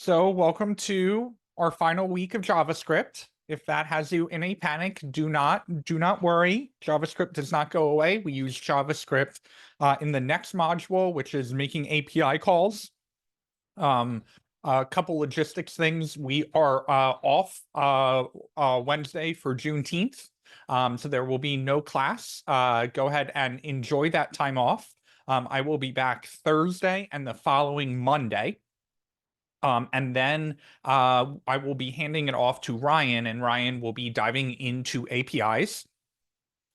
So, welcome to our final week of JavaScript. If that has you in a panic, do not worry. JavaScript does not go away. We use JavaScript in the next module, which is making API calls. Um, a couple logistics things. We are off Wednesday for Juneteenth, so there will be no class. Go ahead and enjoy that time off. I will be back Thursday and the following Monday. And then I will be handing it off to Ryan, and Ryan will be diving into APIs.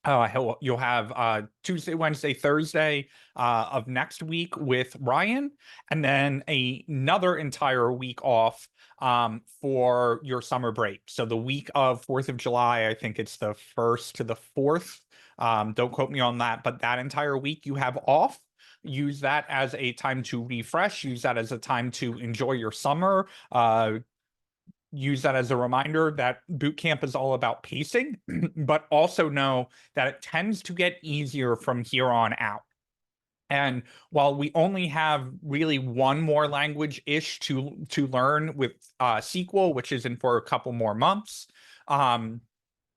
You'll have Tuesday, Wednesday, Thursday of next week with Ryan, and then another entire week off for your summer break. So the week of 4th of July, I think it's the 1st to the 4th. Don't quote me on that, but that entire week you have off. Use that as a time to refresh, use that as a time to enjoy your summer. Use that as a reminder that boot camp is all about pacing, but also know that it tends to get easier from here on out. And while we only have really one more language-ish to learn with SQL, which is in for a couple more months,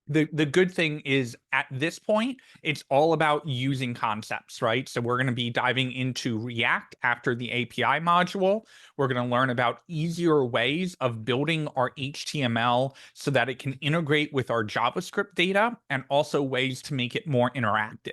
the good thing is at this point, it's all about using concepts, right? So we're going to be diving into React after the API module. We're going to learn about easier ways of building our HTML so that it can integrate with our JavaScript data, and also ways to make it more interactive.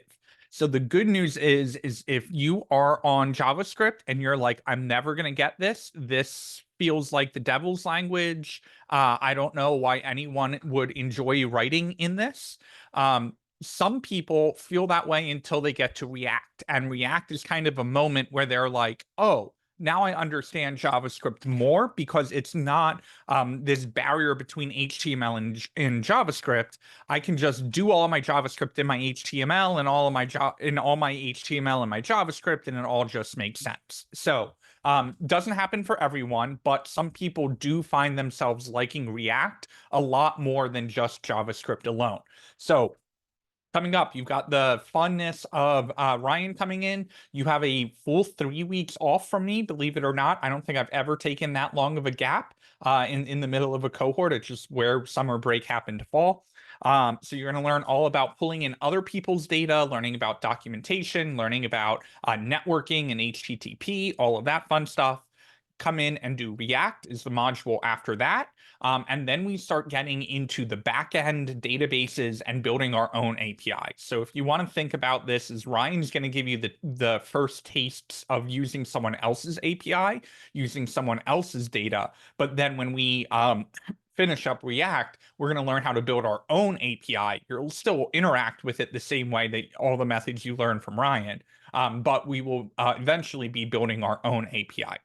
So the good news is if you are on JavaScript and you're like, I'm never going to get this feels like the devil's language. I don't know why anyone would enjoy writing in this. Some people feel that way until they get to React. And React is kind of a moment where they're like, oh, now I understand JavaScript more, because it's not this barrier between HTML and JavaScript. I can just do all my JavaScript in my HTML and all of my HTML and my JavaScript, and it all just makes sense. So doesn't happen for everyone, but some people do find themselves liking React a lot more than just JavaScript alone. So coming up, you've got the funness of Ryan coming in. You have a full 3 weeks off from me, believe it or not. I don't think I've ever taken that long of a gap in the middle of a cohort. It's just where summer break happened to fall. So you're going to learn all about pulling in other people's data, learning about documentation, learning about networking and HTTP, all of that fun stuff. Come in and do React is the module after that. And then we start getting into the backend databases and building our own API. So if you want to think about this, as Ryan's going to give you the first tastes of using someone else's API, using someone else's data. But then when we finish up React, we're going to learn how to build our own API. You'll still interact with it the same way that all the methods you learn from Ryan, but we will eventually be building our own API.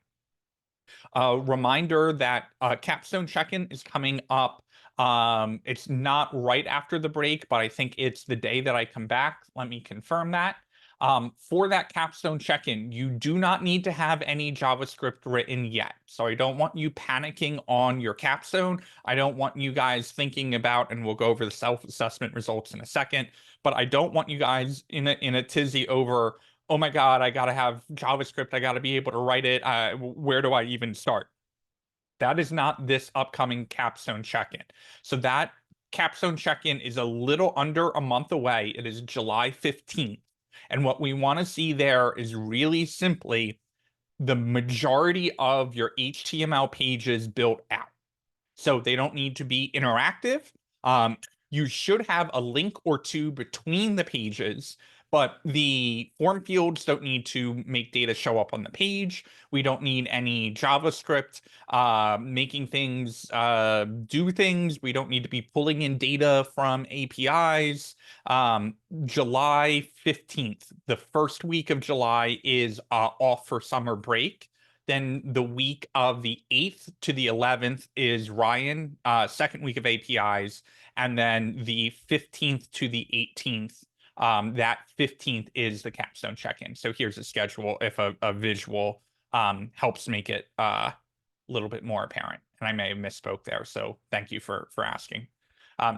Reminder that Capstone check-in is coming up. It's not right after the break, but I think it's the day that I come back. Let me confirm that. For that Capstone check-in, you do not need to have any JavaScript written yet. So I don't want you panicking on your Capstone. I don't want you guys thinking about, and we'll go over the self-assessment results in a second, but I don't want you guys in a tizzy over, oh my God, I got to have JavaScript. I got to be able to write it. Where do I even start? That is not this upcoming Capstone check-in. So that Capstone check-in is a little under a month away. It is July 15th. And what we want to see there is really simply the majority of your HTML pages built out. So they don't need to be interactive. You should have a link or two between the pages, but the form fields don't need to make data show up on the page. We don't need any JavaScript making things do things. We don't need to be pulling in data from APIs. July 15th, the first week of July, is off for summer break. Then the week of the 8th to the 11th is Ryan, second week of APIs. And then the 15th to the 18th, that 15th is the Capstone check-in. So here's a schedule if a visual helps make it a little bit more apparent. And I may have misspoke there, so thank you for asking.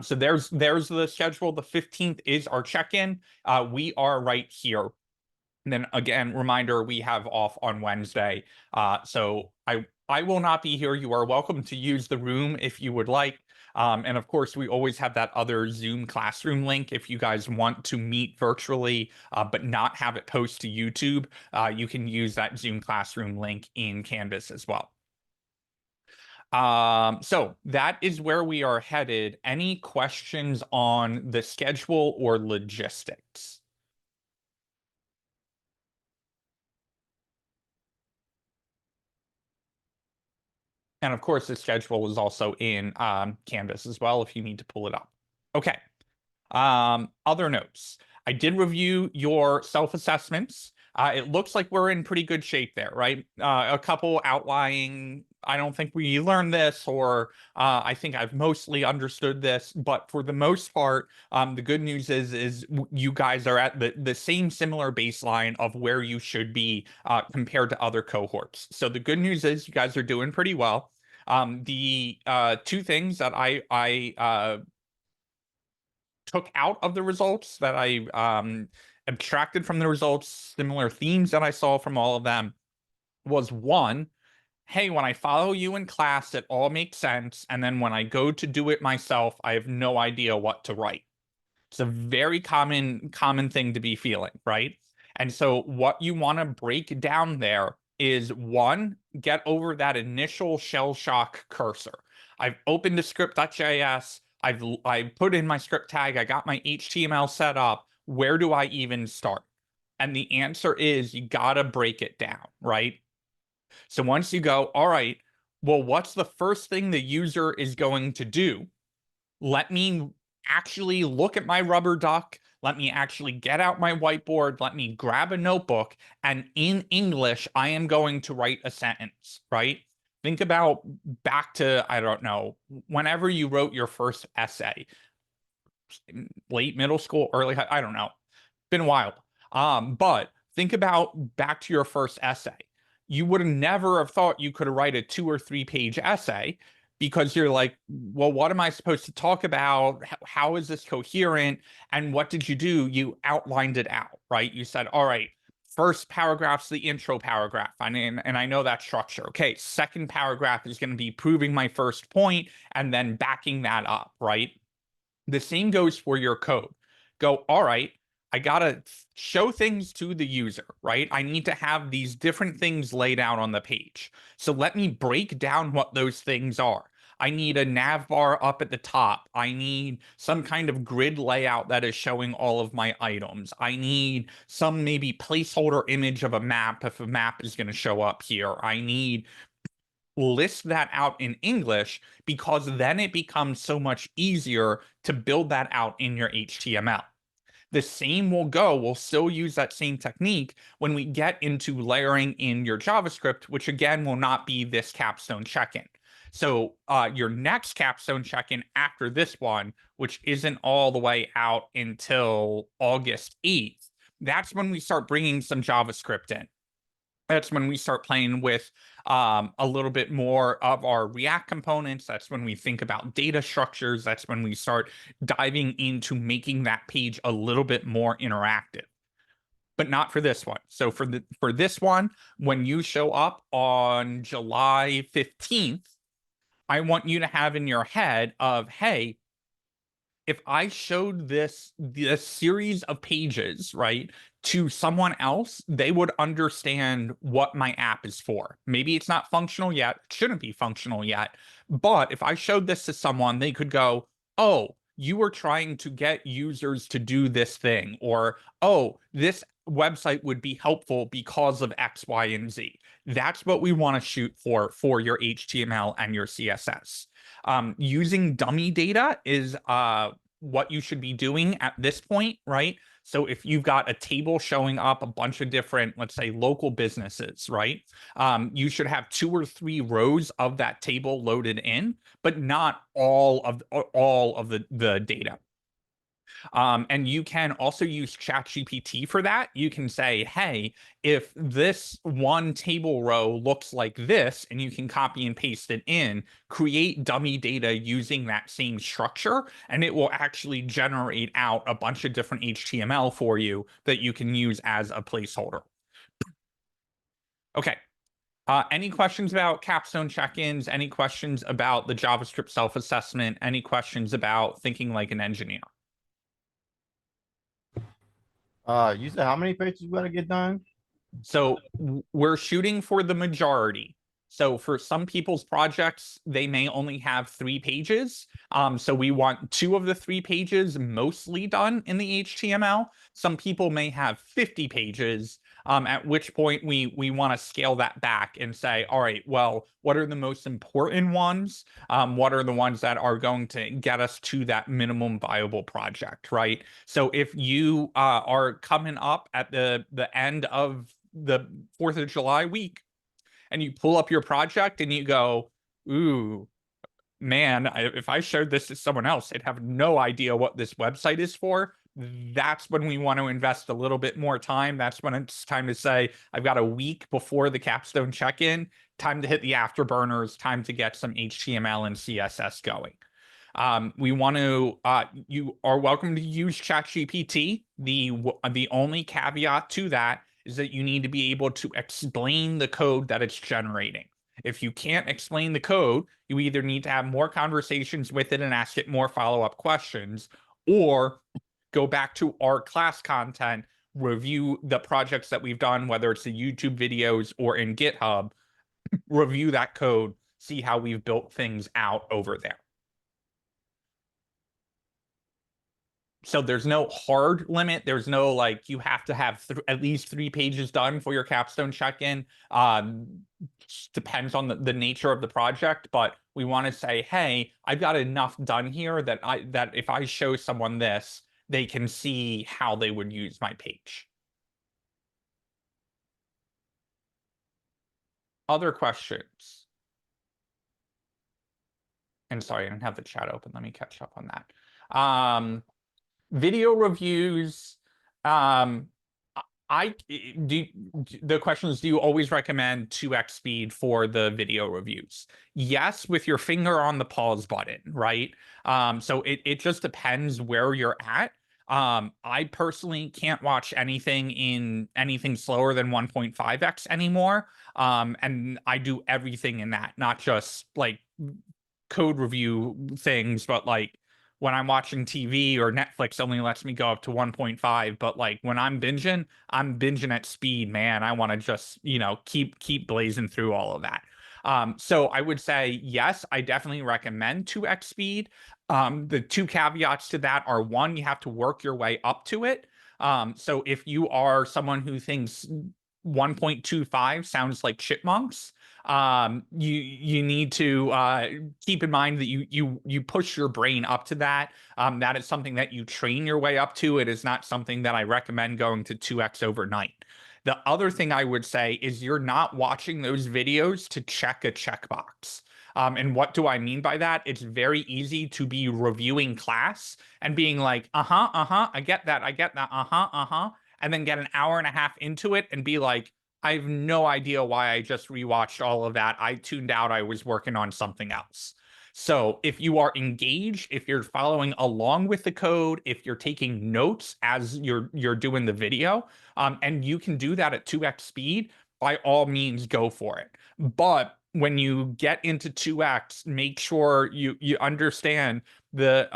So there's the schedule. The 15th is our check-in. We are right here. And then again, reminder, we have off on Wednesday. So I will not be here. You are welcome to use the room if you would like. And of course, we always have that other Zoom classroom link if you guys want to meet virtually, but not have it post to YouTube. You can use that Zoom classroom link in Canvas as well. So that is where we are headed. Any questions on the schedule or logistics? And of course, the schedule is also in Canvas as well if you need to pull it up. Okay. Other notes. I did review your self-assessments. It looks like we're in pretty good shape there, right? A couple outlying, I don't think we learned this, or I think I've mostly understood this, but for the most part, the good news is you guys are at the same similar baseline of where you should be compared to other cohorts. So the good news is you guys are doing pretty well. The two things that I took out of the results that I abstracted from the results, similar themes that I saw from all of them, was one, hey, when I follow you in class, it all makes sense. And then when I go to do it myself, I have no idea what to write. It's a very common thing to be feeling, right? And so what you want to break down there is one, get over that initial shell shock cursor. I've opened the script.js, I put in my script tag, I got my HTML set up. Where do I even start? And the answer is you gotta break it down, right? So once you go, all right, well, what's the first thing the user is going to do? Let me actually look at my rubber duck. Let me actually get out my whiteboard. Let me grab a notebook. And in English, I am going to write a sentence, right? Think about back to, I don't know, whenever you wrote your first essay, late middle school, early, I don't know. Been wild. But think about back to your first essay. You would have never have thought you could write a 2 or 3 page essay because you're like, well, what am I supposed to talk about? How is this coherent? And what did you do? You outlined it out, right? You said, all right, first paragraph's the intro paragraph. And I know that structure. Okay, second paragraph is going to be proving my first point and then backing that up, right? The same goes for your code. Go, all right, I gotta show things to the user, right? I need to have these different things laid out on the page. So let me break down what those things are. I need a nav bar up at the top. I need some kind of grid layout that is showing all of my items. I need some maybe placeholder image of a map if a map is going to show up here. I need list that out in English because then it becomes so much easier to build that out in your HTML. The same we'll still use that same technique when we get into layering in your JavaScript, which again will not be this capstone check-in. So your next capstone check-in after this one, which isn't all the way out until August 8th, that's when we start bringing some JavaScript in. That's when we start playing with a little bit more of our React components. That's when we think about data structures. That's when we start diving into making that page a little bit more interactive. But not for this one. So for this one, when you show up on July 15th, I want you to have in your head of, hey, if I showed this series of pages, right, to someone else, they would understand what my app is for. Maybe it's not functional yet, it shouldn't be functional yet, but if I showed this to someone, they could go, "Oh, you were trying to get users to do this thing," or, "Oh, this website would be helpful because of X, Y, and Z." That's what we want to shoot for your HTML and your CSS. Using dummy data is what you should be doing at this point, right? So if you've got a table showing up a bunch of different, let's say, local businesses, right? You should have 2 or 3 rows of that table loaded in, but not all of the data. And you can also use ChatGPT for that. You can say, hey, if this one table row looks like this, and you can copy and paste it in, create dummy data using that same structure, and it will actually generate out a bunch of different HTML for you that you can use as a placeholder. Okay. Any questions about capstone check-ins? Any questions about the JavaScript self-assessment? Any questions about thinking like an engineer? You said how many pages we gotta get done? So we're shooting for the majority. So for some people's projects, they may only have 3 pages. So we want 2 of the 3 pages mostly done in the HTML. Some people may have 50 pages, at which point we want to scale that back and say, all right, well, what are the most important ones? What are the ones that are going to get us to that minimum viable project, right? So if you are coming up at the end of the 4th of July week and you pull up your project and you go, ooh, man, if I showed this to someone else, they'd have no idea what this website is for. That's when we want to invest a little bit more time. That's when it's time to say, I've got a week before the capstone check-in, time to hit the afterburners, time to get some HTML and CSS going. We want to, you are welcome to use ChatGPT. The only caveat to that is that you need to be able to explain the code that it's generating. If you can't explain the code, you either need to have more conversations with it and ask it more follow-up questions, or go back to our class content, review the projects that we've done, whether it's the YouTube videos or in GitHub, review that code, see how we've built things out over there. So there's no hard limit. There's no like you have to have at least 3 pages done for your capstone check-in. Depends on the nature of the project, but we want to say, hey, I've got enough done here that if I show someone this, they can see how they would use my page. Other questions? And sorry, I didn't have the chat open. Let me catch up on that. Video reviews. I do. The question is, do you always recommend 2x speed for the video reviews? Yes, with your finger on the pause button, right? So it just depends where you're at. I personally can't watch anything slower than 1.5x anymore. And I do everything in that, not just like code review things, but like when I'm watching TV or Netflix only lets me go up to 1.5, but like when I'm binging at speed, man. I want to just, keep blazing through all of that. So I would say, yes, I definitely recommend 2x speed. The 2 caveats to that are, one, you have to work your way up to it. So if you are someone who thinks 1.25 sounds like chipmunks, you need to keep in mind that you push your brain up to that. That is something that you train your way up to. It is not something that I recommend going to 2x overnight. The other thing I would say is you're not watching those videos to check a checkbox. And what do I mean by that? It's very easy to be reviewing class and being like, I get that, and then get an hour and a half into it and be like, I have no idea why I just rewatched all of that. I tuned out. I was working on something else. So if you are engaged, if you're following along with the code, if you're taking notes as you're doing the video, and you can do that at 2x speed, by all means, go for it. But when you get into 2x, make sure you understand the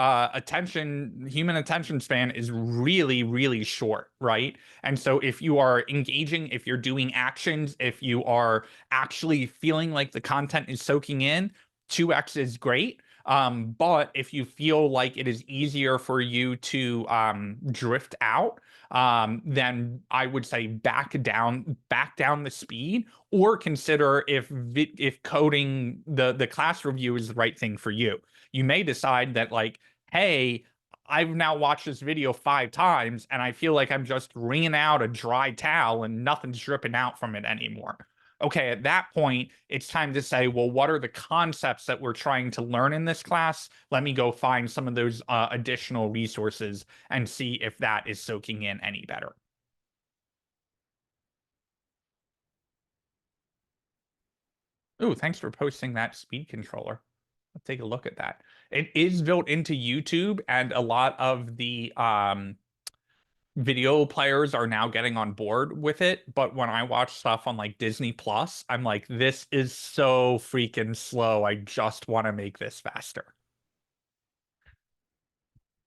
human attention span is really, really short, right? And so if you are engaging, if you're doing actions, if you are actually feeling like the content is soaking in, 2x is great. But if you feel like it is easier for you to drift out, then I would say back down the speed, or consider if coding the class review is the right thing for you. You may decide that like, hey, I've now watched this video 5 times and I feel like I'm just wringing out a dry towel and nothing's dripping out from it anymore. Okay, at that point, it's time to say, well, what are the concepts that we're trying to learn in this class? Let me go find some of those additional resources and see if that is soaking in any better. Ooh, thanks for posting that speed controller. Let's take a look at that. It is built into YouTube, and a lot of the video players are now getting on board with it. But when I watch stuff on like Disney Plus, I'm like, this is so freaking slow. I just want to make this faster.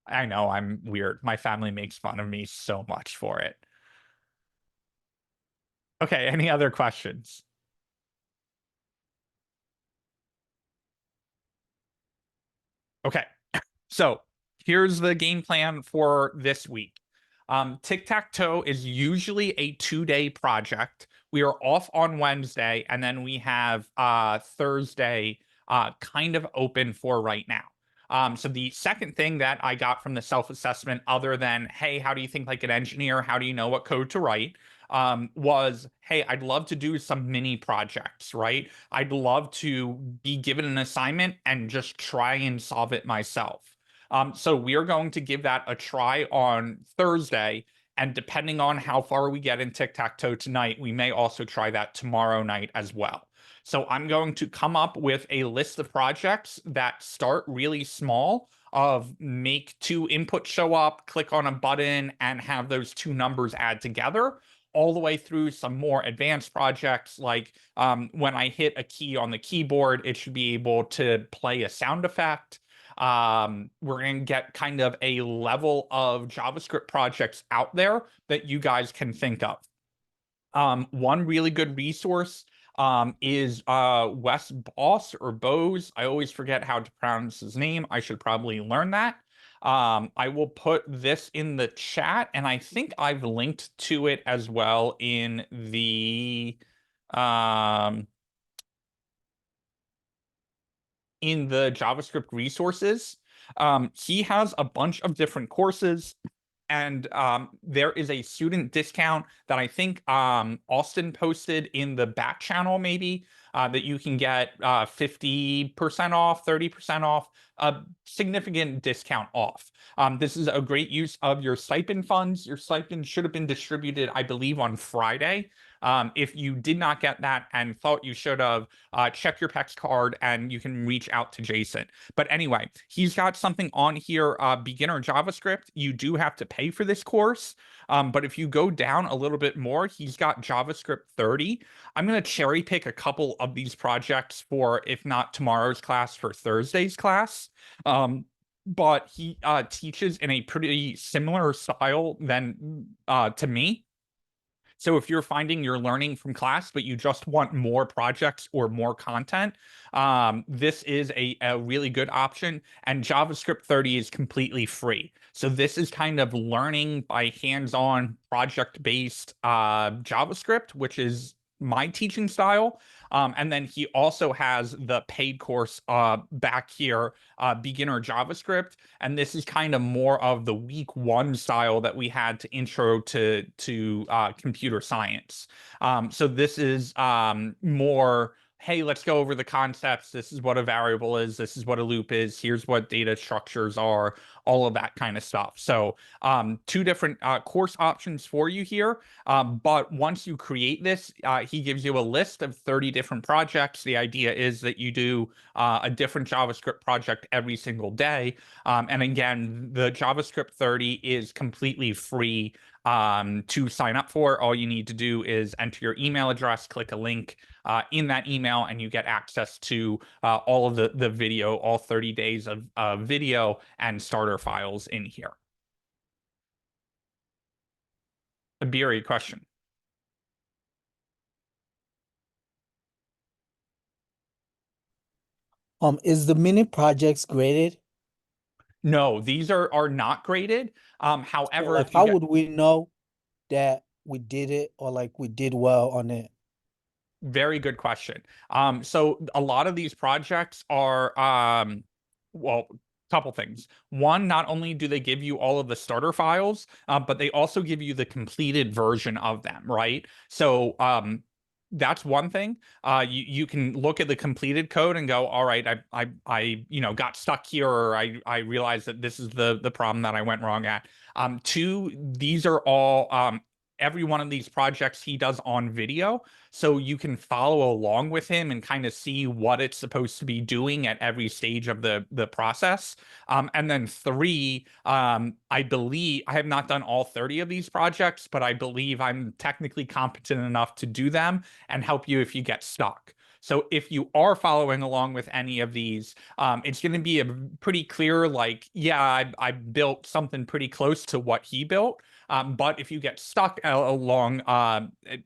I know I'm weird. My family makes fun of me so much for it. Okay, any other questions? Okay. So here's the game plan for this week. Tic Tac Toe is usually a 2-day project. We are off on Wednesday, and then we have Thursday kind of open for right now. So the second thing that I got from the self-assessment, other than, hey, how do you think like an engineer? How do you know what code to write? Was, hey, I'd love to do some mini projects, right? I'd love to be given an assignment and just try and solve it myself. So we are going to give that a try on Thursday. And depending on how far we get in Tic Tac Toe tonight, we may also try that tomorrow night as well. So I'm going to come up with a list of projects that start really small, of make 2 inputs show up, click on a button, and have those 2 numbers add together, all the way through some more advanced projects like when I hit a key on the keyboard, it should be able to play a sound effect. We're going to get kind of a level of JavaScript projects out there that you guys can think of. One really good resource is Wes Boss or Bose. I always forget how to pronounce his name. I should probably learn that. I will put this in the chat, and I think I've linked to it as well um, in the JavaScript resources. He has a bunch of different courses, and there is a student discount that I think Austin posted in the back channel, maybe, that you can get 50% off, 30% off, a significant discount off. This is a great use of your stipend funds. Your stipend should have been distributed, I believe, on Friday. If you did not get that and thought you should have, check your PEX card and you can reach out to Jason. But anyway, he's got something on here, beginner JavaScript. You do have to pay for this course. But if you go down a little bit more, he's got JavaScript 30. I'm going to cherry pick a couple of these projects for, if not tomorrow's class, for Thursday's class. But he teaches in a pretty similar style than to me. So if you're finding you're learning from class, but you just want more projects or more content, this is a really good option. And JavaScript 30 is completely free. So this is kind of learning by hands-on project-based JavaScript, which is my teaching style. And then he also has the paid course back here, beginner JavaScript. And this is kind of more of the week 1 style that we had to intro to computer science. So this is more, hey, let's go over the concepts. This is what a variable is. This is what a loop is. Here's what data structures are, all of that kind of stuff. So 2 different course options for you here. But once you create this, he gives you a list of 30 different projects. The idea is that you do a different JavaScript project every single day. And again, the JavaScript 30 is completely free to sign up for. All you need to do is enter your email address, click a link in that email, and you get access to all of the video, all 30 days of video and starter files in here. Abiri, question. Is the mini projects graded? No, these are not graded. So, However, like, if you how get would we know that we did it or like we did well on it? very good question. So a lot of these projects are well, couple things. One, not only do they give you all of the starter files, but they also give you the completed version of them, right? So that's one thing. You can look at the completed code and go, all right, I got stuck here, or I realized that this is the problem that I went wrong at. Two, these are all every one of these projects he does on video, so you can follow along with him and kind of see what it's supposed to be doing at every stage of the process. And then three, I believe I have not done all 30 of these projects, but I believe I'm technically competent enough to do them and help you if you get stuck. So if you are following along with any of these, it's going to be a pretty clear, like, yeah, I built something pretty close to what he built. But if you get stuck along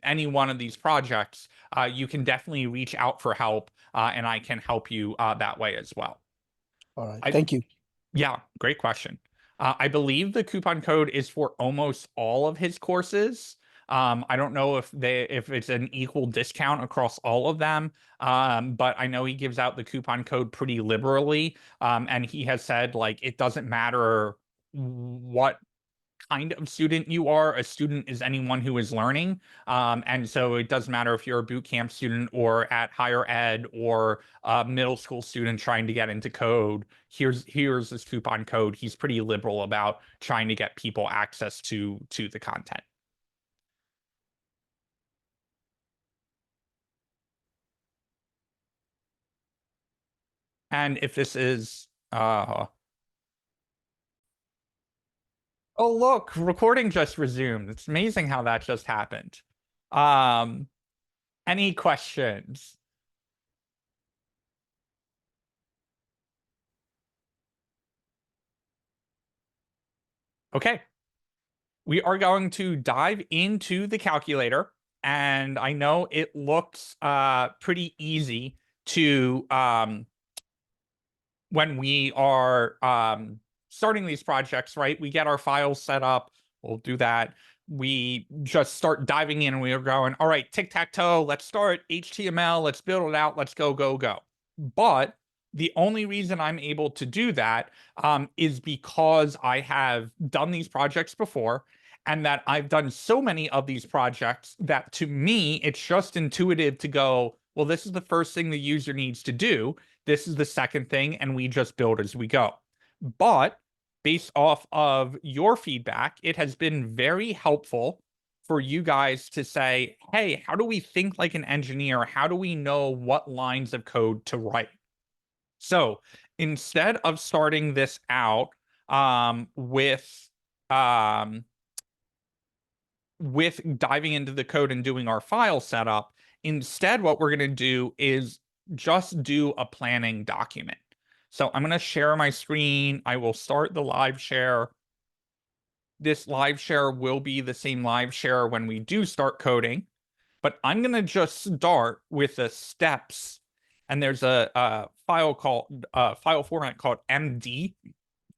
any one of these projects, you can definitely reach out for help, and I can help you that way as well. All right. I- Thank you. Yeah, great question. I believe the coupon code is for almost all of his courses. I don't know if it's an equal discount across all of them, but I know he gives out the coupon code pretty liberally, and he has said, like, it doesn't matter what kind of student you are. A student is anyone who is learning. And so it doesn't matter if you're a boot camp student or at higher ed or a middle school student trying to get into code. Here's this coupon code. He's pretty liberal about trying to get people access to the content. And if this is oh, look, recording just resumed. It's amazing how that just happened. Any questions? Okay. We are going to dive into the calculator, and I know it looks pretty easy to when we are starting these projects, right? We get our files set up. We'll do that. We just start diving in and we are going, all right, tic tac toe, let's start HTML, let's build it out, let's go, go, go. But the only reason I'm able to do that is because I have done these projects before, and that I've done so many of these projects that to me, it's just intuitive to go, well, this is the first thing the user needs to do. This is the second thing, and we just build as we go. But based off of your feedback, it has been very helpful for you guys to say, hey, how do we think like an engineer? How do we know what lines of code to write? So instead of starting this out with diving into the code and doing our file setup, instead what we're going to do is just do a planning document. So I'm going to share my screen. I will start the live share. This live share will be the same live share when we do start coding, but I'm going to just start with the steps. And there's a file format called MD,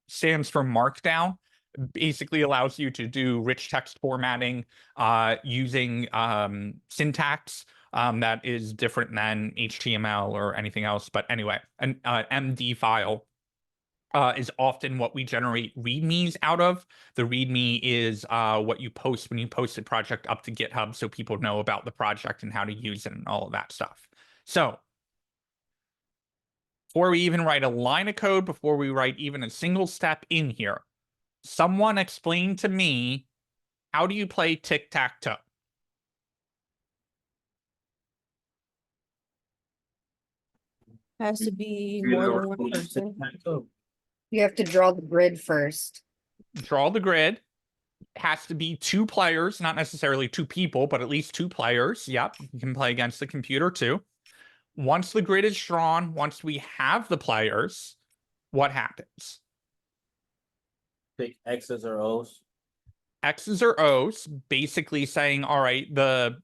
stands for Markdown. Basically allows you to do rich text formatting using syntax that is different than HTML or anything else. But anyway, an MD file is often what we generate readmes out of. The readme is what you post when you post a project up to GitHub, so people know about the project and how to use it and all of that stuff. So before we even write a line of code, before we write even a single step in here, someone explain to me, how do you play tic tac toe? Has to be more than one person. You have to draw the grid first. Draw the grid. Has to be two players, not necessarily two people, but at least two players. Yep, you can play against the computer too. Once the grid is drawn, once we have the players, what happens? Pick X's or O's. X's or O's, basically saying, all right, the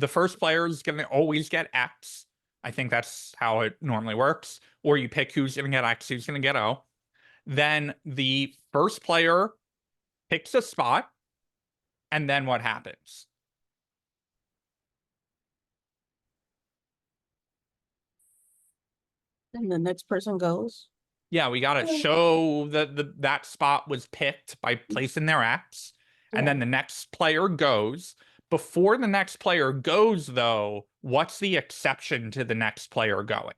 first player is going to always get X. I think that's how it normally works. Or you pick who's going to get X, who's going to get O. Then the first player picks a spot, and then what happens? And the next person goes. Yeah, we got to show that that spot was picked by placing their X. And then the next player goes. Before the next player goes, though, what's the exception to the next player going?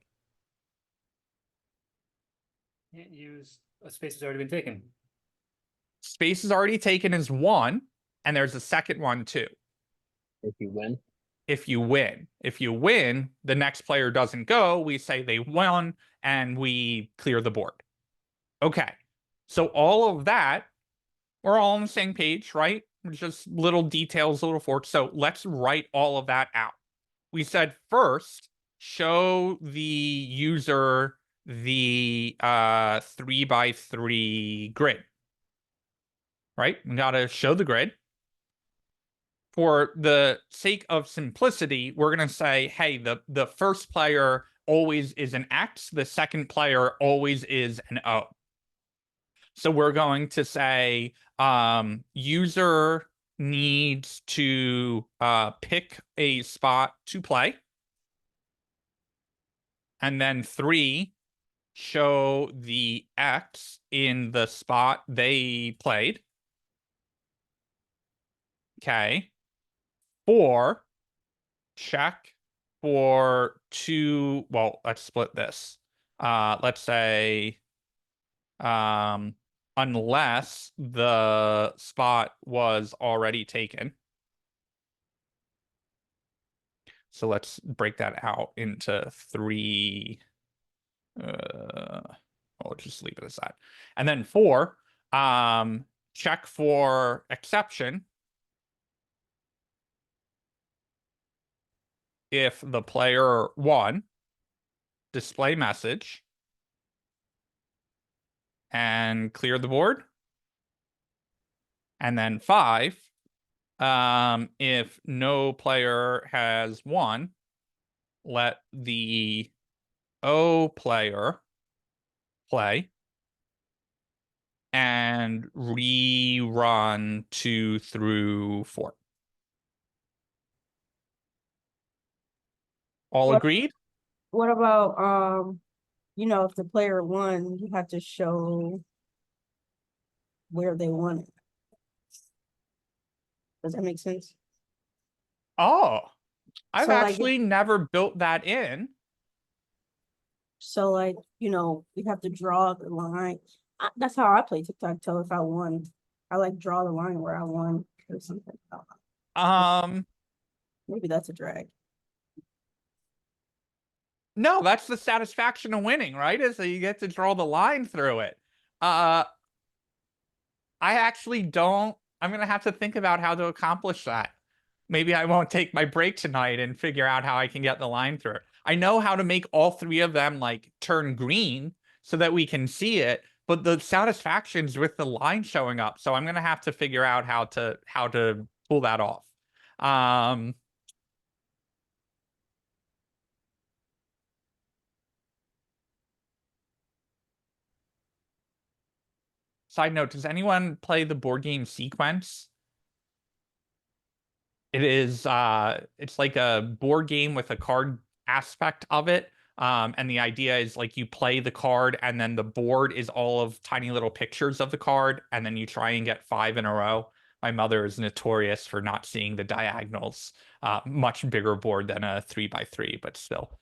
Can't use a space that's already been taken. Space is already taken as one, and there's a second one too. If you win. If you win. If you win, the next player doesn't go. We say they won, and we clear the board. Okay. So all of that, we're all on the same page, right? Just little details, little forks. So let's write all of that out. We said first, show the user the 3x3 grid. Right? We gotta show the grid. For the sake of simplicity, we're gonna say, hey, the first player always is an X, the second player always is an O. So we're going to say user needs to pick a spot to play. And then 3, show the X in the spot they played. Okay. 4, check for 2. Well, let's split this. Let's say unless the spot was already taken. So let's break that out into 3. I'll just leave it as that. And then 4, check for exception. If the player won, display message, and clear the board. And then 5, if no player has won, let the O player play and rerun 2 through 4. All What- agreed? What about, if the player won, you have to show where they won it. Does that make sense? Oh, I've So, like, actually never built that in. So like, you have to draw the line. That's how I play Tic Tac Toe if I won. I like draw the line where I won or something. I don't know. Maybe that's a drag. No, that's the satisfaction of winning, right? Is that you get to draw the line through it. I actually don't. I'm gonna have to think about how to accomplish that. Maybe I won't take my break tonight and figure out how I can get the line through. I know how to make all 3 of them like turn green so that we can see it, but the satisfaction's with the line showing up. So I'm gonna have to figure out how to pull that off. Side note, does anyone play the board game Sequence? It is it's like a board game with a card aspect of it. And the idea is like you play the card and then the board is all of tiny little pictures of the card, and then you try and get 5 in a row. My mother is notorious for not seeing the diagonals. Much bigger board than a 3x3, but still.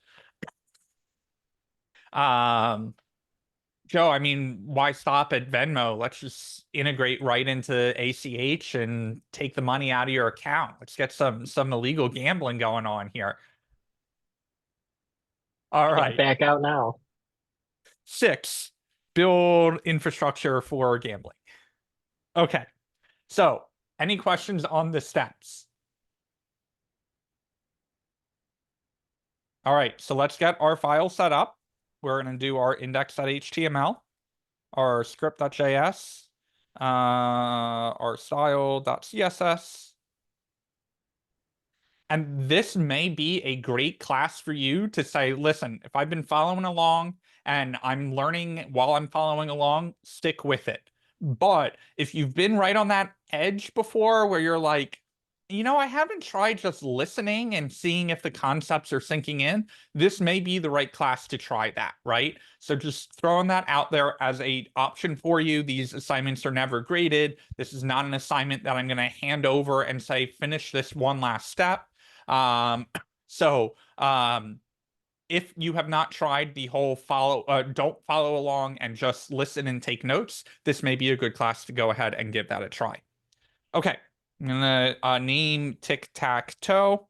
Joe, I mean, why stop at Venmo? Let's just integrate right into ACH and take the money out of your account. Let's get some illegal gambling going on here. All right. Back out now. 6, build infrastructure for gambling. Okay. So, any questions on the steps? All right, so let's get our file set up. We're going to do our index.html, our script.js, our style.css. And this may be a great class for you to say, listen, if I've been following along and I'm learning while I'm following along, stick with it. But if you've been right on that edge before where you're like, You know, I haven't tried just listening and seeing if the concepts are sinking in. This may be the right class to try that, right? So just throwing that out there as a option for you. These assignments are never graded. This is not an assignment that I'm going to hand over and say, finish this one last step. So if you have not tried the whole don't follow along and just listen and take notes, this may be a good class to go ahead and give that a try. Okay, I'm gonna name Tic Tac Toe.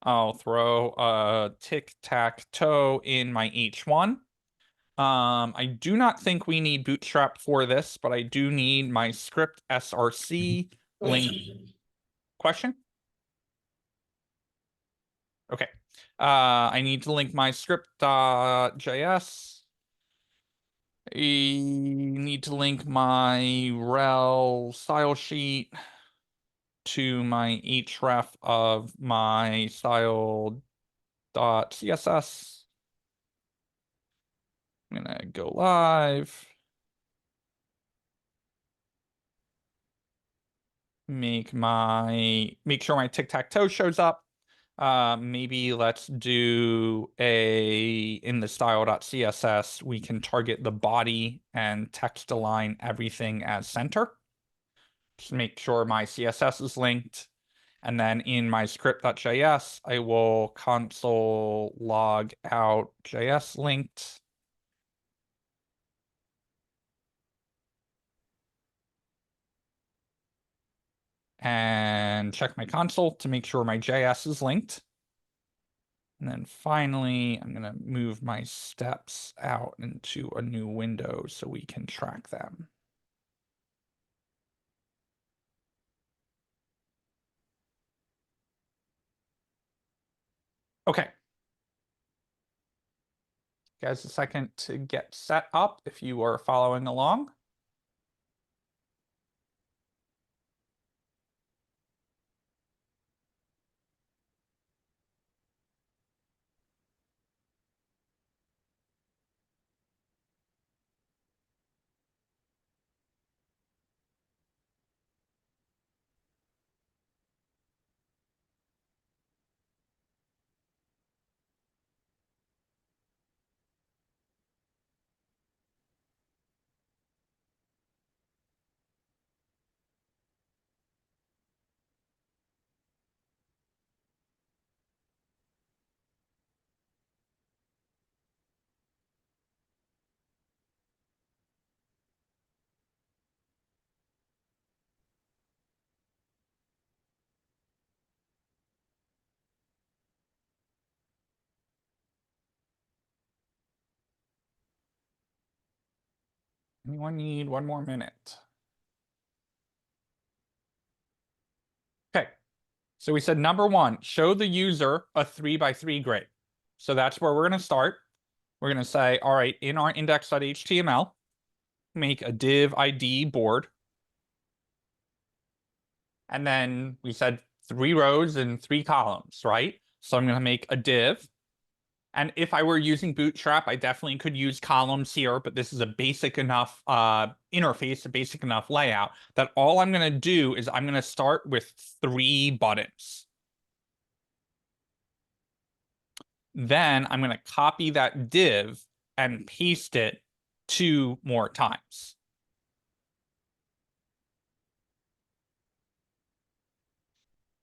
I'll throw Tic Tac Toe in my H1. I do not think we need Bootstrap for this, but I do need my script src link. Question? Okay. I need to link my script.js. I need to link my rel style sheet to my href of my style.css. I'm gonna go live. Make sure my tic-tac-toe shows up. Maybe let's do in the style.css, we can target the body and text align everything as center. Just make sure my CSS is linked. And then in my script.js, I will console log out JS linked. And check my console to make sure my JS is linked. And then finally, I'm going to move my steps out into a new window so we can track them. Okay. Guys, a second to get set up if you are following along. Anyone need one more minute? Okay. So we said number one, show the user a 3x3 grid. So that's where we're going to start. We're going to say, all right, in our index.html, make a div ID board. And then we said 3 rows and 3 columns, right? So I'm going to make a div. And if I were using Bootstrap, I definitely could use columns here, but this is a basic enough interface, a basic enough layout that all I'm going to do is I'm going to start with 3 buttons. Then I'm going to copy that div and paste it 2 more times.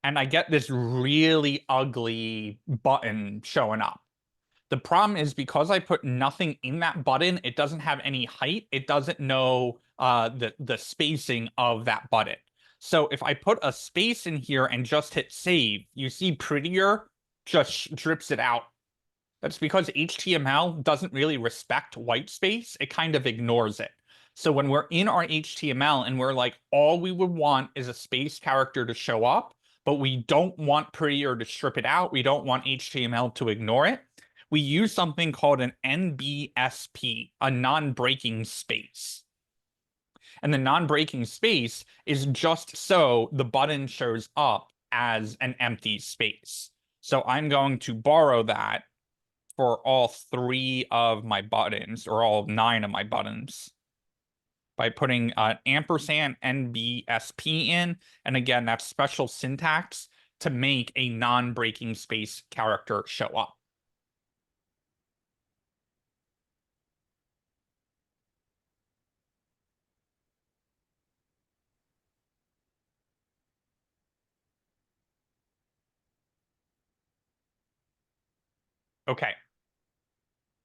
And I get this really ugly button showing up. The problem is because I put nothing in that button, it doesn't have any height. It doesn't know the spacing of that button. So if I put a space in here and just hit save, you see prettier just drips it out. That's because HTML doesn't really respect white space. It kind of ignores it. So when we're in our HTML and we're like, all we would want is a space character to show up, but we don't want prettier to strip it out. We don't want HTML to ignore it. We use something called an NBSP, a non-breaking space. And the non-breaking space is just so the button shows up as an empty space. So I'm going to borrow that for all 3 of my buttons, or all 9 of my buttons, by putting an ampersand NBSP in. And again, that's special syntax to make a non-breaking space character show up. Okay.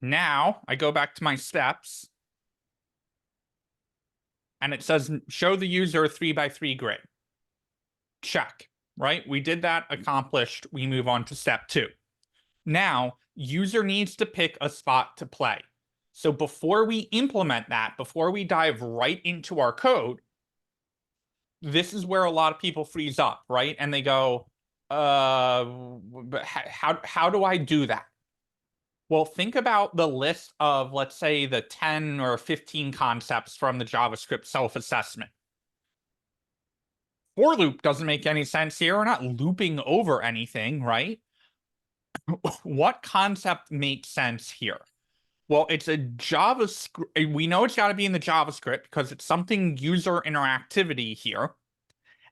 Now I go back to my steps. And it says, show the user a 3x3 grid. Check, right? We did that, accomplished. We move on to step 2. Now, user needs to pick a spot to play. So before we implement that, before we dive right into our code, this is where a lot of people freeze up, right? And they go, but how do I do that? Well, think about the list of, let's say, the 10 or 15 concepts from the JavaScript self-assessment. For loop doesn't make any sense here. We're not looping over anything, right? What concept makes sense here? Well, it's a JavaScript. We know it's got to be in the JavaScript because it's something user interactivity here.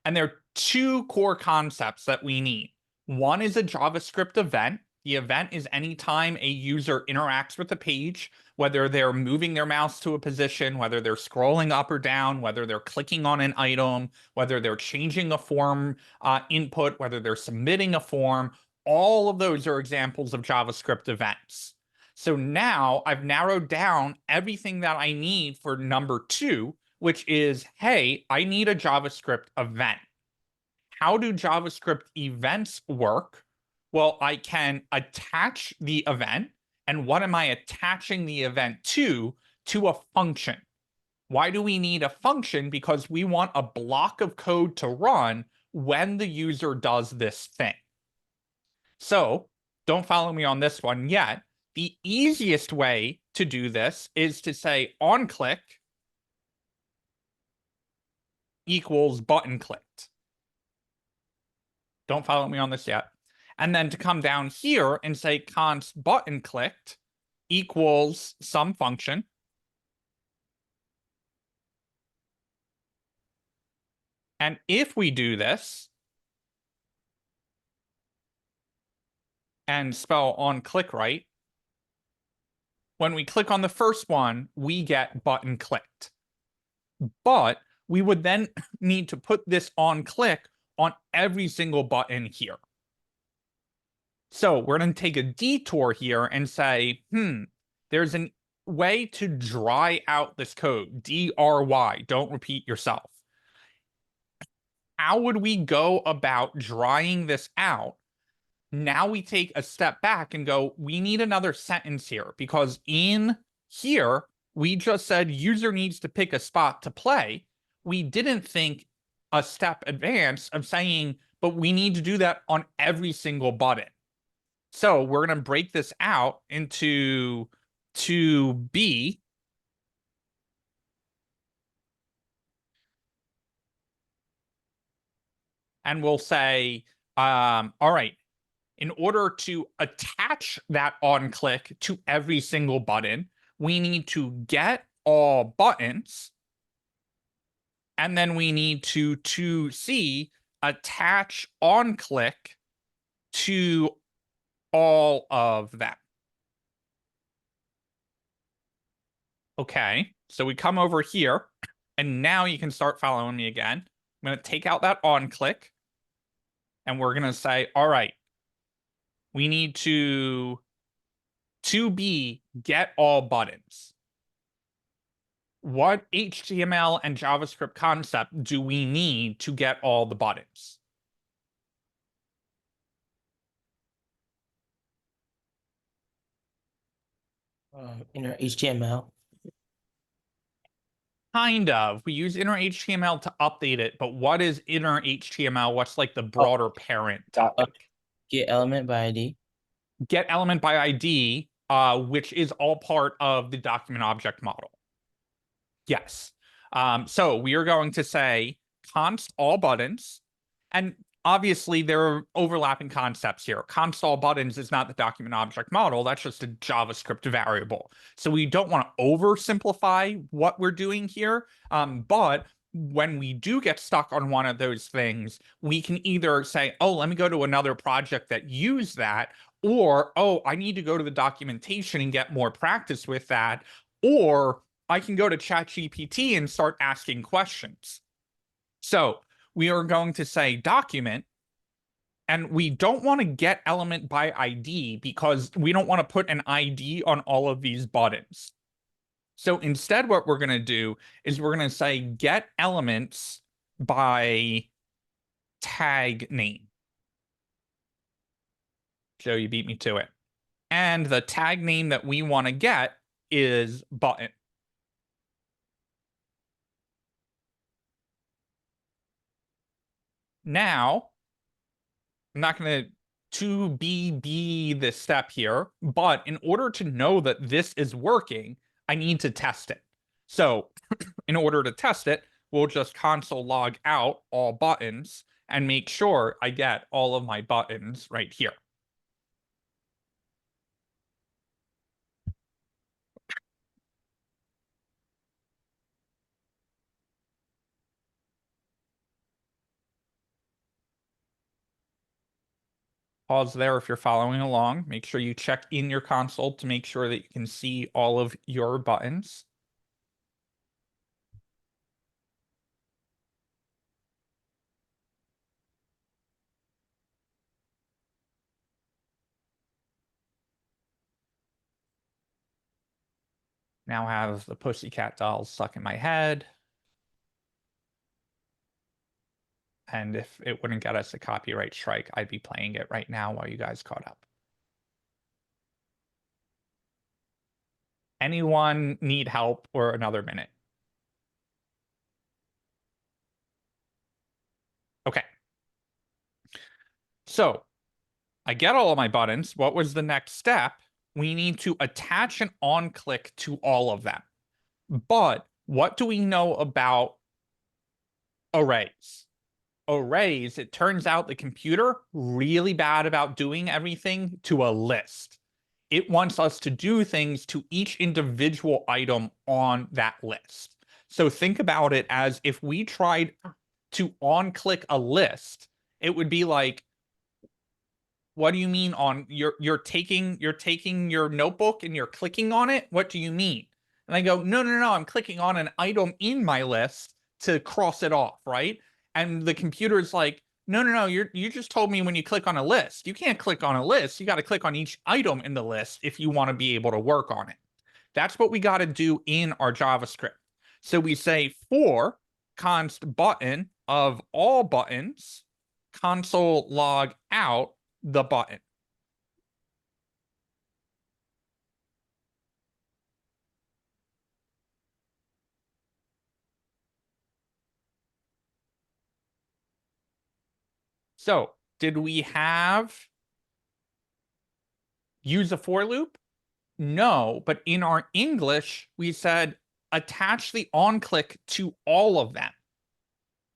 And there are 2 core concepts that we need. One is a JavaScript event. The event is anytime a user interacts with a page, whether they're moving their mouse to a position, whether they're scrolling up or down, whether they're clicking on an item, whether they're changing a form input, whether they're submitting a form. All of those are examples of JavaScript events. So now I've narrowed down everything that I need for number 2, which is, hey, I need a JavaScript event. How do JavaScript events work? Well, I can attach the event. And what am I attaching the event to? To a function. Why do we need a function? Because we want a block of code to run when the user does this thing. So don't follow me on this one yet. The easiest way to do this is to say onClick equals button clicked. Don't follow me on this yet. And then to come down here and say const button clicked equals some function. And if we do this and spell on click right, when we click on the first one, we get button clicked. But we would then need to put this on click on every single button here. So we're going to take a detour here and say, there's a way to dry out this code, DRY, don't repeat yourself. How would we go about drying this out? Now we take a step back and go, we need another sentence here, because in here, we just said user needs to pick a spot to play. We didn't think a step advance of saying, but we need to do that on every single button. So we're going to break this out into 2B. And we'll say, all right, in order to attach that on click to every single button, we need to get all buttons. And then we need to 2C attach on click to all of them. Okay, so we come over here, and now you can start following me again. I'm going to take out that on click, and we're going to say, all right, we need to 2B get all buttons. What HTML and JavaScript concept do we need to get all the buttons? Inner HTML. Kind of. We use inner HTML to update it, but what is inner HTML? What's like the broader parent topic? Get element by ID. Get element by ID, which is all part of the document object model. Yes. So we are going to say const all buttons. And obviously there are overlapping concepts here. Console buttons is not the document object model. That's just a JavaScript variable. So we don't want to oversimplify what we're doing here. But when we do get stuck on one of those things, we can either say, oh, let me go to another project that use that, or, oh, I need to go to the documentation and get more practice with that, or I can go to ChatGPT and start asking questions. So we are going to say document, and we don't want to get element by ID because we don't want to put an ID on all of these buttons. So instead, what we're going to do is we're going to say get elements by tag name. So you beat me to it. And the tag name that we want to get is button. Now, I'm not going to be this step here, but in order to know that this is working, I need to test it. So in order to test it, we'll just console log out all buttons and make sure I get all of my buttons right here. Pause there if you're following along. Make sure you check in your console to make sure that you can see all of your buttons. Now have the Pussycat Dolls stuck in my head. And if it wouldn't get us a copyright strike, I'd be playing it right now while you guys caught up. Anyone need help or another minute? Okay. So I get all of my buttons. What was the next step? We need to attach an on click to all of them. But what do we know about arrays? Arrays, it turns out the computer really bad about doing everything to a list. It wants us to do things to each individual item on that list. So think about it as if we tried to on-click a list, it would be like, what do you mean on you're taking your notebook and you're clicking on it? What do you mean? And I go, no, I'm clicking on an item in my list to cross it off, right? And the computer is like, no, you just told me when you click on a list. You can't click on a list. You got to click on each item in the list if you want to be able to work on it. That's what we got to do in our JavaScript. So we say for const button of all buttons, console log out the button. So did we have use a for loop? No, but in our English, we said attach the on click to all of them.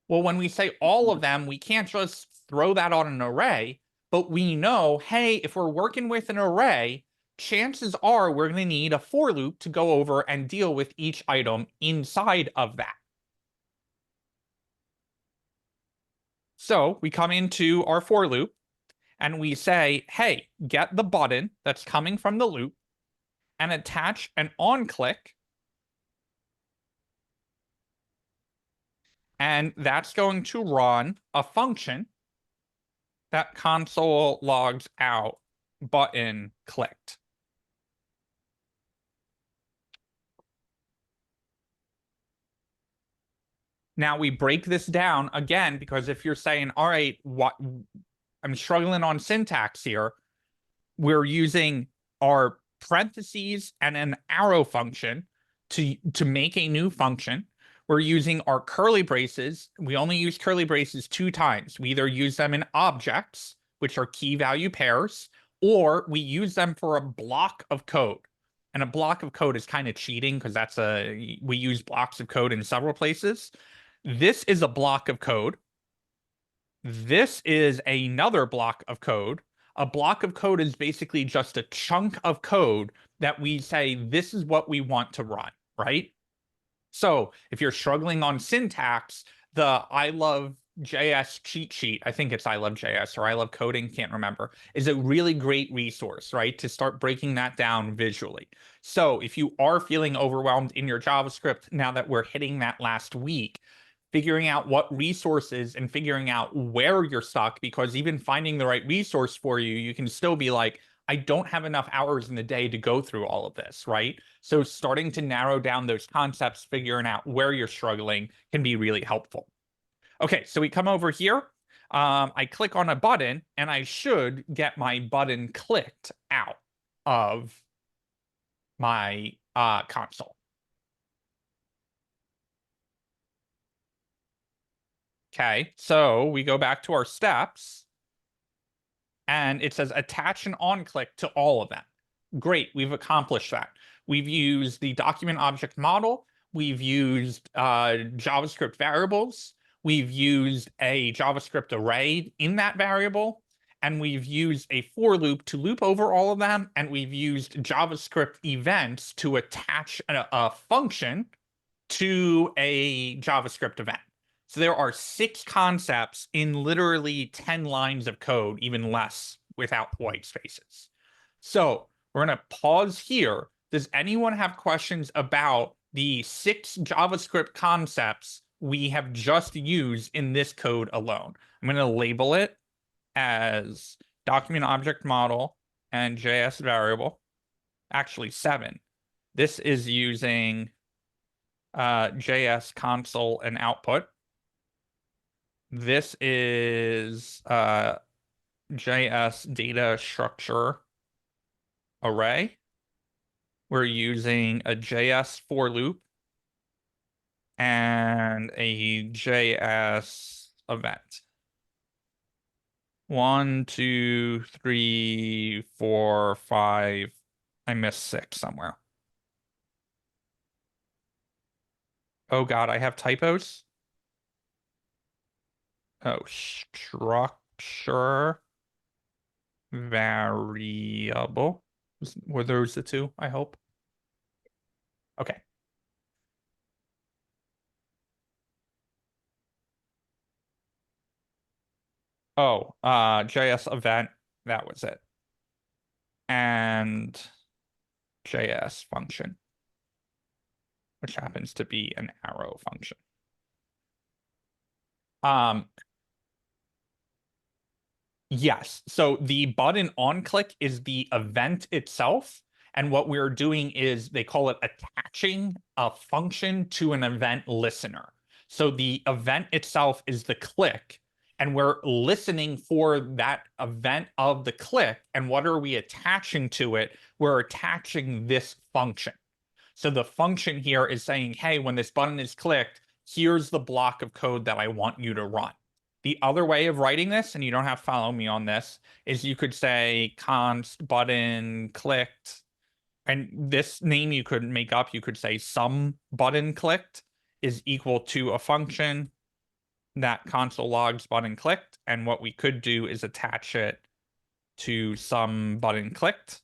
Well, when we say all of them, we can't just throw that on an array, but we know, hey, if we're working with an array, chances are we're going to need a for loop to go over and deal with each item inside of that. So we come into our for loop and we say, hey, get the button that's coming from the loop and attach an on click. And that's going to run a function that console logs out button clicked. Now we break this down again, because if you're saying, all right, what I'm struggling on syntax here, we're using our parentheses and an arrow function to make a new function. We're using our curly braces. We only use curly braces 2 times. We either use them in objects, which are key value pairs, or we use them for a block of code. And a block of code is kind of cheating because we use blocks of code in several places. This is a block of code. This is another block of code. A block of code is basically just a chunk of code that we say, this is what we want to run, right? So if you're struggling on syntax, the I love JS cheat sheet, I think it's I love JS or I love coding, can't remember, is a really great resource, right? To start breaking that down visually. So if you are feeling overwhelmed in your JavaScript now that we're hitting that last week, figuring out what resources and figuring out where you're stuck, because even finding the right resource for you, you can still be like, I don't have enough hours in the day to go through all of this, right? So starting to narrow down those concepts, figuring out where you're struggling can be really helpful. Okay, so we come over here. I click on a button and I should get my button clicked out of my console. Okay, so we go back to our steps and it says attach an on click to all of them. Great, we've accomplished that. We've used the document object model. We've used JavaScript variables. We've used a JavaScript array in that variable. And we've used a for loop to loop over all of them. And we've used JavaScript events to attach a function to a JavaScript event. So there are 6 concepts in literally 10 lines of code, even less without white spaces. So we're going to pause here. Does anyone have questions about the 6 JavaScript concepts we have just used in this code alone? I'm going to label it as document object model and JS variable. Actually, 7. This is using JS console and output. This is JS data structure array. We're using a JS for loop and a JS event. 1, 2, 3, 4, 5. I missed 6 somewhere. Oh God, I have typos. Oh, structure variable. Were those the 2, I hope? Okay. Oh, JS event, that was it. And JS function, which happens to be an arrow function. Yes, so the button on click is the event itself. And what we're doing is they call it attaching a function to an event listener. So the event itself is the click, and we're listening for that event of the click. And what are we attaching to it? We're attaching this function. So the function here is saying, hey, when this button is clicked, here's the block of code that I want you to run. The other way of writing this, and you don't have to follow me on this, is you could say const button clicked, and this name you could make up. You could say some button clicked is equal to a function that console logs button clicked. And what we could do is attach it to some button clicked,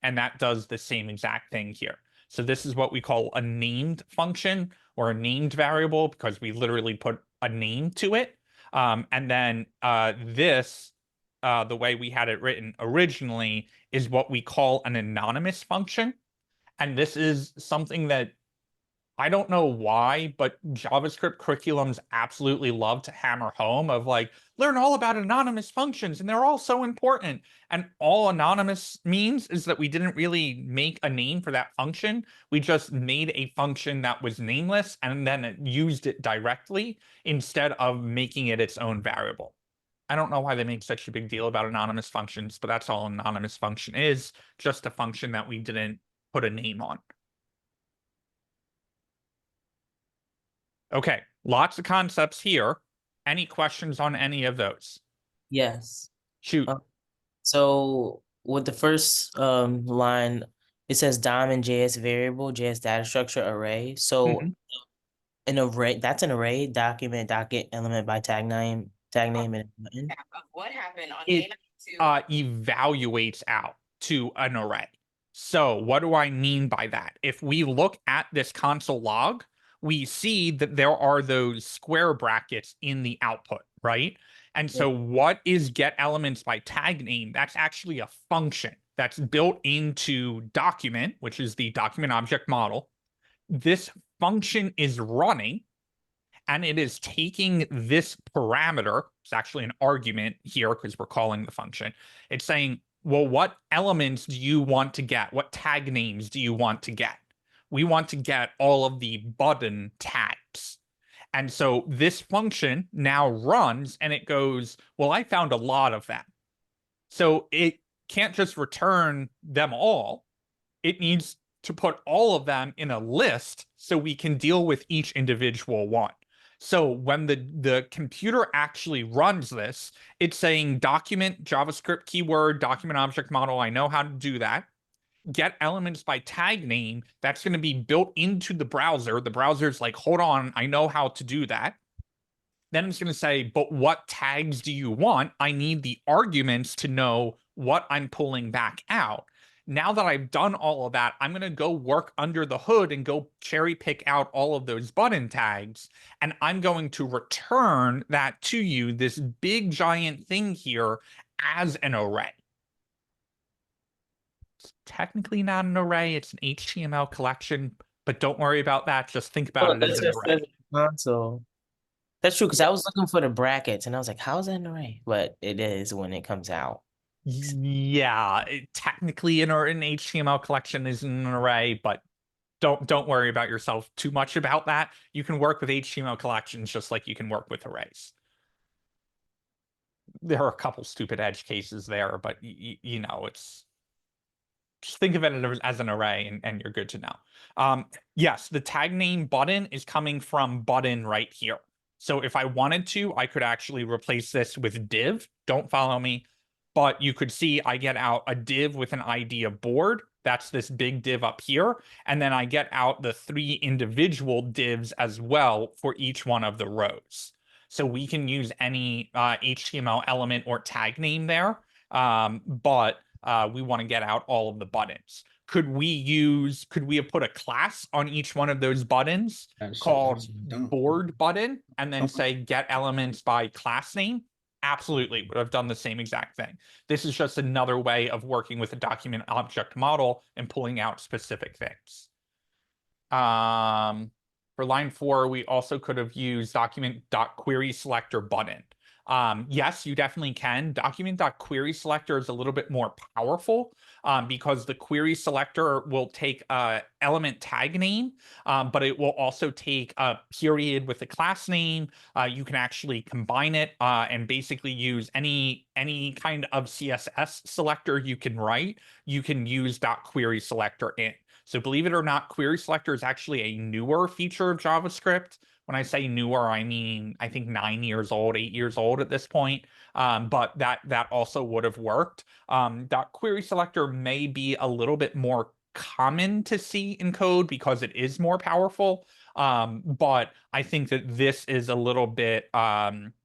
and that does the same exact thing here. So this is what we call a named function or a named variable, because we literally put a name to it. And then this, the way we had it written originally, is what we call an anonymous function. And this is something that I don't know why, but JavaScript curriculums absolutely love to hammer home of like, learn all about anonymous functions, and they're all so important. And all anonymous means is that we didn't really make a name for that function. We just made a function that was nameless and then it used it directly instead of making it its own variable. I don't know why they make such a big deal about anonymous functions, but that's all an anonymous function is, just a function that we didn't put a name on. Okay, lots of concepts here. Any questions on any of those? Yes. Shoot. So with the first line, it says diamond JS variable, JS data structure array. So Mhm. an array, that's an array, document element by tag name Tag name and button. What happened on It evaluates out to an array. So what do I mean by that? If we look at this console log, we see that there are those square brackets in the output, right? And so what is get elements by tag name? That's actually a function that's built into document, which is the document object model. This function is running, and it is taking this parameter. It's actually an argument here because we're calling the function. It's saying, well, what elements do you want to get? What tag names do you want to get? We want to get all of the button tags. And so this function now runs and it goes, well, I found a lot of them. So it can't just return them all. It needs to put all of them in a list so we can deal with each individual one. So when the computer actually runs this, it's saying document JavaScript keyword, document object model. I know how to do that. Get elements by tag name. That's going to be built into the browser. The browser's like, hold on, I know how to do that. Then it's going to say, but what tags do you want? I need the arguments to know what I'm pulling back out. Now that I've done all of that, I'm going to go work under the hood and go cherry pick out all of those button tags. And I'm going to return that to you, this big giant thing here, as an array. It's technically not an array. It's an HTML collection, but don't worry about that. Just think about it as an array. Console. That's true, because I was looking for the brackets and I was like, how is that an array? But it is when it comes out. Yeah, technically an HTML collection is an array, but don't worry about yourself too much about that. You can work with HTML collections just like you can work with arrays. There are a couple stupid edge cases there, but you know, it's just think of it as an array and you're good to know. Yes, the tag name button is coming from button right here. So if I wanted to, I could actually replace this with div. Don't follow me. But you could see I get out a div with an ID of board. That's this big div up here. And then I get out the 3 individual divs as well for each one of the rows. So we can use any HTML element or tag name there. But we want to get out all of the buttons. Could we have put a class on each one of those buttons called board button and then say get elements by class name? Absolutely, would have done the same exact thing. This is just another way of working with a document object model and pulling out specific things. For line 4, we also could have used document.querySelector button. Yes, you definitely can. Document.querySelector is a little bit more powerful because the query selector will take a element tag name, but it will also take a period with a class name. You can actually combine it and basically use any kind of CSS selector you can write. You can use .querySelector in. So believe it or not, query selector is actually a newer feature of JavaScript. When I say newer, I mean, I think 9 years old, 8 years old at this point. But that also would have worked. Query selector may be a little bit more common to see in code because it is more powerful. But I think that this is a little bit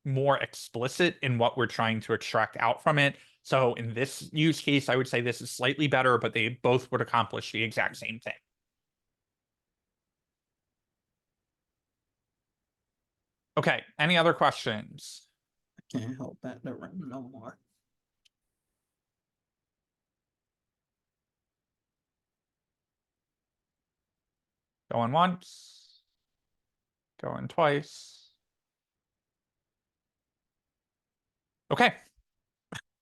more explicit in what we're trying to extract out from it. So in this use case, I would say this is slightly better, but they both would accomplish the exact same thing. Okay, any other questions? I can't help that to run no more. Going once, going twice. Okay.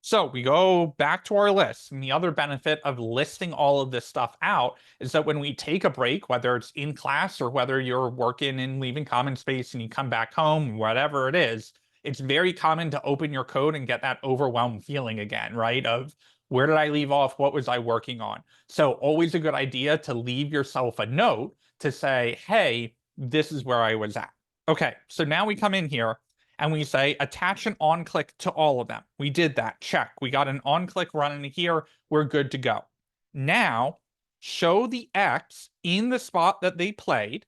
So we go back to our list. And the other benefit of listing all of this stuff out is that when we take a break, whether it's in class or whether you're working and leaving common space and you come back home, whatever it is, it's very common to open your code and get that overwhelmed feeling again, right? Of where did I leave off? What was I working on? So always a good idea to leave yourself a note to say, hey, this is where I was at. Okay, so now we come in here and we say attach an on click to all of them. We did that. Check. We got an on click running here. We're good to go. Now show the X in the spot that they played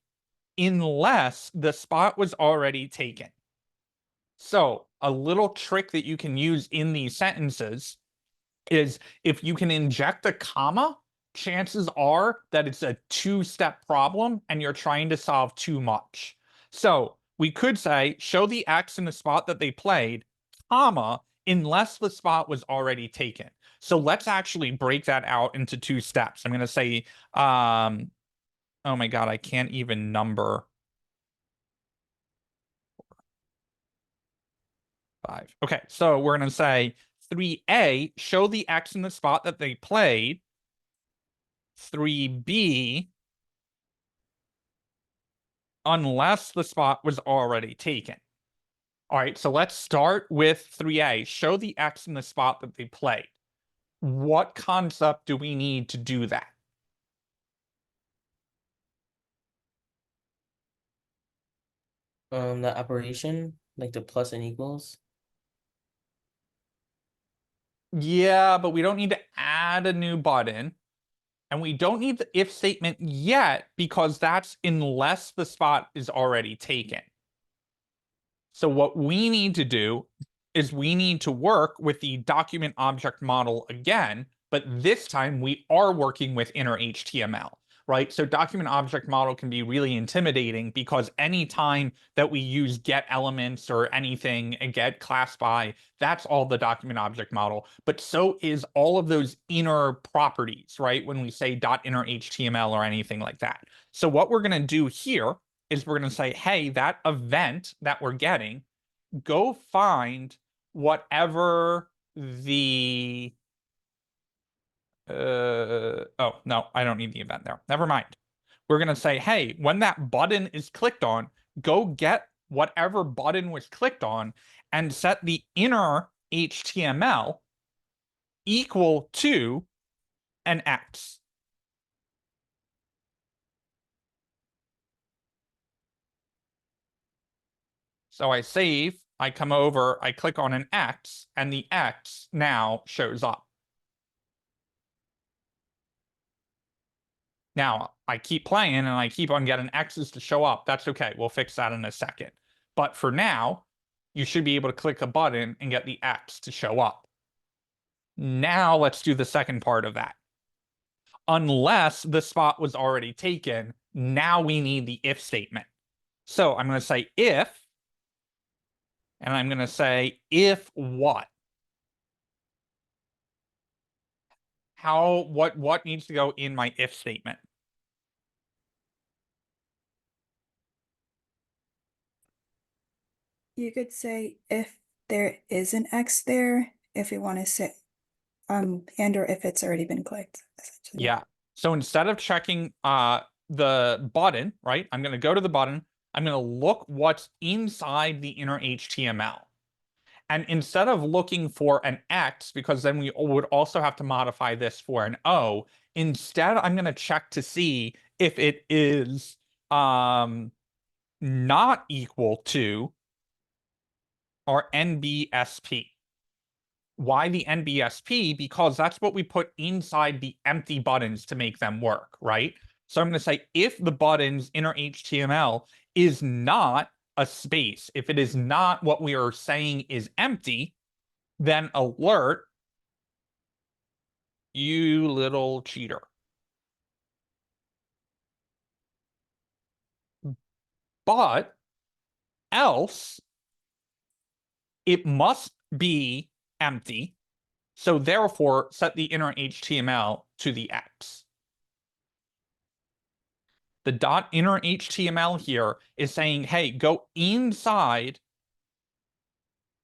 unless the spot was already taken. So a little trick that you can use in these sentences is if you can inject a comma, chances are that it's a two-step problem and you're trying to solve too much. So we could say, show the X in the spot that they played, comma, unless the spot was already taken. So let's actually break that out into two steps. I'm going to say, oh my God, I can't even number. 5. Okay, so we're going to say 3A, show the X in the spot that they played. 3B, unless the spot was already taken. All right, so let's start with 3A. Show the X in the spot that they played. What concept do we need to do that? The operation, like the plus and equals. Yeah, but we don't need to add a new button. And we don't need the if statement yet because that's unless the spot is already taken. So what we need to do is we need to work with the document object model again, but this time we are working with inner HTML, right? So document object model can be really intimidating because anytime that we use get elements or anything and get class by, that's all the document object model. But so is all of those inner properties, right? When we say .inner HTML or anything like that. So what we're going to do here is we're going to say, hey, that event that we're getting, go find whatever the oh no, I don't need the event there. Never mind. We're going to say, hey, when that button is clicked on, go get whatever button was clicked on and set the inner HTML equal to an X. So I save, I come over, I click on an X, and the X now shows up. Now, I keep playing and I keep on getting X's to show up. That's okay. We'll fix that in a second. But for now, you should be able to click a button and get the X to show up. Now let's do the second part of that. Unless the spot was already taken, now we need the if statement. So I'm going to say if, and I'm going to say if what? What needs to go in my if statement? You could say if there is an X there, if you want to say, and or if it's already been clicked, essentially. Yeah. So instead of checking the button, right? I'm going to go to the button. I'm going to look what's inside the inner HTML. And instead of looking for an X, because then we would also have to modify this for an O, instead I'm going to check to see if it is not equal to our NBSP. Why the NBSP? Because that's what we put inside the empty buttons to make them work, right? So I'm going to say if the button's inner HTML is not a space, if it is not what we are saying is empty, then alert, you little cheater. But else, it must be empty. So therefore, set the inner HTML to the X. The .inner HTML here is saying, hey, go inside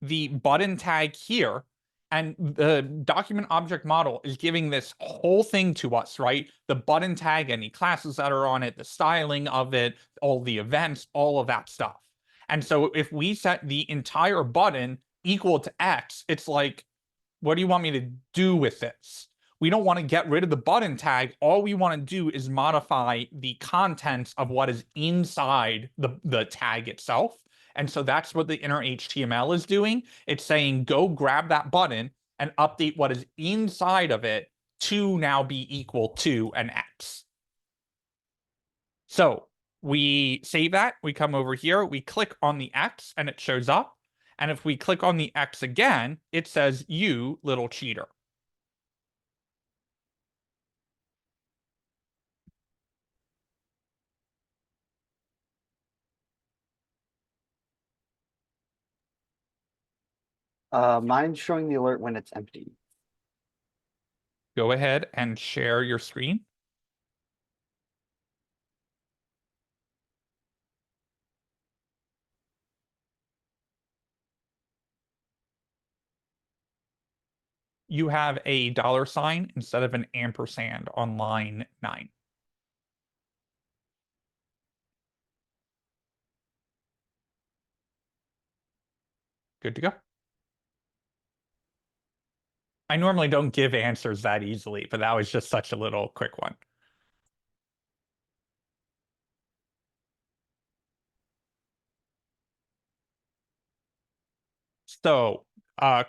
the button tag here. And the document object model is giving this whole thing to us, right? The button tag, any classes that are on it, the styling of it, all the events, all of that stuff. And so if we set the entire button equal to X, it's like, what do you want me to do with this? We don't want to get rid of the button tag. All we want to do is modify the contents of what is inside the tag itself. And so that's what the inner HTML is doing. It's saying, go grab that button and update what is inside of it to now be equal to an X. So we save that. We come over here. We click on the X and it shows up. And if we click on the X again, it says, you little cheater. Mine's showing the alert when it's empty. Go ahead and share your screen. You have a $sign instead of an ampersand on line 9. Good to go. I normally don't give answers that easily, but that was just such a little quick one. So,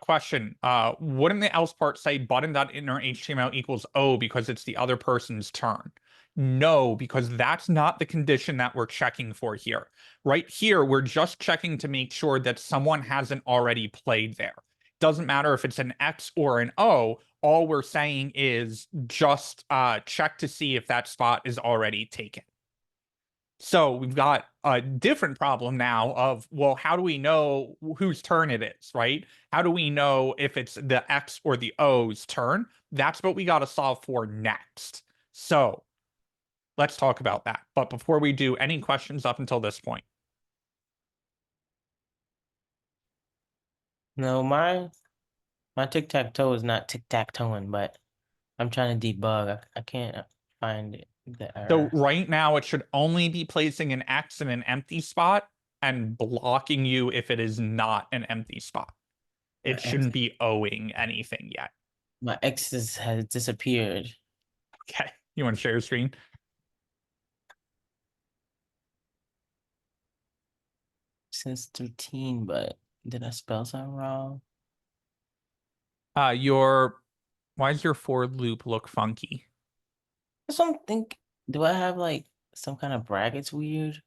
question, wouldn't the else part say button.innerHTML equals O because it's the other person's turn? No, because that's not the condition that we're checking for here. Right here, we're just checking to make sure that someone hasn't already played there. Doesn't matter if it's an X or an O, all we're saying is just check to see if that spot is already taken. So we've got a different problem now of, well, how do we know whose turn it is, right? How do we know if it's the X or the O's turn? That's what we got to solve for next. So let's talk about that. But before we do, any questions up until this point? No, my tic-tac-toe is not tic-tac-toeing, but I'm trying to debug. I can't find it, the So error. right now it should only be placing an X in an empty spot and blocking you if it is not an empty spot. It My shouldn't be owing anything yet. My X's has disappeared Okay, you want to share your screen? since 13, but did I spell something wrong? Why does your for loop look funky? I don't think, do I have like some kind of brackets weird?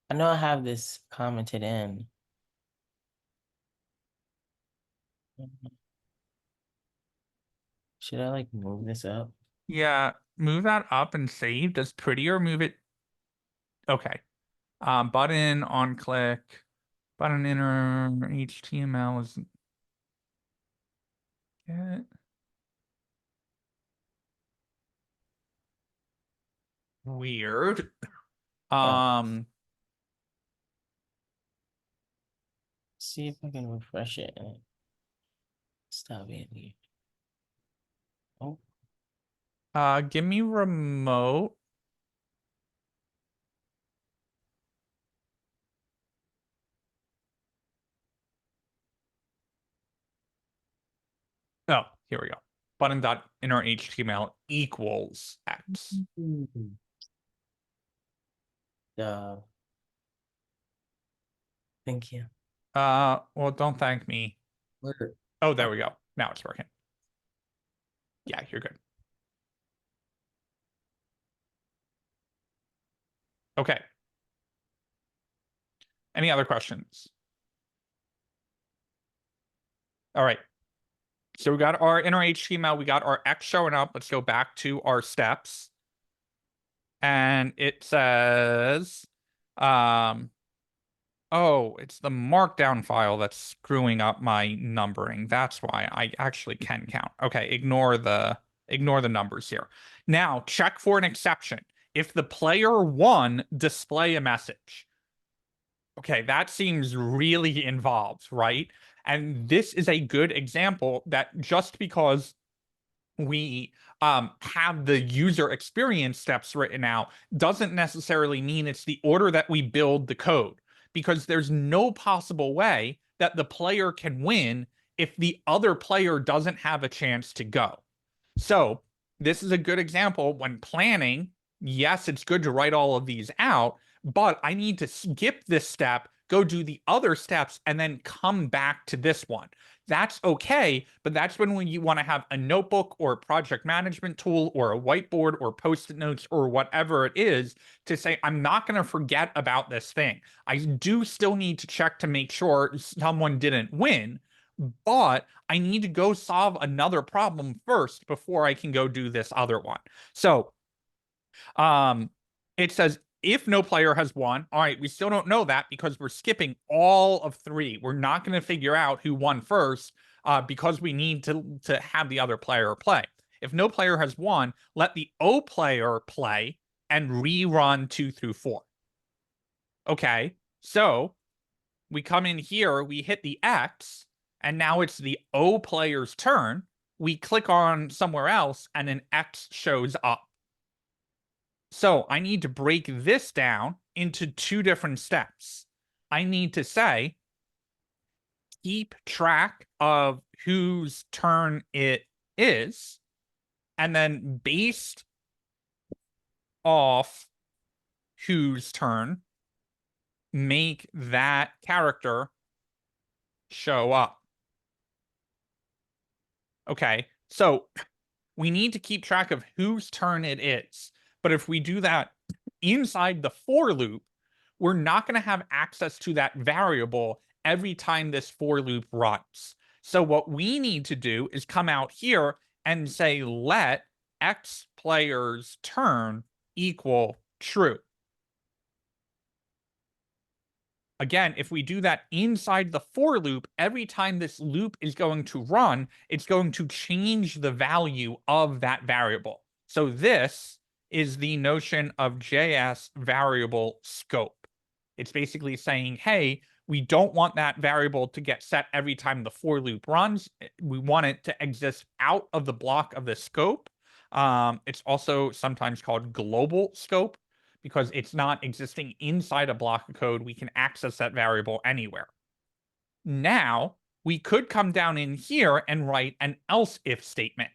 I know I have this commented in. Should I like move this up? Yeah, move that up and save. Does prettier move it? Okay. Button on click, button inner HTML is get weird. See if I can refresh it and stop being weird. Oh, Give me remote. Oh, here we go. Button dot inner HTML equals X. Thank you. Well, don't thank me. Where? Oh, there we go. Now it's working. Yeah, you're good. Okay. Any other questions? All right. So we got our inner HTML, we got our X showing up. Let's go back to our steps. And it says, oh, it's the markdown file that's screwing up my numbering. That's why I actually can count. Okay, ignore the numbers here. Now, check for an exception. If the player 1 display a message. Okay, that seems really involved, right? And this is a good example that just because we have the user experience steps written out doesn't necessarily mean it's the order that we build the code, because there's no possible way that the player can win if the other player doesn't have a chance to go. So this is a good example when planning. Yes, it's good to write all of these out, but I need to skip this step, go do the other steps, and then come back to this one. that's okay, but that's when you want to have a notebook or a project management tool or a whiteboard or post-it notes or whatever it is to say, I'm not going to forget about this thing. I do still need to check to make sure someone didn't win, but I need to go solve another problem first before I can go do this other one. So it says if no player has won, all right, we still don't know that because we're skipping all of 3. We're not going to figure out who won first because we need to have the other player play. If no player has won, let the O player play and rerun 2 through 4. Okay, so we come in here, we hit the X, and now it's the O player's turn. We click on somewhere else and an X shows up. So I need to break this down into 2 different steps. I need to say, keep track of whose turn it is, and then based off whose turn, make that character show up. Okay, so we need to keep track of whose turn it is. But if we do that inside the for loop, we're not going to have access to that variable every time this for loop runs. So what we need to do is come out here and say, let X player's turn equal true. Again, if we do that inside the for loop, every time this loop is going to run, it's going to change the value of that variable. So this is the notion of JS variable scope. It's basically saying, hey, we don't want that variable to get set every time the for loop runs. We want it to exist out of the block of the scope. It's also sometimes called global scope because it's not existing inside a block of code. We can access that variable anywhere. Now, we could come down in here and write an else if statement.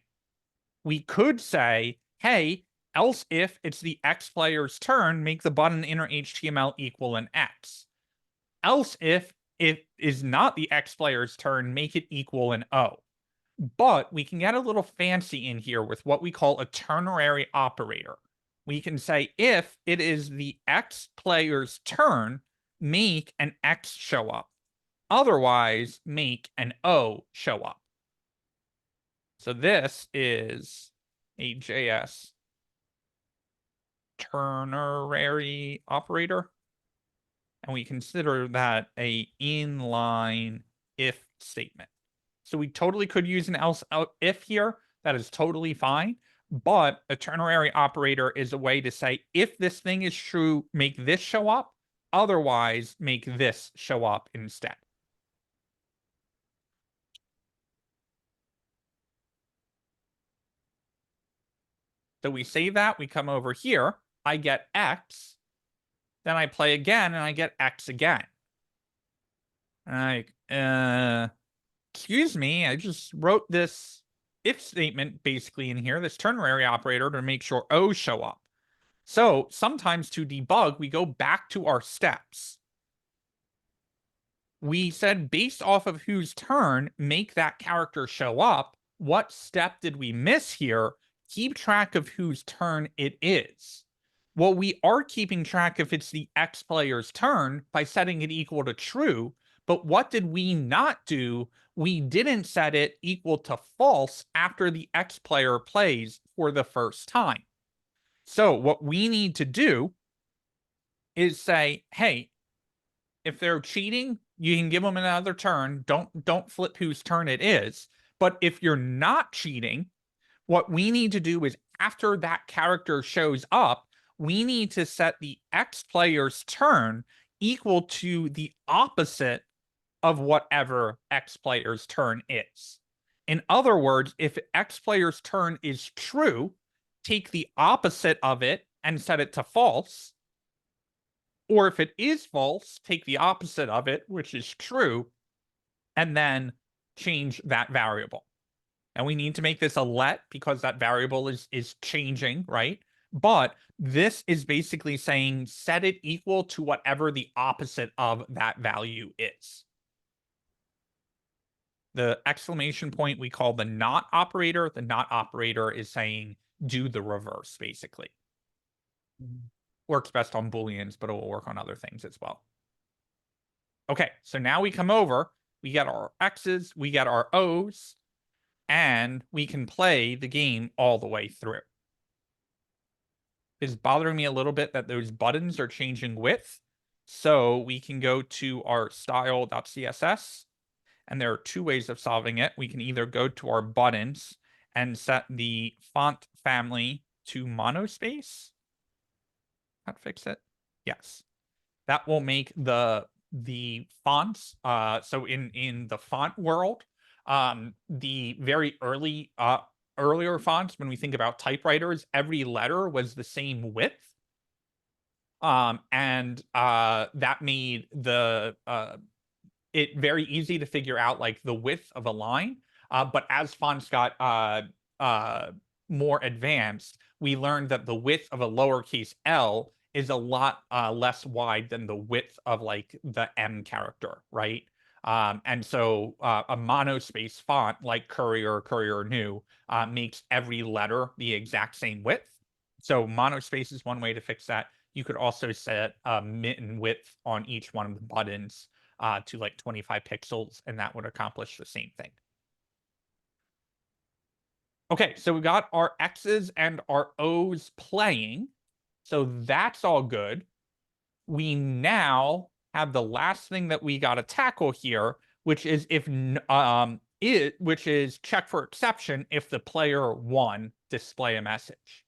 We could say, hey, else if it's the X player's turn, make the button inner HTML equal an X. Else if it is not the X player's turn, make it equal an O. But we can get a little fancy in here with what we call a ternary operator. We can say if it is the X player's turn, make an X show up. Otherwise, make an O show up. So this is a JS ternary operator. And we consider that a inline if statement. So we totally could use an else if here. That is totally fine. But a ternary operator is a way to say, if this thing is true, make this show up. Otherwise, make this show up instead. So we save that, we come over here, I get X, then I play again and I get X again. And excuse me, I just wrote this if statement basically in here, this ternary operator to make sure O's show up. So sometimes to debug, we go back to our steps. We said based off of whose turn, make that character show up. What step did we miss here? Keep track of whose turn it is. Well, we are keeping track if it's the X player's turn by setting it equal to true. But what did we not do? We didn't set it equal to false after the X player plays for the first time. So what we need to do is say, hey, if they're cheating, you can give them another turn. Don't flip whose turn it is. But if you're not cheating, what we need to do is after that character shows up, we need to set the X player's turn equal to the opposite of whatever X player's turn is. In other words, if X player's turn is true, take the opposite of it and set it to false. Or if it is false, take the opposite of it, which is true, and then change that variable. And we need to make this a let because that variable is changing, right? But this is basically saying set it equal to whatever the opposite of that value is. The exclamation point we call the not operator. The not operator is saying do the reverse, basically. Works best on Booleans, but it will work on other things as well. Okay, so now we come over, we get our X's, we get our O's, and we can play the game all the way through. It's bothering me a little bit that those buttons are changing width. So we can go to our style.css, and there are two ways of solving it. We can either go to our buttons and set the font family to monospace. That fix it? Yes. That will make the fonts, so in the font world, the very earlier fonts, when we think about typewriters, every letter was the same width. And that made it very easy to figure out like the width of a line. But as fonts got more advanced, we learned that the width of a lowercase L is a lot less wide than the width of like the M character, right? And so a monospace font like Courier New makes every letter the exact same width. So monospace is one way to fix that. You could also set mitten width on each one of the buttons to like 25 pixels, and that would accomplish the same thing. Okay, so we got our X's and our O's playing. So that's all good. We now have the last thing that we got to tackle here, which is which is check for exception if the player 1 display a message.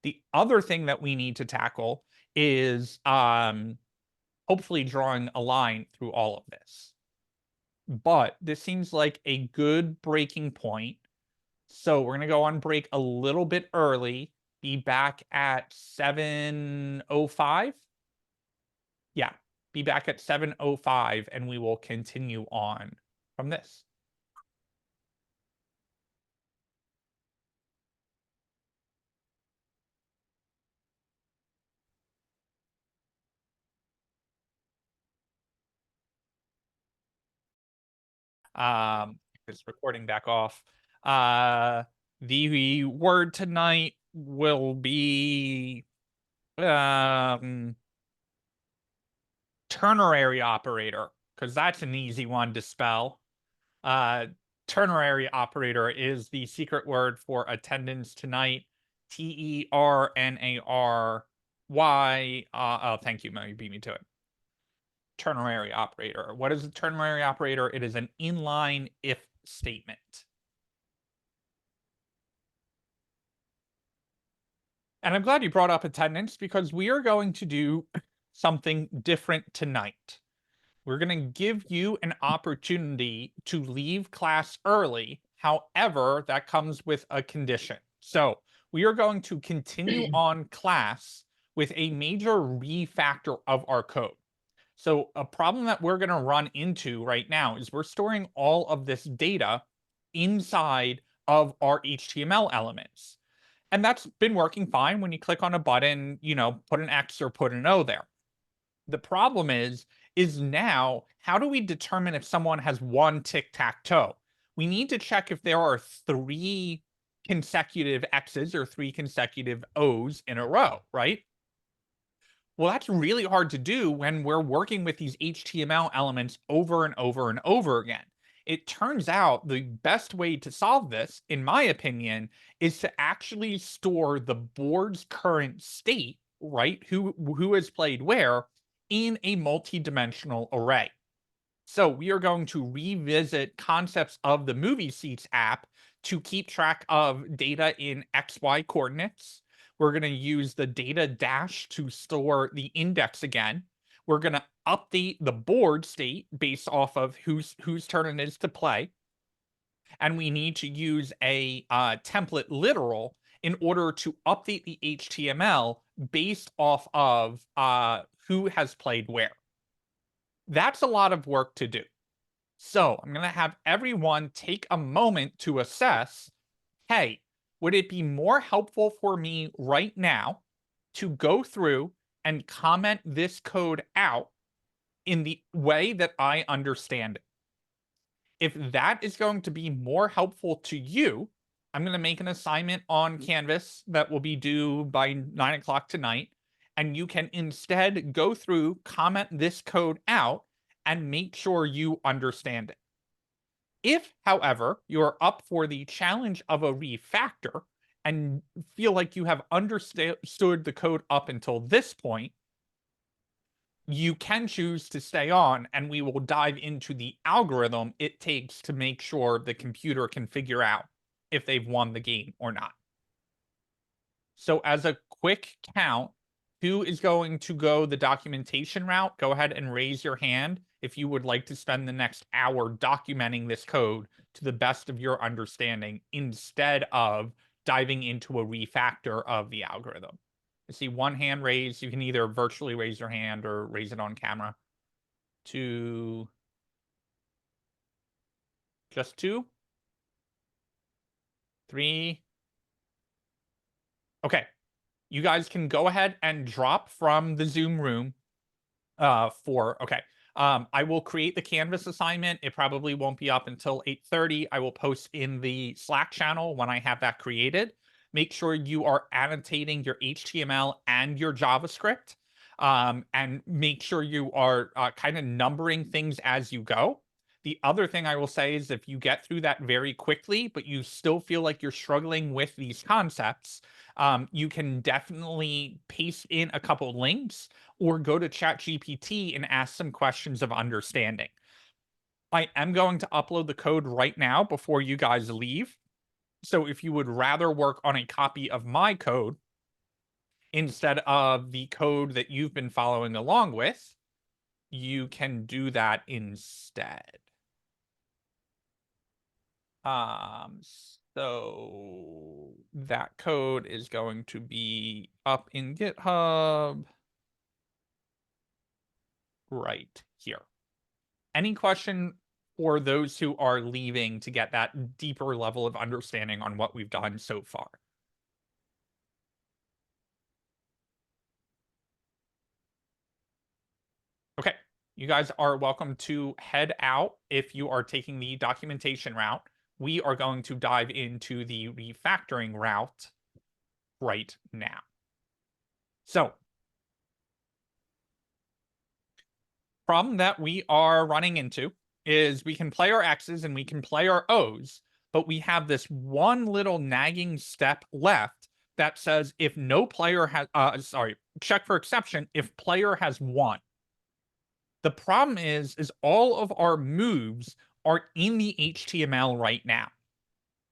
The other thing that we need to tackle is hopefully drawing a line through all of this. But this seems like a good breaking point. So we're going to go on break a little bit early, be back at 7:05. Yeah, be back at 7:05, and we will continue on from this. It's recording back off. The word tonight will be ternary operator, because that's an easy one to spell. Ternary operator is the secret word for attendance tonight. Ternary. Oh, thank you, Mo. You beat me to it. Ternary operator. What is a ternary operator? It is an inline if statement. And I'm glad you brought up attendance, because we are going to do something different tonight. We're going to give you an opportunity to leave class early. However, that comes with a condition. So we are going to continue on class with a major refactor of our code. So a problem that we're going to run into right now is we're storing all of this data inside of our HTML elements. And that's been working fine. When you click on a button, you know, put an X or put an O there. The problem is now, how do we determine if someone has one tic-tac-toe? We need to check if there are 3 consecutive X's or 3 consecutive O's in a row, right? Well, that's really hard to do when we're working with these HTML elements over and over and over again. It turns out the best way to solve this, in my opinion, is to actually store the board's current state, right? Who has played where, in a multi-dimensional array. So we are going to revisit concepts of the Movie Seats app to keep track of data in XY coordinates. We're going to use the data dash to store the index again. We're going to update the board state based off of whose turn it is to play. And we need to use a template literal in order to update the HTML based off of who has played where. That's a lot of work to do. So I'm going to have everyone take a moment to assess, hey, would it be more helpful for me right now to go through and comment this code out in the way that I understand it? If that is going to be more helpful to you, I'm going to make an assignment on Canvas that will be due by 9 o'clock tonight. And you can instead go through, comment this code out, and make sure you understand it. If, however, you're up for the challenge of a refactor and feel like you have understood the code up until this point, you can choose to stay on, and we will dive into the algorithm it takes to make sure the computer can figure out if they've won the game or not. So as a quick count, who is going to go the documentation route? Go ahead and raise your hand if you would like to spend the next hour documenting this code to the best of your understanding instead of diving into a refactor of the algorithm. I see one hand raised. You can either virtually raise your hand or raise it on camera. 2. Just 2? 3? Okay. You guys can go ahead and drop from the Zoom room okay. I will create the Canvas assignment. It probably won't be up until 8:30. I will post in the Slack channel when I have that created. Make sure you are annotating your HTML and your JavaScript, and make sure you are kind of numbering things as you go. The other thing I will say is if you get through that very quickly, but you still feel like you're struggling with these concepts, you can definitely paste in a couple links or go to ChatGPT and ask some questions of understanding. I am going to upload the code right now before you guys leave. So if you would rather work on a copy of my code instead of the code that you've been following along with, you can do that instead. So that code is going to be up in GitHub right here. Any question for those who are leaving to get that deeper level of understanding on what we've done so far? Okay, you guys are welcome to head out if you are taking the documentation route. We are going to dive into the refactoring route right now. So, problem that we are running into is we can play our X's and we can play our O's, but we have this one little nagging step left that says if no player has, check for exception if player has won. The problem is all of our moves are in the HTML right now.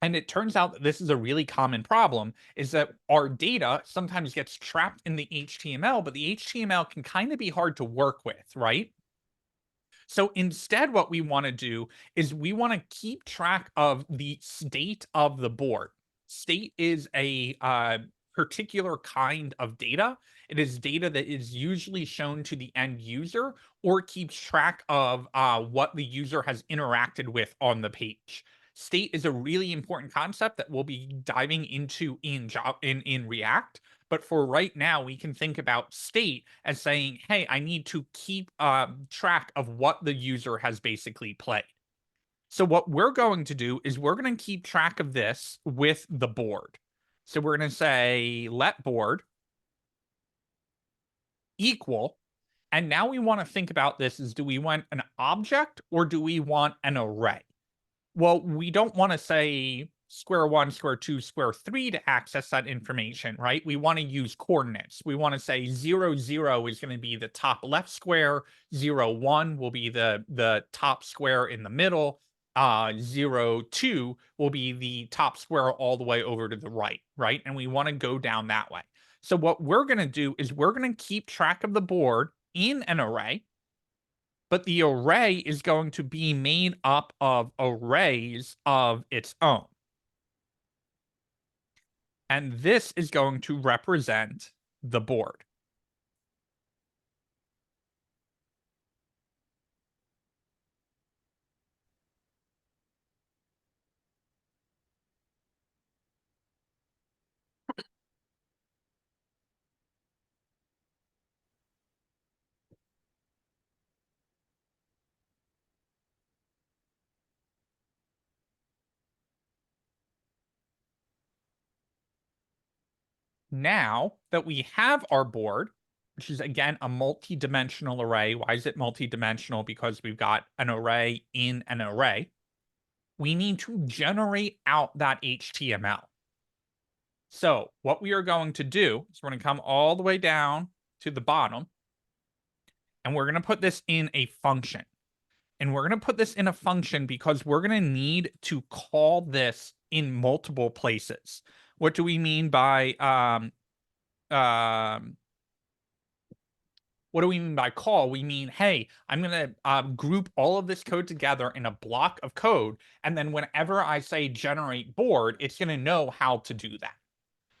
And it turns out that this is a really common problem, is that our data sometimes gets trapped in the HTML, but the HTML can kind of be hard to work with, right? So instead, what we want to do is we want to keep track of the state of the board. State is a particular kind of data. It is data that is usually shown to the end user or keeps track of what the user has interacted with on the page. State is a really important concept that we'll be diving into in React. But for right now, we can think about state as saying, hey, I need to keep track of what the user has basically played. So what we're going to do is we're going to keep track of this with the board. So we're going to say let board equal. And now we want to think about this is, do we want an object or do we want an array? Well, we don't want to say square 1, square 2, square 3 to access that information, right? We want to use coordinates. We want to say 0, 0 is going to be the top left square, 0, 1 will be the top square in the middle, 0, 2 will be the top square all the way over to the right, right? And we want to go down that way. So what we're going to do is we're going to keep track of the board in an array, but the array is going to be made up of arrays of its own. And this is going to represent the board. now that we have our board, which is again a multi-dimensional array. Why is it multi-dimensional? Because we've got an array in an array. We need to generate out that HTML. So what we are going to do is we're going to come all the way down to the bottom, and we're going to put this in a function. And we're going to put this in a function because we're going to need to call this in multiple places. What do we mean by what do we mean by call? We mean, hey, I'm going to group all of this code together in a block of code. And then whenever I say generate board, it's going to know how to do that.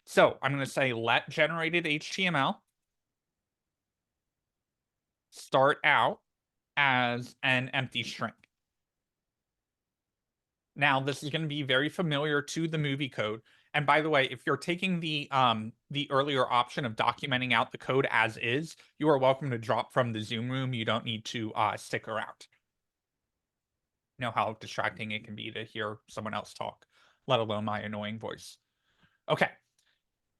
So I'm going to say let generated HTML start out as an empty string. Now, this is going to be very familiar to the movie code. And by the way, if you're taking the earlier option of documenting out the code as is, you are welcome to drop from the Zoom room. You don't need to stick around. You know how distracting it can be to hear someone else talk, let alone my annoying voice. Okay.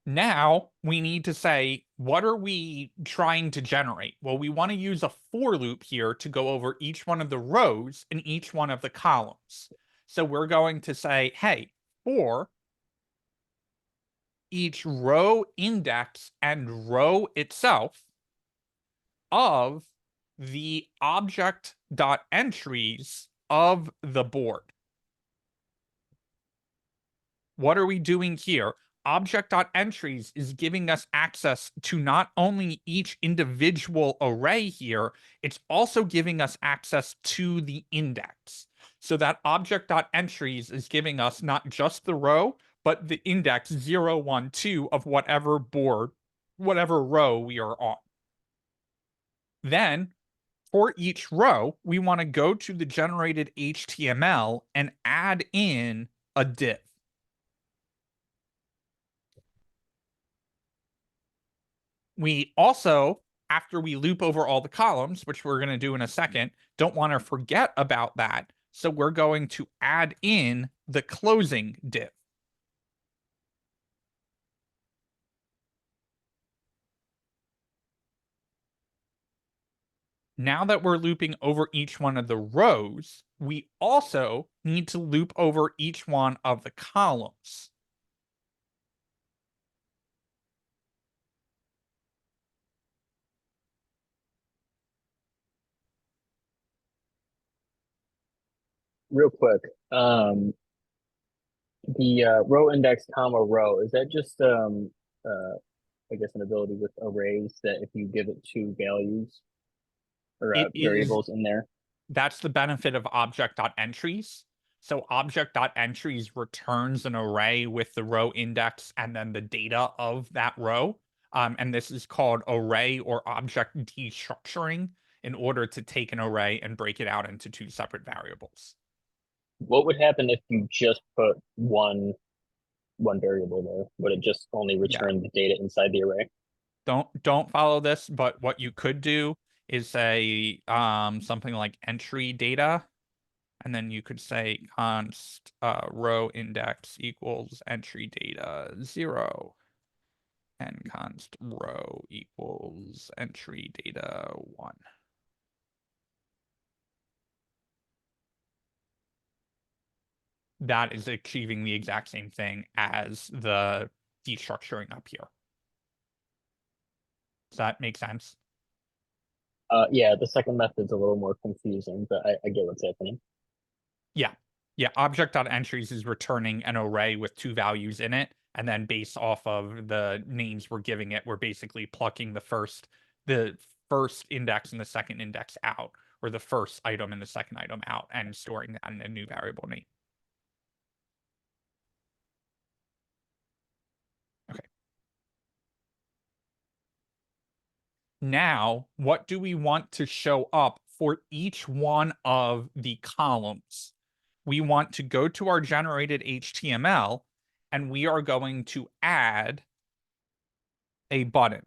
Now we need to say, what are we trying to generate? Well, we want to use a for loop here to go over each one of the rows and each one of the columns. So we're going to say, hey, for each row index and row itself of the object.entries of the board. What are we doing here? Object.entries is giving us access to not only each individual array here, it's also giving us access to the index. So that object.entries is giving us not just the row, but the index 0, 1, 2 of whatever board, whatever row we are on. Then, for each row, we want to go to the generated HTML and add in a div. We also, after we loop over all the columns, which we're going to do in a second, don't want to forget about that. So we're going to add in the closing div. Now that we're looping over each one of the rows, we also need to loop over each one of the columns. Real quick, the row index comma row, is that just I guess an ability with arrays that if you give it two values or variables in there? That's the benefit of object.entries. So object.entries returns an array with the row index and then the data of that row. And this is called array or object destructuring in order to take an array and break it out into two separate variables. What would happen if you just put one variable there? Would it just only return the data inside the array? Don't follow this, but what you could do is say something like entry data, and then you could say const row index equals entry data 0 and const row equals entry data 1. That is achieving the exact same thing as the destructuring up here. Does that make sense? Yeah, the second method's a little more confusing, but I get what's happening. Yeah, object.entries is returning an array with two values in it, and then based off of the names we're giving it, we're basically plucking the first index and the second index out, or the first item and the second item out, and storing that in a new variable name. Okay. Now, what do we want to show up for each one of the columns? We want to go to our generated HTML, and we are going to add a button.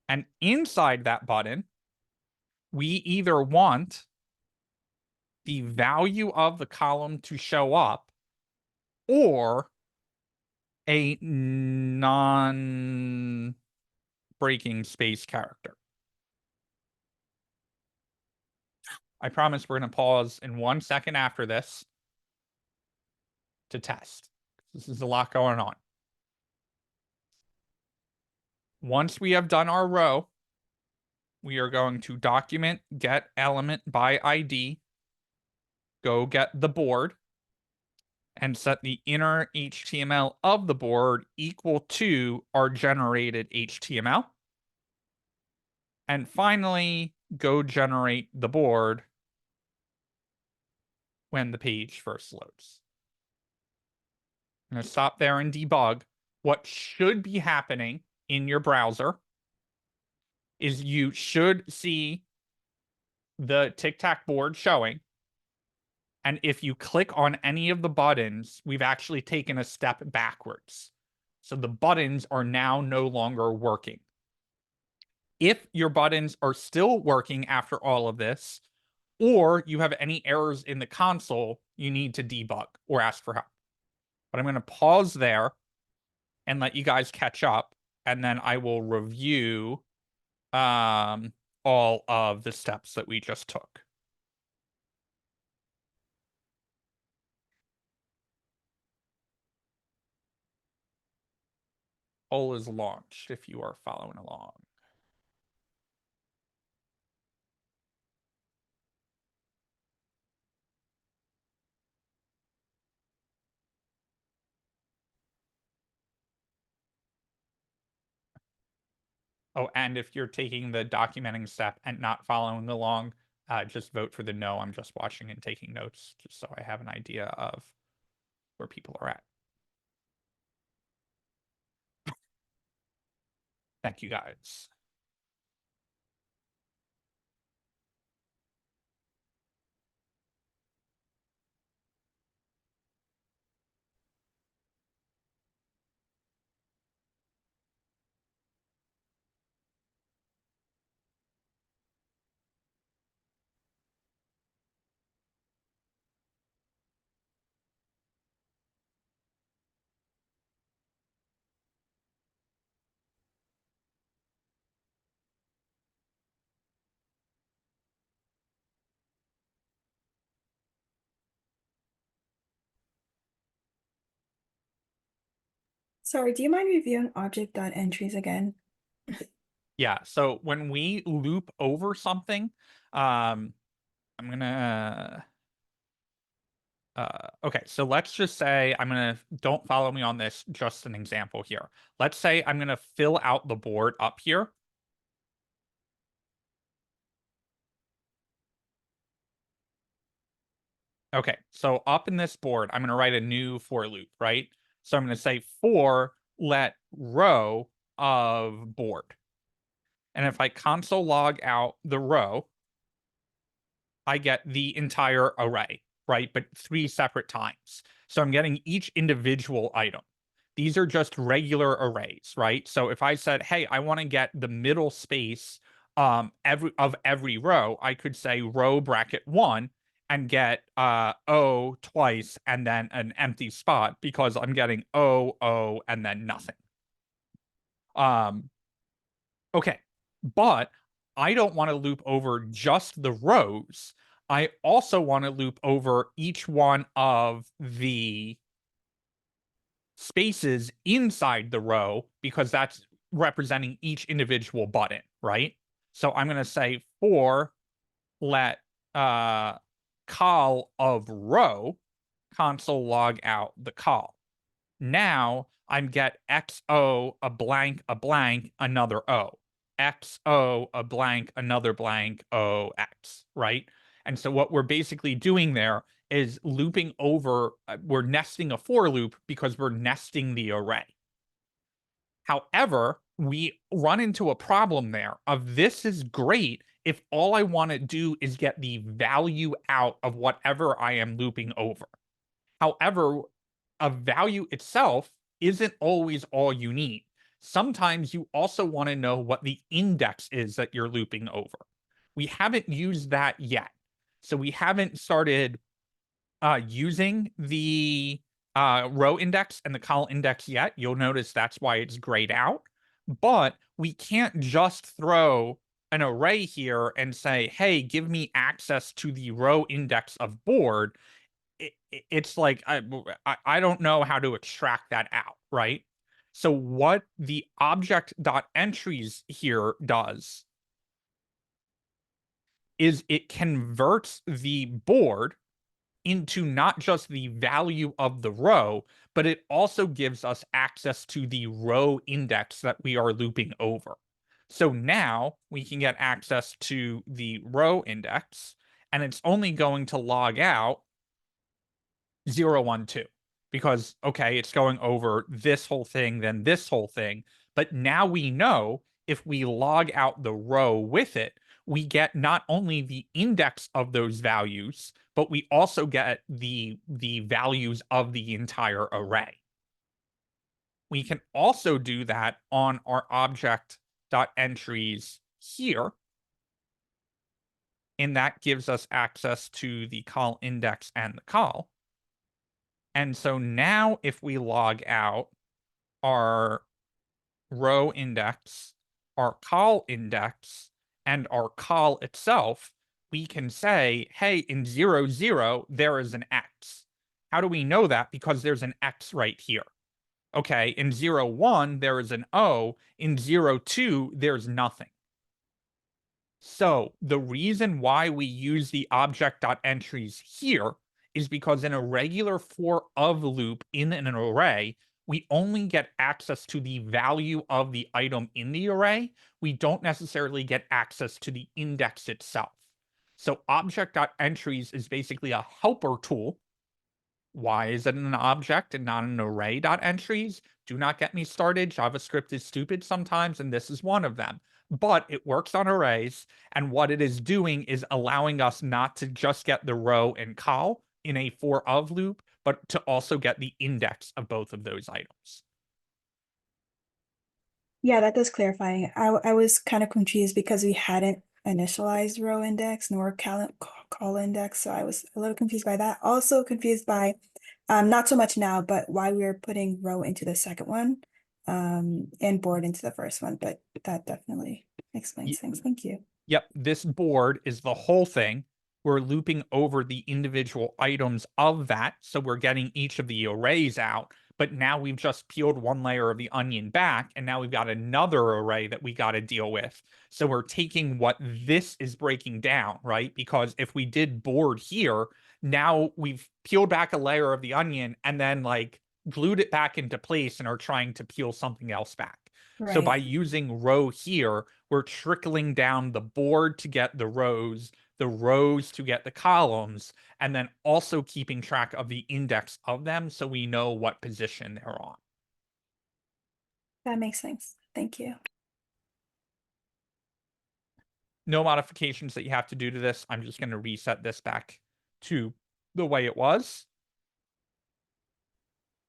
And inside that button, we either want the value of the column to show up or a non-breaking space character. I promise we're going to pause in 1 second after this to test. This is a lot going on. Once we have done our row, we are going to document get element by ID, go get the board, and set the inner HTML of the board equal to our generated HTML. And finally, go generate the board when the page first loads. I'm going to stop there and debug. What should be happening in your browser is you should see the Tic Tac board showing. And if you click on any of the buttons, we've actually taken a step backwards. So the buttons are now no longer working. If your buttons are still working after all of this, or you have any errors in the console, you need to debug or ask for help. But I'm going to pause there and let you guys catch up, and then I will review all of the steps that we just took. All is launched if you are following along. Oh, and if you're taking the documenting step and not following along, just vote for the no. I'm just watching and taking notes, just so I have an idea of where people are at. Thank you, guys. Sorry, do you mind reviewing object.entries again? Yeah, so when we loop over something, I'm gonna okay, so let's just say don't follow me on this, just an example here. Let's say I'm gonna fill out the board up here. Okay, so up in this board, I'm gonna write a new for loop, right? So I'm gonna say for let row of board. And if I console log out the row, I get the entire array, right? But 3 separate times. So I'm getting each individual item. These are just regular arrays, right? So if I said, hey, I want to get the middle space of every row, I could say row bracket 1 and get O twice and then an empty spot because I'm getting O, and then nothing. Okay, but I don't want to loop over just the rows. I also want to loop over each one of the spaces inside the row because that's representing each individual button, right? So I'm going to say for let call of row console log out the call. Now I'm get XO a blank another O. XO a blank another blank OX, right? And so what we're basically doing there is looping over, we're nesting a for loop because we're nesting the array. However, we run into a problem there of this is great if all I want to do is get the value out of whatever I am looping over. However, a value itself isn't always all you need. Sometimes you also want to know what the index is that you're looping over. We haven't used that yet. So we haven't started using the row index and the col index yet. You'll notice that's why it's grayed out. But we can't just throw an array here and say, hey, give me access to the row index of board. It's like, I don't know how to extract that out, right? So what the object.entries here does is it converts the board into not just the value of the row, but it also gives us access to the row index that we are looping over. So now we can get access to the row index, and it's only going to log out 0, 1, 2. Because, okay, it's going over this whole thing, then this whole thing. But now we know if we log out the row with it, we get not only the index of those values, but we also get the values of the entire array. We can also do that on our object.entries here. And that gives us access to the col index and the col. And so now if we log out our row index, our col index, and our col itself, we can say, hey, in 0, 0, there is an X. How do we know that? Because there's an X right here. Okay, in 0, 1, there is an O. In 0, 2, there's nothing. So the reason why we use the object.entries here is because in a regular for of loop in an array, we only get access to the value of the item in the array. We don't necessarily get access to the index itself. So object.entries is basically a helper tool. Why is it an object and not an array.entries? Do not get me started. JavaScript is stupid sometimes, and this is one of them. But it works on arrays, and what it is doing is allowing us not to just get the row and col in a for of loop, but to also get the index of both of those items. Yeah, that does clarify. I was kind of confused because we hadn't initialized row index nor call index, so I was a little confused by that. Also confused by, not so much now, but why we were putting row into the second one, and board into the first one. But that definitely explains things. Thank you. Yep, this board is the whole thing. We're looping over the individual items of that, so we're getting each of the arrays out. But now we've just peeled one layer of the onion back, and now we've got another array that we got to deal with. So we're taking what this is breaking down, right? Because if we did board here, now we've peeled back a layer of the onion and then like glued it back into place and are trying to peel something else back. So by using row here, we're trickling down the board to get the rows to get the columns, and then also keeping track of the index of them so we know what position they're on. That makes sense. Thank you. No modifications that you have to do to this. I'm just going to reset this back to the way it was.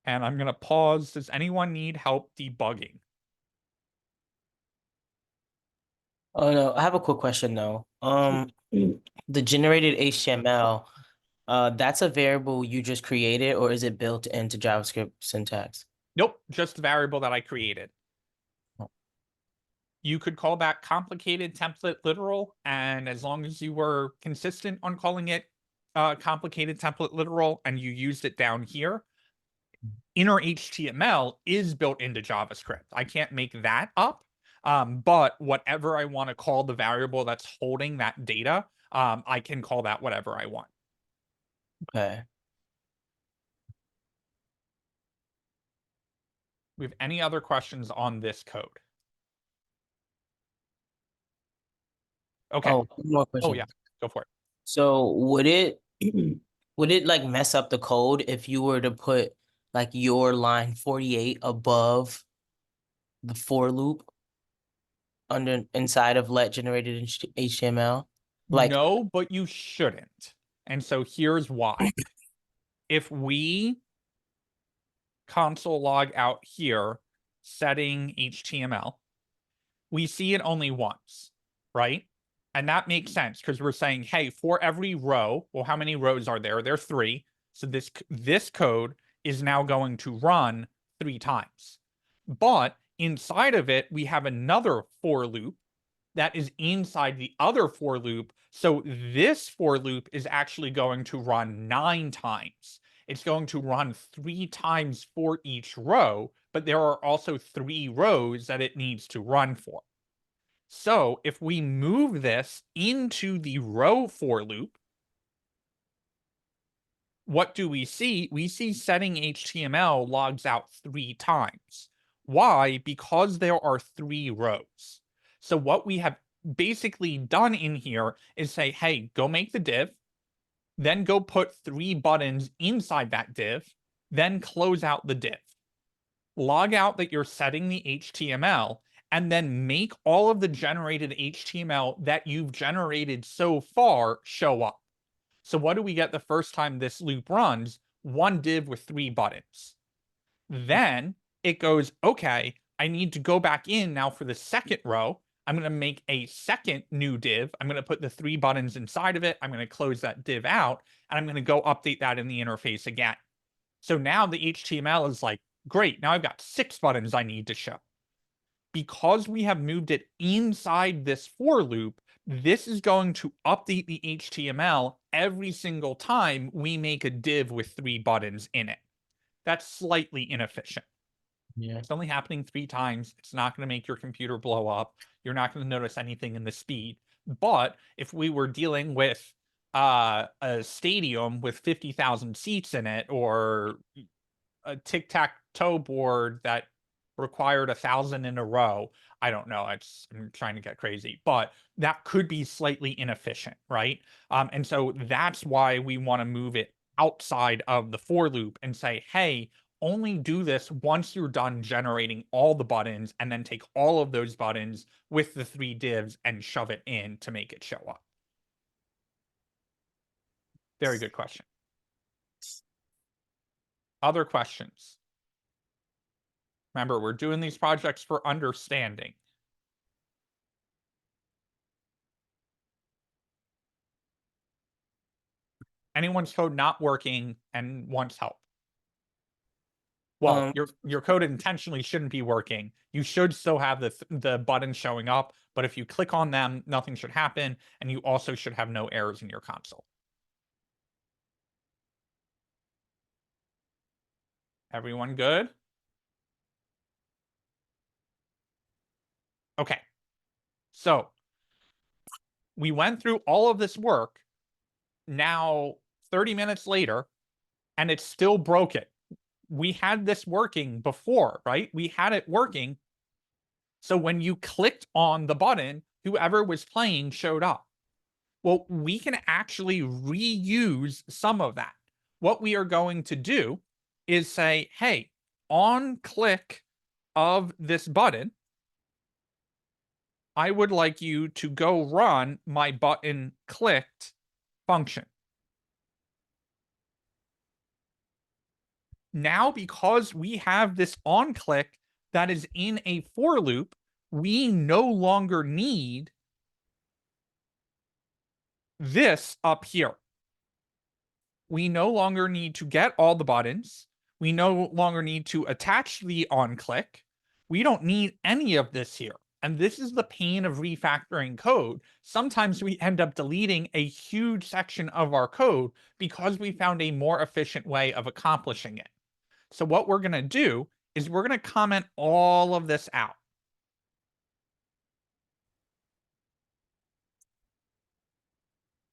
And I'm going to pause. Does anyone need help debugging? Oh no, I have a quick question though. The generated HTML, that's a variable you just created, or is it built into JavaScript syntax? Nope, just the variable that I created. You could call that complicated template literal, and as long as you were consistent on calling it complicated template literal and you used it down here, inner HTML is built into JavaScript. I can't make that up. But whatever I want to call the variable that's holding that data, I can call that whatever I want. Okay. We have any other questions on this code? Okay. Oh, one more question. Oh yeah, go for it. So would it would it like mess up the code if you were to put like your line 48 above the for loop under inside of let generated HTML? Like no, but you shouldn't. And so here's why. If we console log out here, setting HTML, we see it only once, right? And that makes sense because we're saying, hey, for every row, well, how many rows are there? There are 3. So this code is now going to run 3 times. But inside of it, we have another for loop that is inside the other for loop. So this for loop is actually going to run 9 times. It's going to run 3 times for each row, but there are also 3 rows that it needs to run for. So if we move this into the row for loop, what do we see? We see setting HTML logs out 3 times. Why? Because there are 3 rows. So what we have basically done in here is say, hey, go make the div, then go put 3 buttons inside that div, then close out the div. Log out that you're setting the HTML, and then make all of the generated HTML that you've generated so far show up. So what do we get the first time this loop runs? 1 div with 3 buttons. Then it goes, okay, I need to go back in now for the second row. I'm going to make a second new div. I'm going to put the 3 buttons inside of it. I'm going to close that div out, and I'm going to go update that in the interface again. So now the HTML is like, great, now I've got 6 buttons I need to show. Because we have moved it inside this for loop, this is going to update the HTML every single time we make a div with 3 buttons in it. That's slightly inefficient. Yeah. It's only happening 3 times. It's not going to make your computer blow up. You're not going to notice anything in the speed. But if we were dealing with a stadium with 50,000 seats in it, or a Tic Tac Toe board that required 1,000 in a row, I don't know. I'm trying to get crazy, but that could be slightly inefficient, right? And so that's why we want to move it outside of the for loop and say, hey, only do this once you're done generating all the buttons, and then take all of those buttons with the 3 divs and shove it in to make it show up. Very good question. Other questions? Remember, we're doing these projects for understanding. Anyone's code not working and wants help? Well, your code intentionally shouldn't be working. You should still have the buttons showing up, but if you click on them, nothing should happen, and you also should have no errors in your console. Everyone good? Okay. So we went through all of this work now 30 minutes later, and it's still broken. We had this working before, right? We had it working. So when you clicked on the button, whoever was playing showed up. Well, we can actually reuse some of that. What we are going to do is say, hey, on click of this button, I would like you to go run my button clicked function. Now, because we have this on click that is in a for loop, we no longer need this up here. We no longer need to get all the buttons. We no longer need to attach the on click. We don't need any of this here. And this is the pain of refactoring code. Sometimes we end up deleting a huge section of our code because we found a more efficient way of accomplishing it. So what we're going to do is we're going to comment all of this out.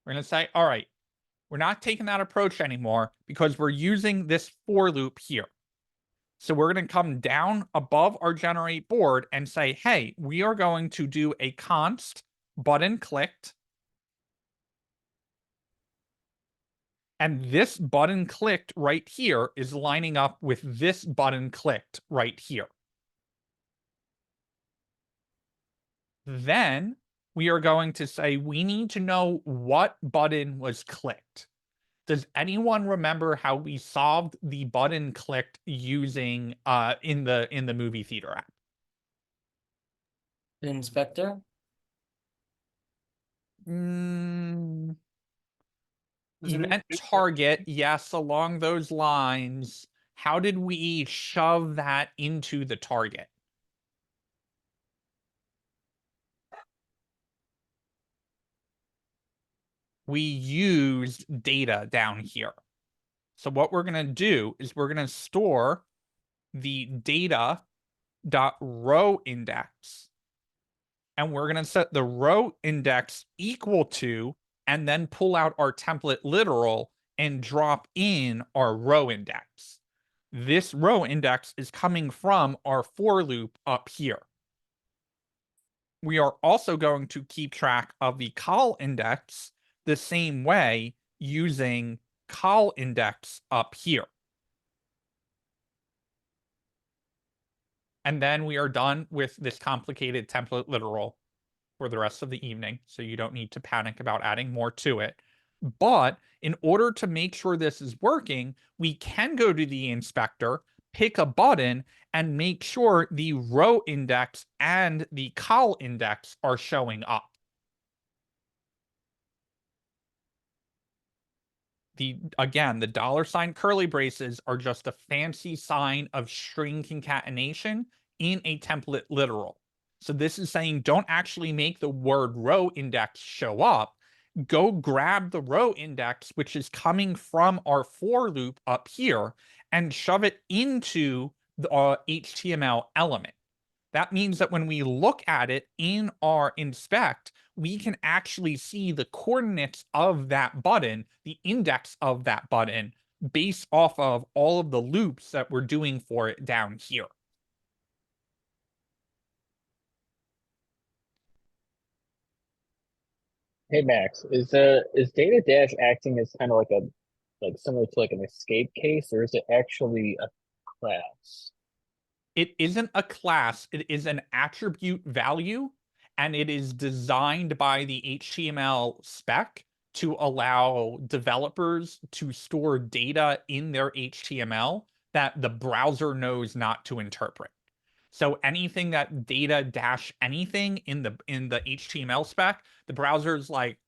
We're going to say, all right, we're not taking that approach anymore because we're using this for loop here. So we're going to come down above our generate board and say, hey, we are going to do a const button clicked. And this button clicked right here is lining up with this button clicked right here. Then we are going to say we need to know what button was clicked. Does anyone remember how we solved the button clicked using in the movie theater app? The inspector? Mm, Does it mean- event target, yes, along those lines. How did we shove that into the target? We used data down here. So what we're going to do is we're going to store the data dot row index, and we're going to set the row index equal to, and then pull out our template literal and drop in our row index. This row index is coming from our for loop up here. We are also going to keep track of the call index the same way using call index up here. And then we are done with this complicated template literal for the rest of the evening. So you don't need to panic about adding more to it. But in order to make sure this is working, we can go to the inspector, pick a button, and make sure the row index and the call index are showing up. Again, the $ curly braces are just a fancy sign of string concatenation in a template literal. So this is saying don't actually make the word row index show up. Go grab the row index, which is coming from our for loop up here, and shove it into the HTML element. That means that when we look at it in our inspect, we can actually see the coordinates of that button, the index of that button, based off of all of the loops that we're doing for it down here. Hey Max, is data dash acting as kind of like similar to like an escape case, or is it actually a class? It isn't a class, it is an attribute value, and it is designed by the HTML spec to allow developers to store data in their HTML that the browser knows not to interpret. So anything that data dash anything in the HTML spec, the browser's like,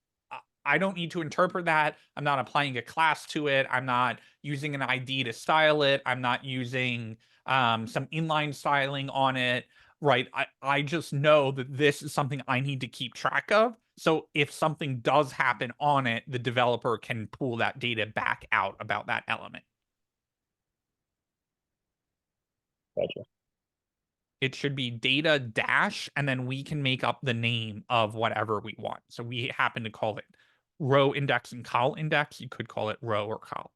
I don't need to interpret that. I'm not applying a class to it. I'm not using an ID to style it. I'm not using some inline styling on it. Right. I just know that this is something I need to keep track of. So if something does happen on it, the developer can pull that data back out about that element. Gotcha. It should be data dash, and then we can make up the name of whatever we want. So we happen to call it row index and col index. You could call it row or col.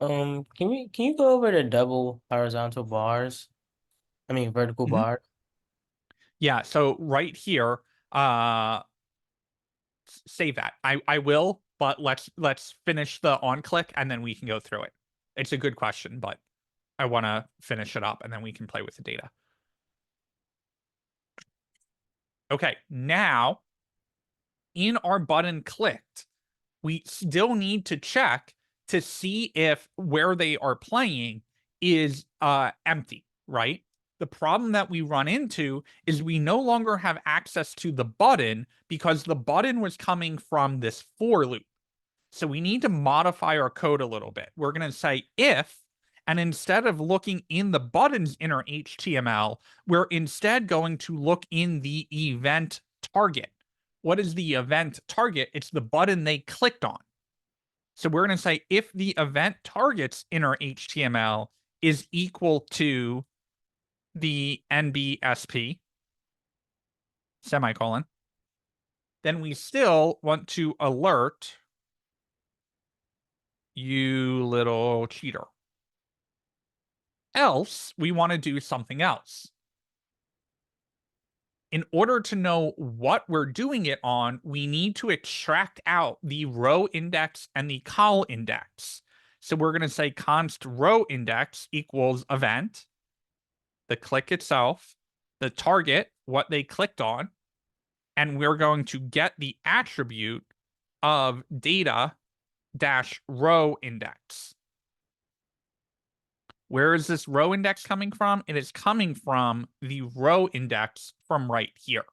Can you go over the double horizontal bars? I mean vertical bar. Yeah, so right here, save that. I will, but let's finish the on click and then we can go through it. It's a good question, but I want to finish it up and then we can play with the data. Okay, now in our button clicked, we still need to check to see if where they are playing is empty, right? The problem that we run into is we no longer have access to the button because the button was coming from this for loop. So we need to modify our code a little bit. We're going to say if, and instead of looking in the button's inner HTML, we're instead going to look in the event target. What is the event target? It's the button they clicked on. So we're going to say if the event target's inner HTML is equal to the NBSP, semicolon, then we still want to alert you little cheater. Else, we want to do something else. In order to know what we're doing it on, we need to extract out the row index and the col index. So we're going to say const row index equals event, the click itself, the target, what they clicked on, and we're going to get the attribute of data dash row index. Where is this row index coming from? It is coming from the row index from right here.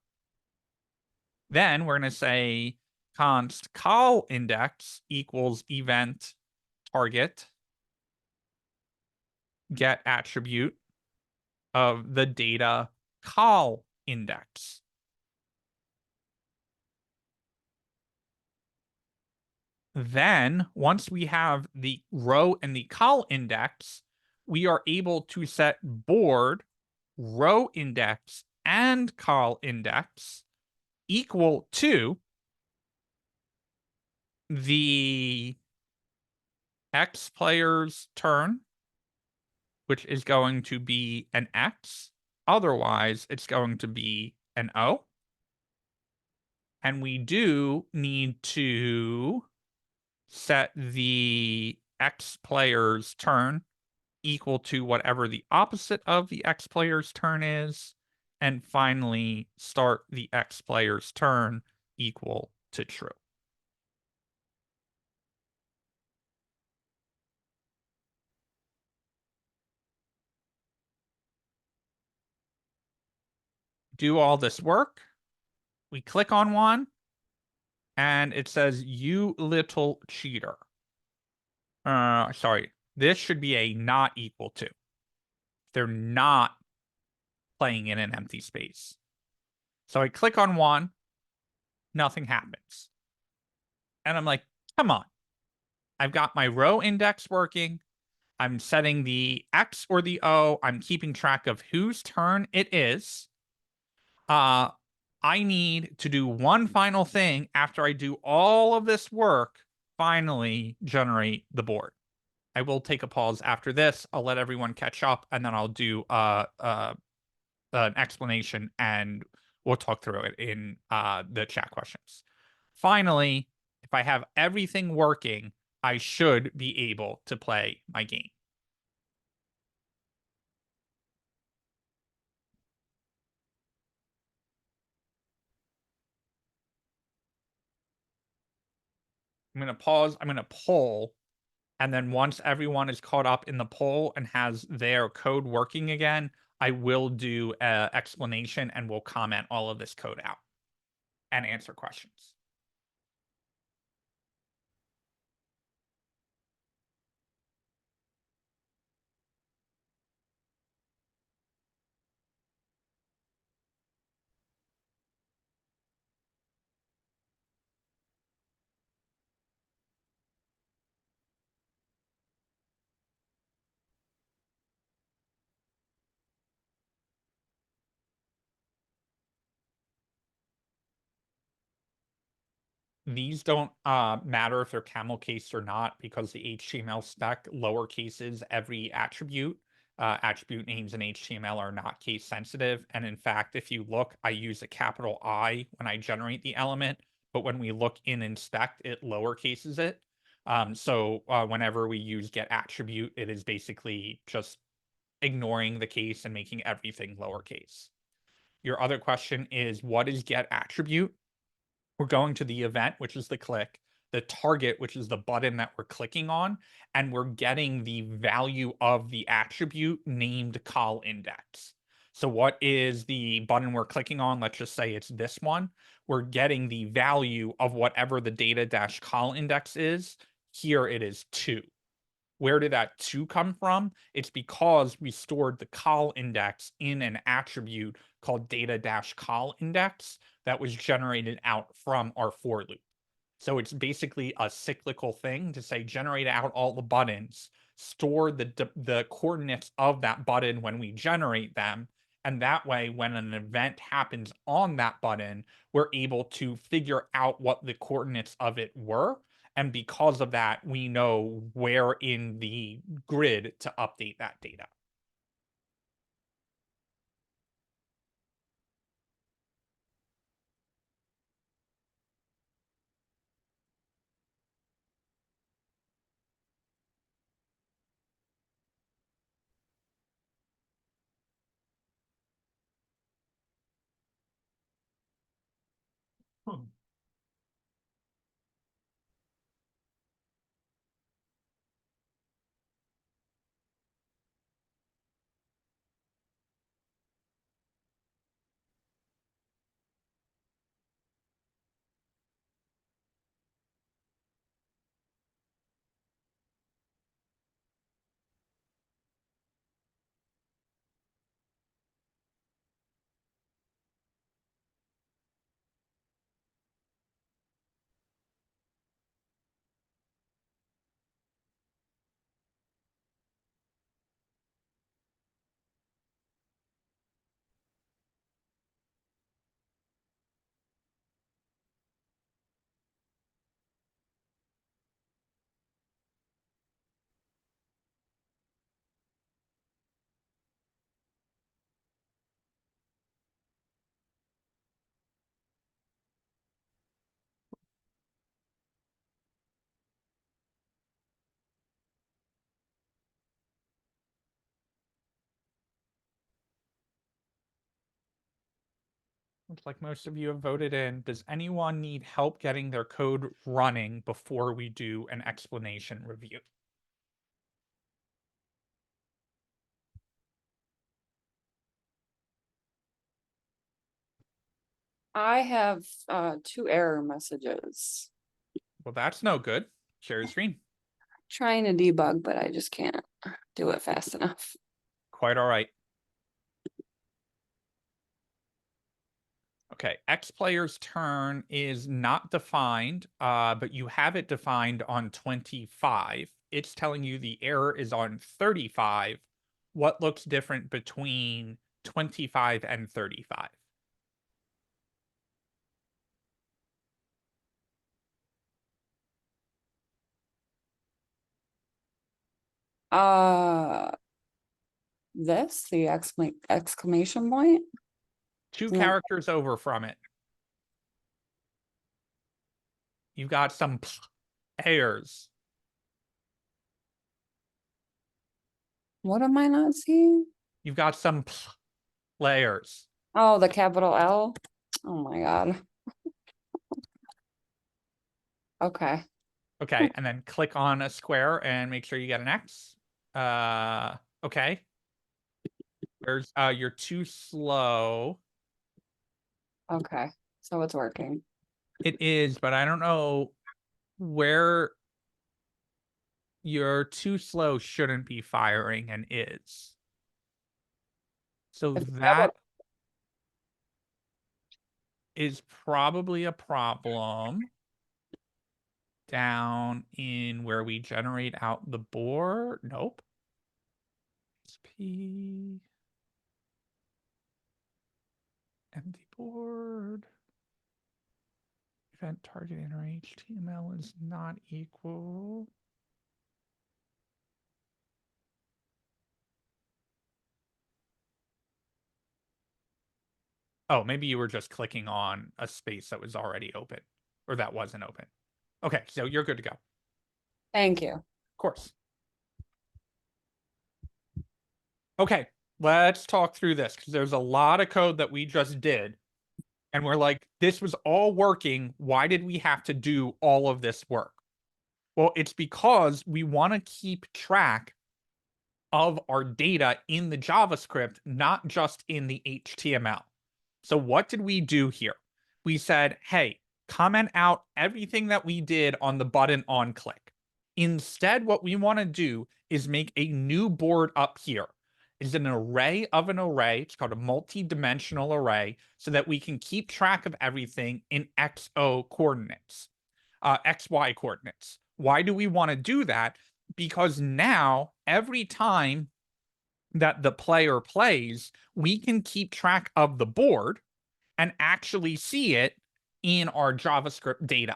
Then we're going to say const call index equals event target get attribute of the data call index. Then once we have the row and the call index, we are able to set board row index and call index equal to the X player's turn, which is going to be an X. Otherwise, it's going to be an O. And we do need to set the X player's turn equal to whatever the opposite of the X player's turn is. And finally, start the X player's turn equal to true. Do all this work. We click on one, and it says, "You little cheater." Sorry. This should be a not equal to. They're not playing in an empty space. So I click on one, nothing happens. And I'm like, come on. I've got my row index working. I'm setting the X or the O. I'm keeping track of whose turn it is. I need to do one final thing after I do all of this work, finally generate the board. I will take a pause after this. I'll let everyone catch up, and then I'll do an explanation, and we'll talk through it in the chat questions. Finally, if I have everything working, I should be able to play my game. I'm going to pause. I'm going to poll. And then once everyone is caught up in the poll and has their code working again, I will do an explanation and we'll comment all of this code out and answer questions. These don't matter if they're camel cased or not, because the HTML spec lowercases every attribute. Attribute names in HTML are not case sensitive. And in fact, if you look, I use a capital I when I generate the element, but when we look in inspect, it lowercases it. So whenever we use get attribute, it is basically just ignoring the case and making everything lowercase. Your other question is, what is get attribute? We're going to the event, which is the click, the target, which is the button that we're clicking on, and we're getting the value of the attribute named call index. So what is the button we're clicking on? Let's just say it's this one. We're getting the value of whatever the data-call index is. Here it is 2. Where did that 2 come from? It's because we stored the call index in an attribute called data-call index that was generated out from our for loop. So it's basically a cyclical thing to say generate out all the buttons, store the coordinates of that button when we generate them, and that way when an event happens on that button, we're able to figure out what the coordinates of it were. And because of that, we know where in the grid to update that data. Looks like most of you have voted in. Does anyone need help getting their code running before we do an explanation review? I have 2 error messages. Well, that's no good. Share your screen. Trying to debug, but I just can't do it fast enough. Quite all right. Okay, X player's turn is not defined, but you have it defined on 25. It's telling you the error is on 35. What looks different between 25 and 35? This, the exclamation point. Two Yeah. characters over from it. You've got some pairs. What am I not seeing? You've got some layers. Oh, the capital L. Oh my God. Okay. Okay, and then click on a square and make sure you get an X. Okay. There's you're too slow. Okay. So it's working. It is, but I don't know where you're too slow shouldn't be firing and is. So If that is probably a problem down in where we generate out the board. Nope. SP empty board. Event target inner HTML is not equal. Oh, maybe you were just clicking on a space that was already open or that wasn't open. Okay, so you're good to go. Of Thank you. course. Okay, let's talk through this because there's a lot of code that we just did. And we're like, this was all working. Why did we have to do all of this work? Well, it's because we want to keep track of our data in the JavaScript, not just in the HTML. So what did we do here? We said, hey, comment out everything that we did on the button on click. Instead, what we want to do is make a new board up here. It's an array of an array. It's called a multi-dimensional array so that we can keep track of everything in XO coordinates, XY coordinates. Why do we want to do that? Because now every time that the player plays, we can keep track of the board and actually see it in our JavaScript data.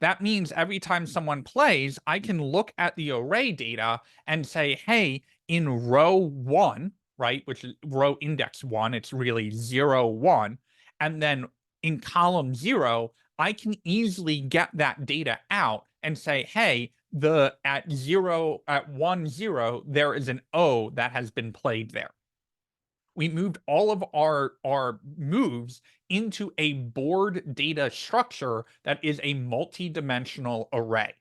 That means every time someone plays, I can look at the array data and say, hey, in row 1, right, which is row index 1, it's really 0, 1. And then in column 0, I can easily get that data out and say, hey, at 1, 0, there is an O that has been played there. We moved all of our moves into a board data structure that is a multi-dimensional array.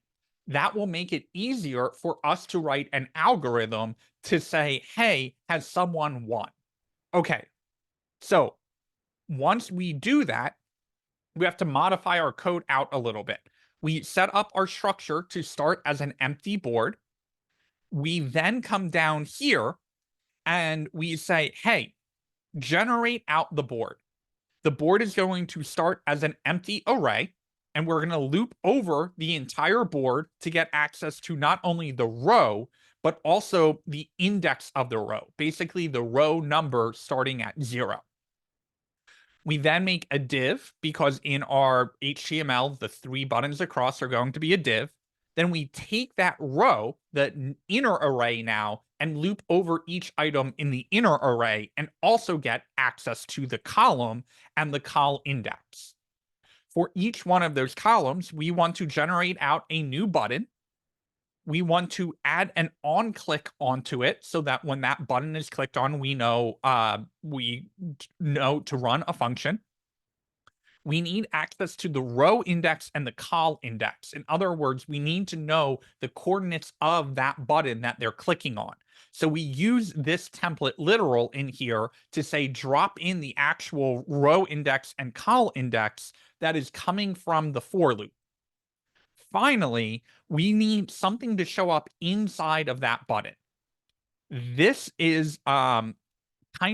That will make it easier for us to write an algorithm to say, hey, has someone won? Okay, so once we do that, we have to modify our code out a little bit. We set up our structure to start as an empty board. We then come down here and we say, hey, generate out the board. The board is going to start as an empty array, and we're going to loop over the entire board to get access to not only the row, but also the index of the row, basically the row number starting at 0. We then make a div because in our HTML, the 3 buttons across are going to be a div. Then we take that row, the inner array now, and loop over each item in the inner array and also get access to the column and the col index. For each one of those columns, we want to generate out a new button. We want to add an on click onto it so that when that button is clicked on, we know to run a function. We need access to the row index and the col index. In other words, we need to know the coordinates of that button that they're clicking on. So we use this template literal in here to say drop in the actual row index and col index that is coming from the for loop. Finally, we need something to show up inside of that button. This is kind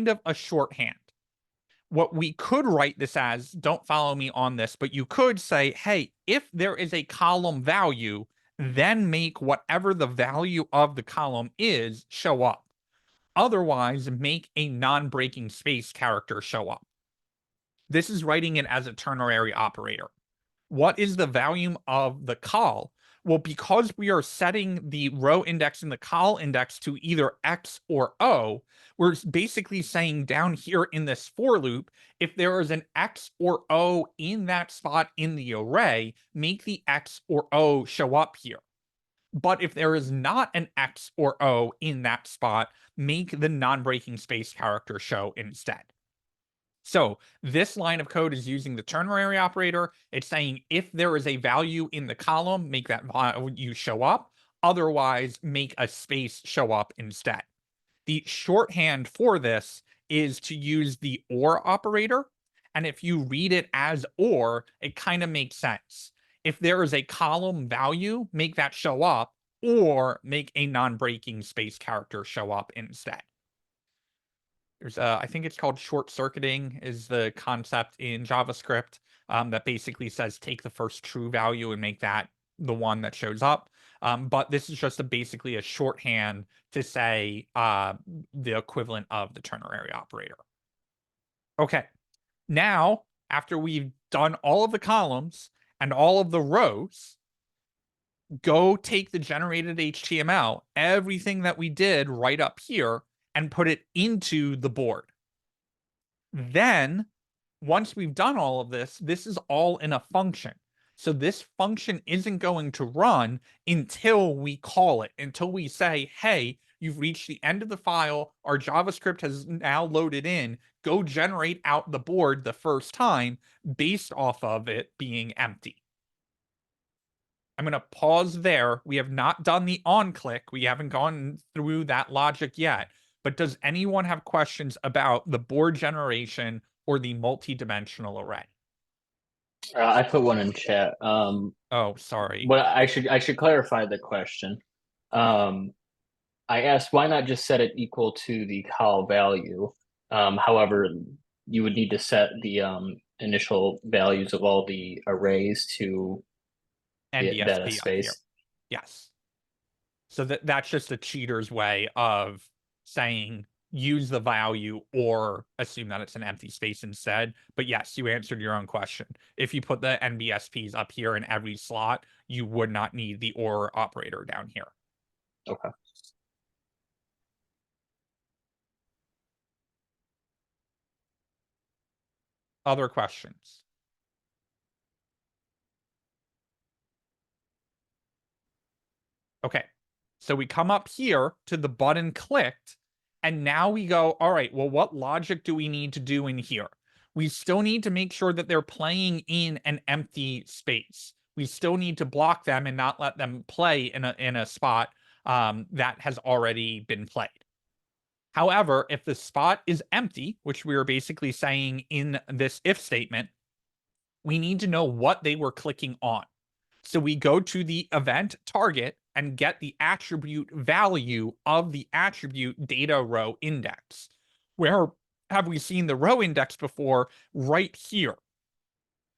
of a shorthand. What we could write this as, don't follow me on this, but you could say, hey, if there is a column value, then make whatever the value of the column is show up. Otherwise, make a non-breaking space character show up. This is writing it as a ternary operator. What is the value of the col? Well, because we are setting the row index and the col index to either X or O, we're basically saying down here in this for loop, if there is an X or O in that spot in the array, make the X or O show up here. But if there is not an X or O in that spot, make the non-breaking space character show instead. So this line of code is using the ternary operator. It's saying if there is a value in the column, make that value show up. Otherwise, make a space show up instead. The shorthand for this is to use the OR operator. And if you read it as OR, it kind of makes sense. If there is a column value, make that show up, or make a non-breaking space character show up instead. There's I think it's called short circuiting is the concept in JavaScript that basically says take the first true value and make that the one that shows up. But this is just basically a shorthand to say the equivalent of the ternary operator. Okay, now after we've done all of the columns and all of the rows, go take the generated HTML, everything that we did right up here, and put it into the board. Then, once we've done all of this, this is all in a function. So this function isn't going to run until we call it, until we say, hey, you've reached the end of the file, our JavaScript has now loaded in, go generate out the board the first time based off of it being empty. I'm going to pause there. We have not done the on click. We haven't gone through that logic yet. But does anyone have questions about the board generation or the multi-dimensional array? I put one in chat. Oh, sorry. What I should clarify the question. I asked why not just set it equal to the col value. However, you would need to set the initial values of all the arrays to that space. Yes. So that's just a cheater's way of saying use the value or assume that it's an empty space instead. But yes, you answered your own question. If you put the NBSPs up here in every slot, you would not need the OR operator down here. Okay. Other questions? Okay, so we come up here to the button clicked, and now we go, all right, well, what logic do we need to do in here? We still need to make sure that they're playing in an empty space. We still need to block them and not let them play in a spot that has already been played. However, if the spot is empty, which we are basically saying in this if statement, we need to know what they were clicking on. So we go to the event target and get the attribute value of the attribute data row index. Where have we seen the row index before? Right here.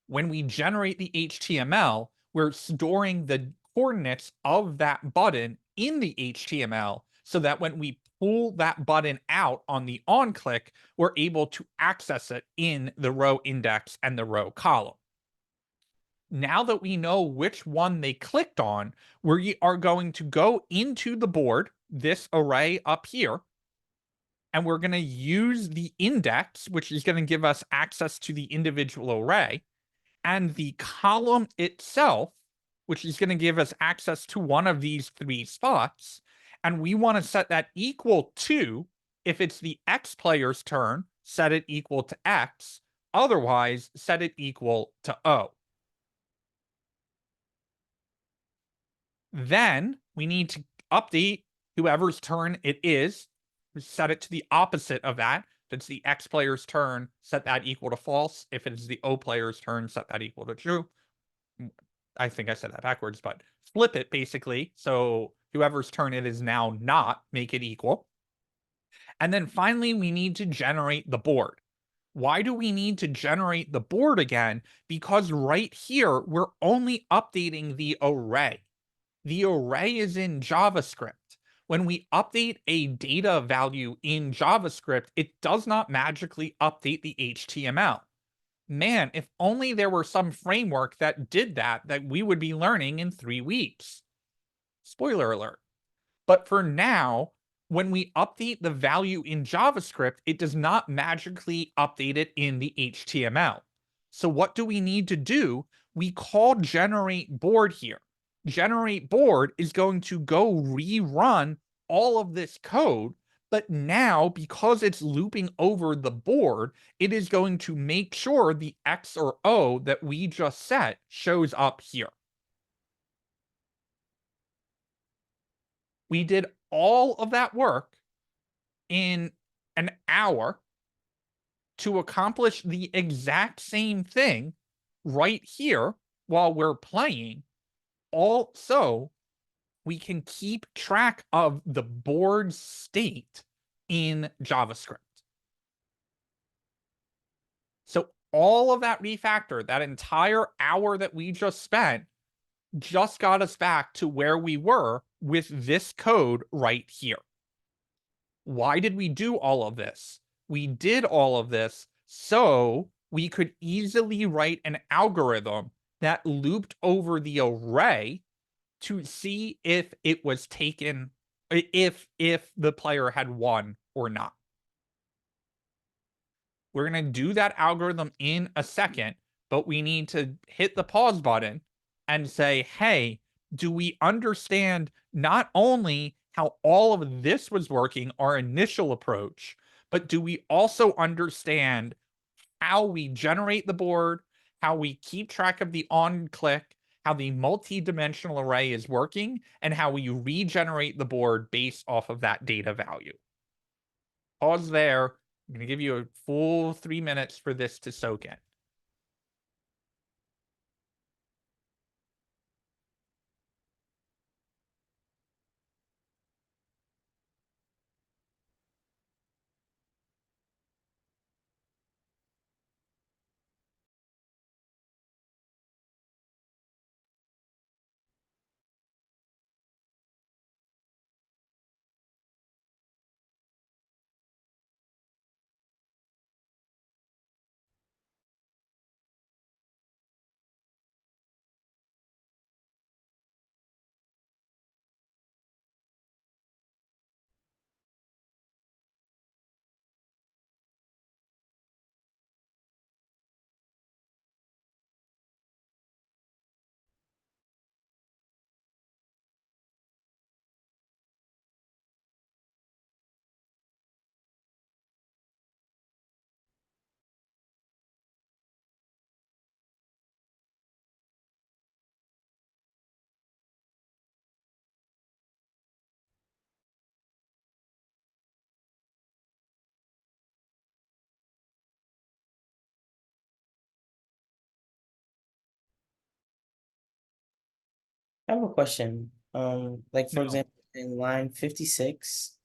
When we generate the HTML, we're storing the coordinates of that button in the HTML so that when we pull that button out on the on click, we're able to access it in the row index and the row column. Now that we know which one they clicked on, we are going to go into the board, this array up here, and we're going to use the index, which is going to give us access to the individual array, and the column itself, which is going to give us access to one of these three spots. And we want to set that equal to, if it's the X player's turn, set it equal to X. Otherwise, set it equal to O. Then we need to update whoever's turn it is, set it to the opposite of that. If it's the X player's turn, set that equal to false. If it is the O player's turn, set that equal to true. I think I said that backwards, but flip it basically. So whoever's turn it is now not, make it equal. And then finally, we need to generate the board. Why do we need to generate the board again? Because right here, we're only updating the array. The array is in JavaScript. When we update a data value in JavaScript, it does not magically update the HTML. Man, if only there were some framework that did that we would be learning in 3 weeks. Spoiler alert. But for now, when we update the value in JavaScript, it does not magically update it in the HTML. So what do we need to do? We call generate board here. Generate board is going to go rerun all of this code, but now because it's looping over the board, it is going to make sure the X or O that we just set shows up here. We did all of that work in an hour to accomplish the exact same thing right here while we're playing. Also, we can keep track of the board state in JavaScript. So all of that refactor, that entire hour that we just spent, just got us back to where we were with this code right here. Why did we do all of this? We did all of this so we could easily write an algorithm that looped over the array to see if it was taken, if the player had won or not. We're going to do that algorithm in a second, but we need to hit the pause button and say, hey, do we understand not only how all of this was working, our initial approach, but do we also understand how we generate the board, how we keep track of the on-click, how the multi-dimensional array is working, and how we regenerate the board based off of that data value. Pause there. I'm going to give you a full 3 minutes for this to soak in. I have a question. Like for No. example, in line 56,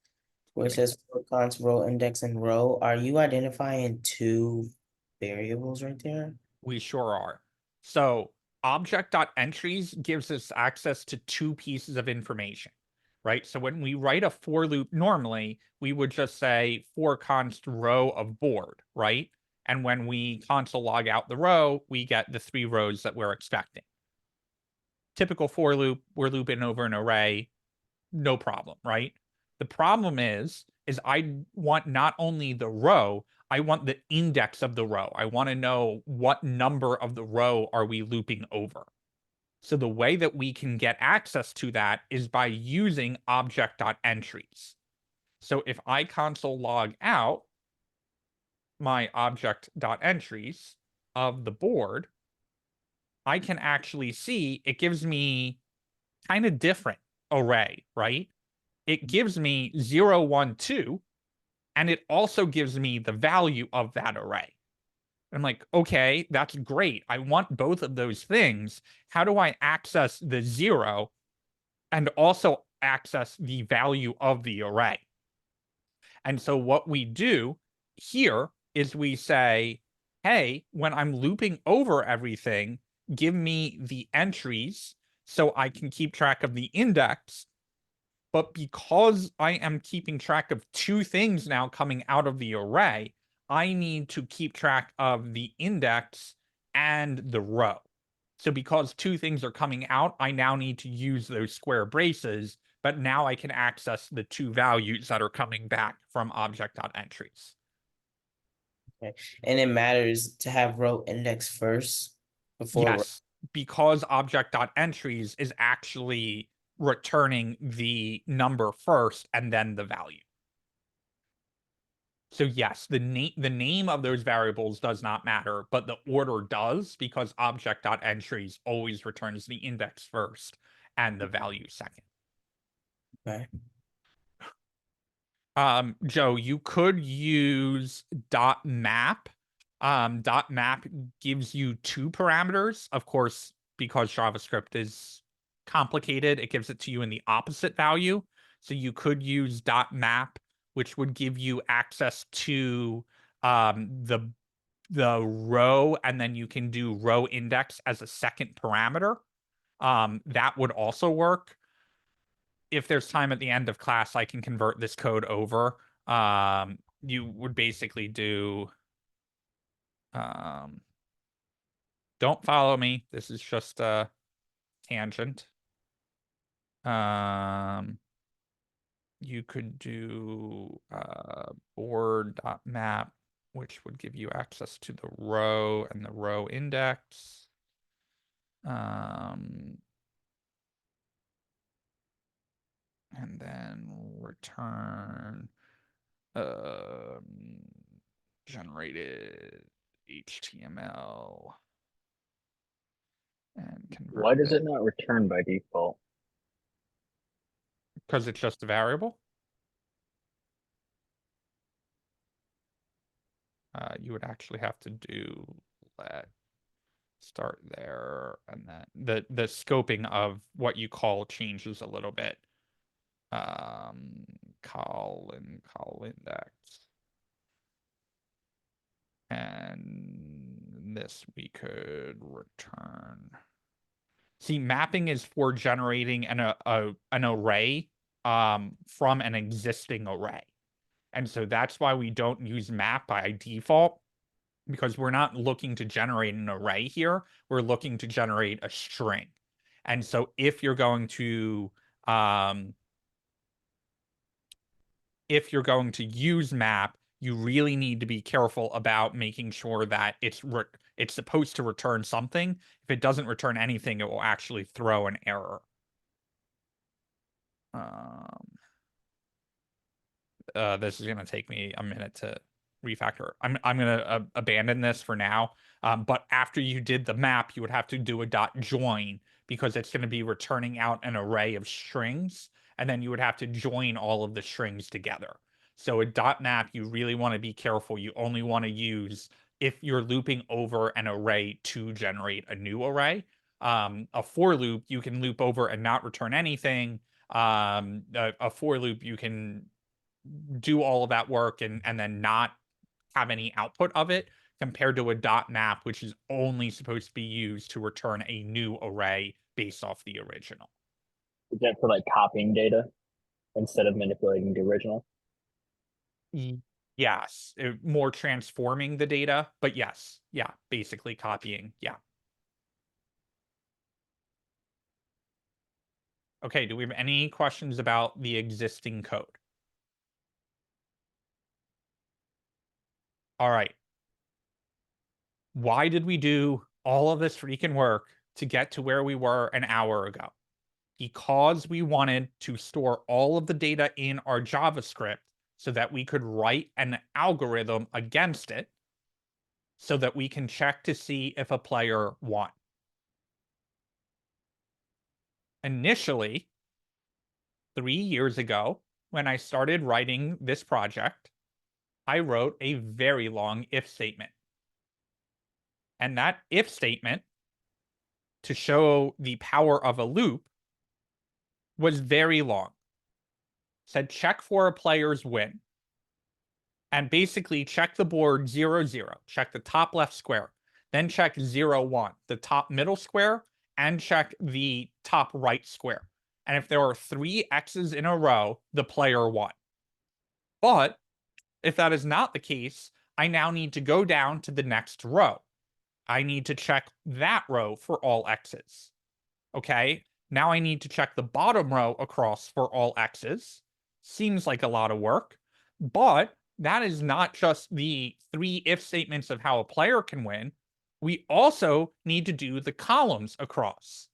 where it says for cons row index and row, are you identifying 2 variables right there? We sure are. So object.entries gives us access to 2 pieces of information, right? So when we write a for loop normally, we would just say for const row of board, right? And when we console log out the row, we get the 3 rows that we're expecting. Typical for loop, we're looping over an array, no problem, right? The problem is I want not only the row, I want the index of the row. I want to know what number of the row are we looping over. So the way that we can get access to that is by using object.entries. So if I console log out, my object.entries of the board, I can actually see it gives me kind of different array, right? It gives me 0, 1, 2, and it also gives me the value of that array. I'm like, okay, that's great. I want both of those things. How do I access the 0 and also access the value of the array? And so what we do here is we say, hey, when I'm looping over everything, give me the entries so I can keep track of the index. But because I am keeping track of two things now coming out of the array, I need to keep track of the index and the row. So because two things are coming out, I now need to use those square braces, but now I can access the two values that are coming back from object.entries. Okay. And it matters to have row index first before. Yes, because object.entries is actually returning the number first and then the value. So yes, the name of those variables does not matter, but the order does, because object.entries always returns the index first and the value second. Okay. Joe, you could use .map. .map gives you two parameters. Of course, because JavaScript is complicated, it gives it to you in the opposite value. So you could use .map, which would give you access to the row, and then you can do row index as a second parameter. That would also work. If there's time at the end of class, I can convert this code over. You would basically do, don't follow me. This is just a tangent. You could do board.map, which would give you access to the row and the row index. And then return generated HTML and convert. Why does it not return by default? Because it's just a variable. You would actually have to do let start there, and then the scoping of what you call changes a little bit. Call index. And this we could return. See, mapping is for generating an array from an existing array. And so that's why we don't use map by default, because we're not looking to generate an array here. We're looking to generate a string. And so if you're going to use map, you really need to be careful about making sure that it's supposed to return something. If it doesn't return anything, it will actually throw an error. This is going to take me a minute to refactor. I'm going to abandon this for now. But after you did the map, you would have to do a .join, because it's going to be returning out an array of strings, and then you would have to join all of the strings together. So a .map, you really want to be careful. You only want to use if you're looping over an array to generate a new array. A for loop, you can loop over and not return anything. A for loop, you can do all of that work and then not have any output of it, compared to a .map, which is only supposed to be used to return a new array based off the original. Is that for like copying data instead of manipulating the original? Yes, more transforming the data, but yes, yeah, basically copying, yeah. Okay, do we have any questions about the existing code? All right. Why did we do all of this freaking work to get to where we were an hour ago? Because we wanted to store all of the data in our JavaScript so that we could write an algorithm against it so that we can check to see if a player won. Initially, 3 years ago, when I started writing this project, I wrote a very long if statement. And that if statement, to show the power of a loop, was very long. Said check for a player's win. And basically check the board 0, 0. Check the top left square. Then check 0, 1, the top middle square, and check the top right square. And if there are 3 X's in a row, the player won. But if that is not the case, I now need to go down to the next row. I need to check that row for all X's. Okay, now I need to check the bottom row across for all X's. Seems like a lot of work, but that is not just the 3 if statements of how a player can win. We also need to do the columns across.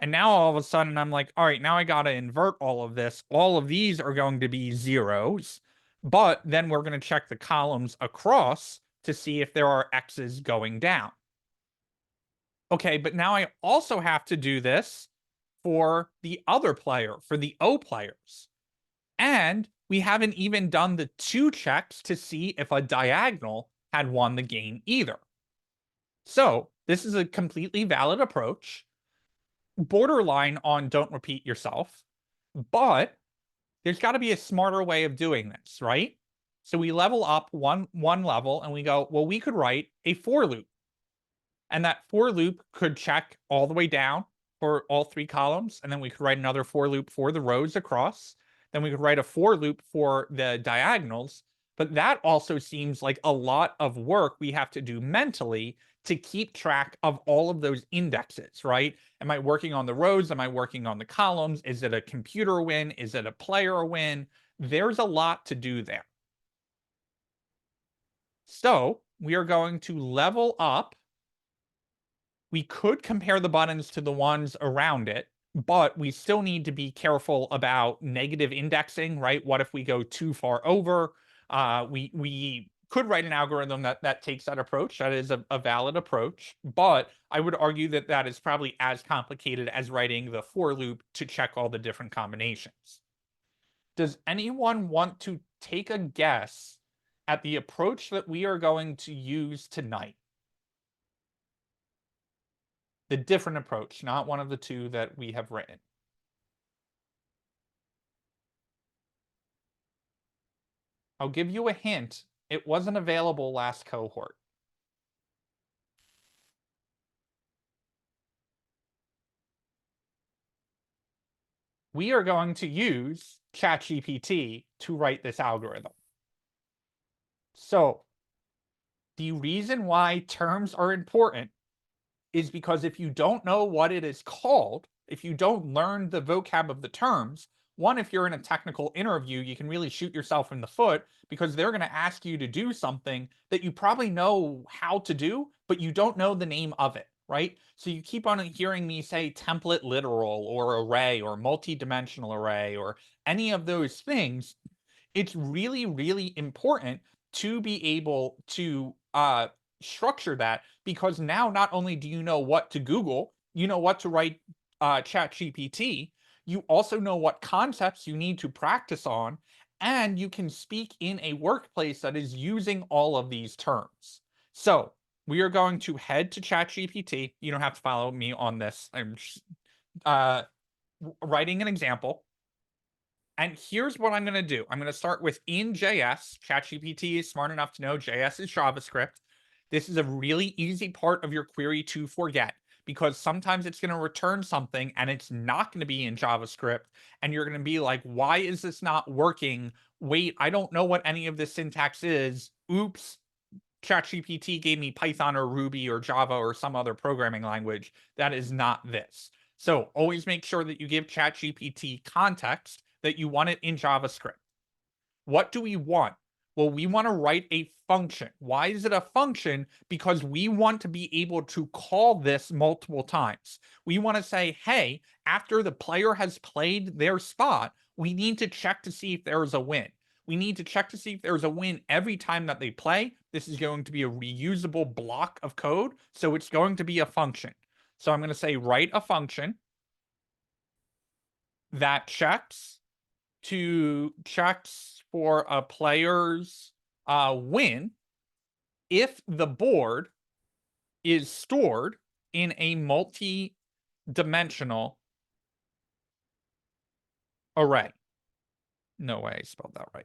And now all of a sudden I'm like, all right, now I got to invert all of this. All of these are going to be zeros, but then we're going to check the columns across to see if there are X's going down. Okay, but now I also have to do this for the other player, for the O players. And we haven't even done the 2 checks to see if a diagonal had won the game either. So this is a completely valid approach, borderline on don't repeat yourself, but there's got to be a smarter way of doing this, right? So we level up one level and we go, well, we could write a for loop. And that for loop could check all the way down for all 3 columns. And then we could write another for loop for the rows across. Then we could write a for loop for the diagonals. But that also seems like a lot of work we have to do mentally to keep track of all of those indexes, right? Am I working on the rows? Am I working on the columns? Is it a computer win? Is it a player win? There's a lot to do there. So we are going to level up. We could compare the buttons to the ones around it, but we still need to be careful about negative indexing, right? What if we go too far over? We could write an algorithm that takes that approach. That is a valid approach, but I would argue that that is probably as complicated as writing the for loop to check all the different combinations. Does anyone want to take a guess at the approach that we are going to use tonight? The different approach, not one of the 2 that we have written. I'll give you a hint. It wasn't available last cohort. We are going to use ChatGPT to write this algorithm. So, the reason why terms are important is because if you don't know what it is called, if you don't learn the vocab of the terms, one, if you're in a technical interview, you can really shoot yourself in the foot because they're going to ask you to do something that you probably know how to do, but you don't know the name of it, right? So you keep on hearing me say template literal or array or multi-dimensional array or any of those things. It's really, really important to be able to structure that, because now not only do you know what to Google, you know what to write ChatGPT, you also know what concepts you need to practice on, and you can speak in a workplace that is using all of these terms. So we are going to head to ChatGPT. You don't have to follow me on this. I'm just, writing an example. And here's what I'm going to do. I'm going to start with in JS. ChatGPT is smart enough to know JS is JavaScript. This is a really easy part of your query to forget, because sometimes it's going to return something and it's not going to be in JavaScript. And you're going to be like, why is this not working? Wait, I don't know what any of this syntax is. Oops. ChatGPT gave me Python or Ruby or Java or some other programming language. That is not this. So always make sure that you give ChatGPT context that you want it in JavaScript. What do we want? Well, we want to write a function. Why is it a function? Because we want to be able to call this multiple times. We want to say, hey, after the player has played their spot, we need to check to see if there is a win. We need to check to see if there's a win every time that they play. This is going to be a reusable block of code, so it's going to be a function. So I'm going to say write a function that checks for a player's win if the board is stored in a multi-dimensional array. No way I spelled that right.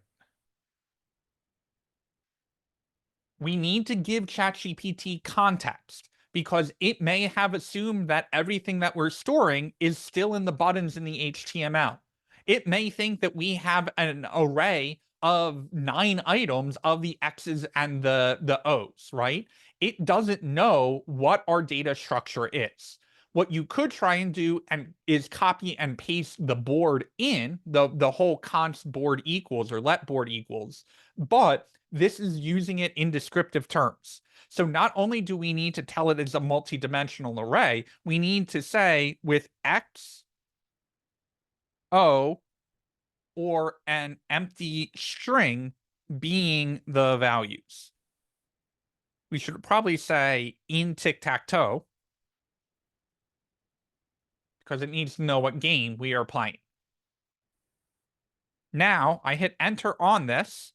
We need to give ChatGPT context because it may have assumed that everything that we're storing is still in the buttons in the HTML. It may think that we have an array of 9 items of the X's and the O's, right? It doesn't know what our data structure is. What you could try and do is copy and paste the board in, the whole const board equals or let board equals, but this is using it in descriptive terms. So not only do we need to tell it it's a multi-dimensional array, we need to say with X, O, or an empty string being the values. We should probably say in Tic Tac Toe, because it needs to know what game we are playing. Now I hit enter on this,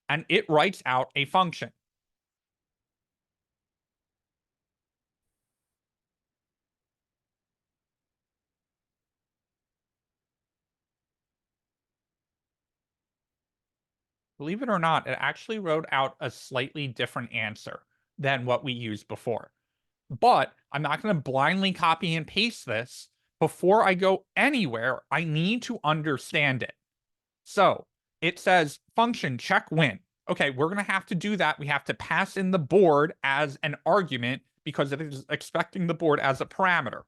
and it writes out a function. Believe it or not, it actually wrote out a slightly different answer than what we used before. But I'm not going to blindly copy and paste this. Before I go anywhere, I need to understand it. So it says function check win. Okay, we're going to have to do that. We have to pass in the board as an argument because it is expecting the board as a parameter.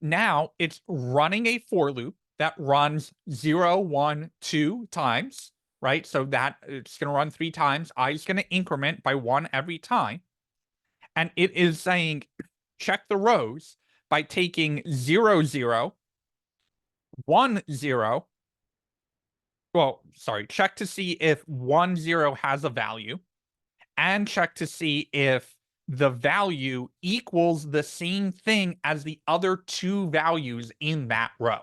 Now it's running a for loop that runs 0, 1, 2 times, right? So that it's going to run 3 times. I is going to increment by 1 every time. And it is saying check the rows by taking 0, 0, 1, 0. Well, sorry, check to see if 1, 0 has a value and check to see if the value equals the same thing as the other 2 values in that row.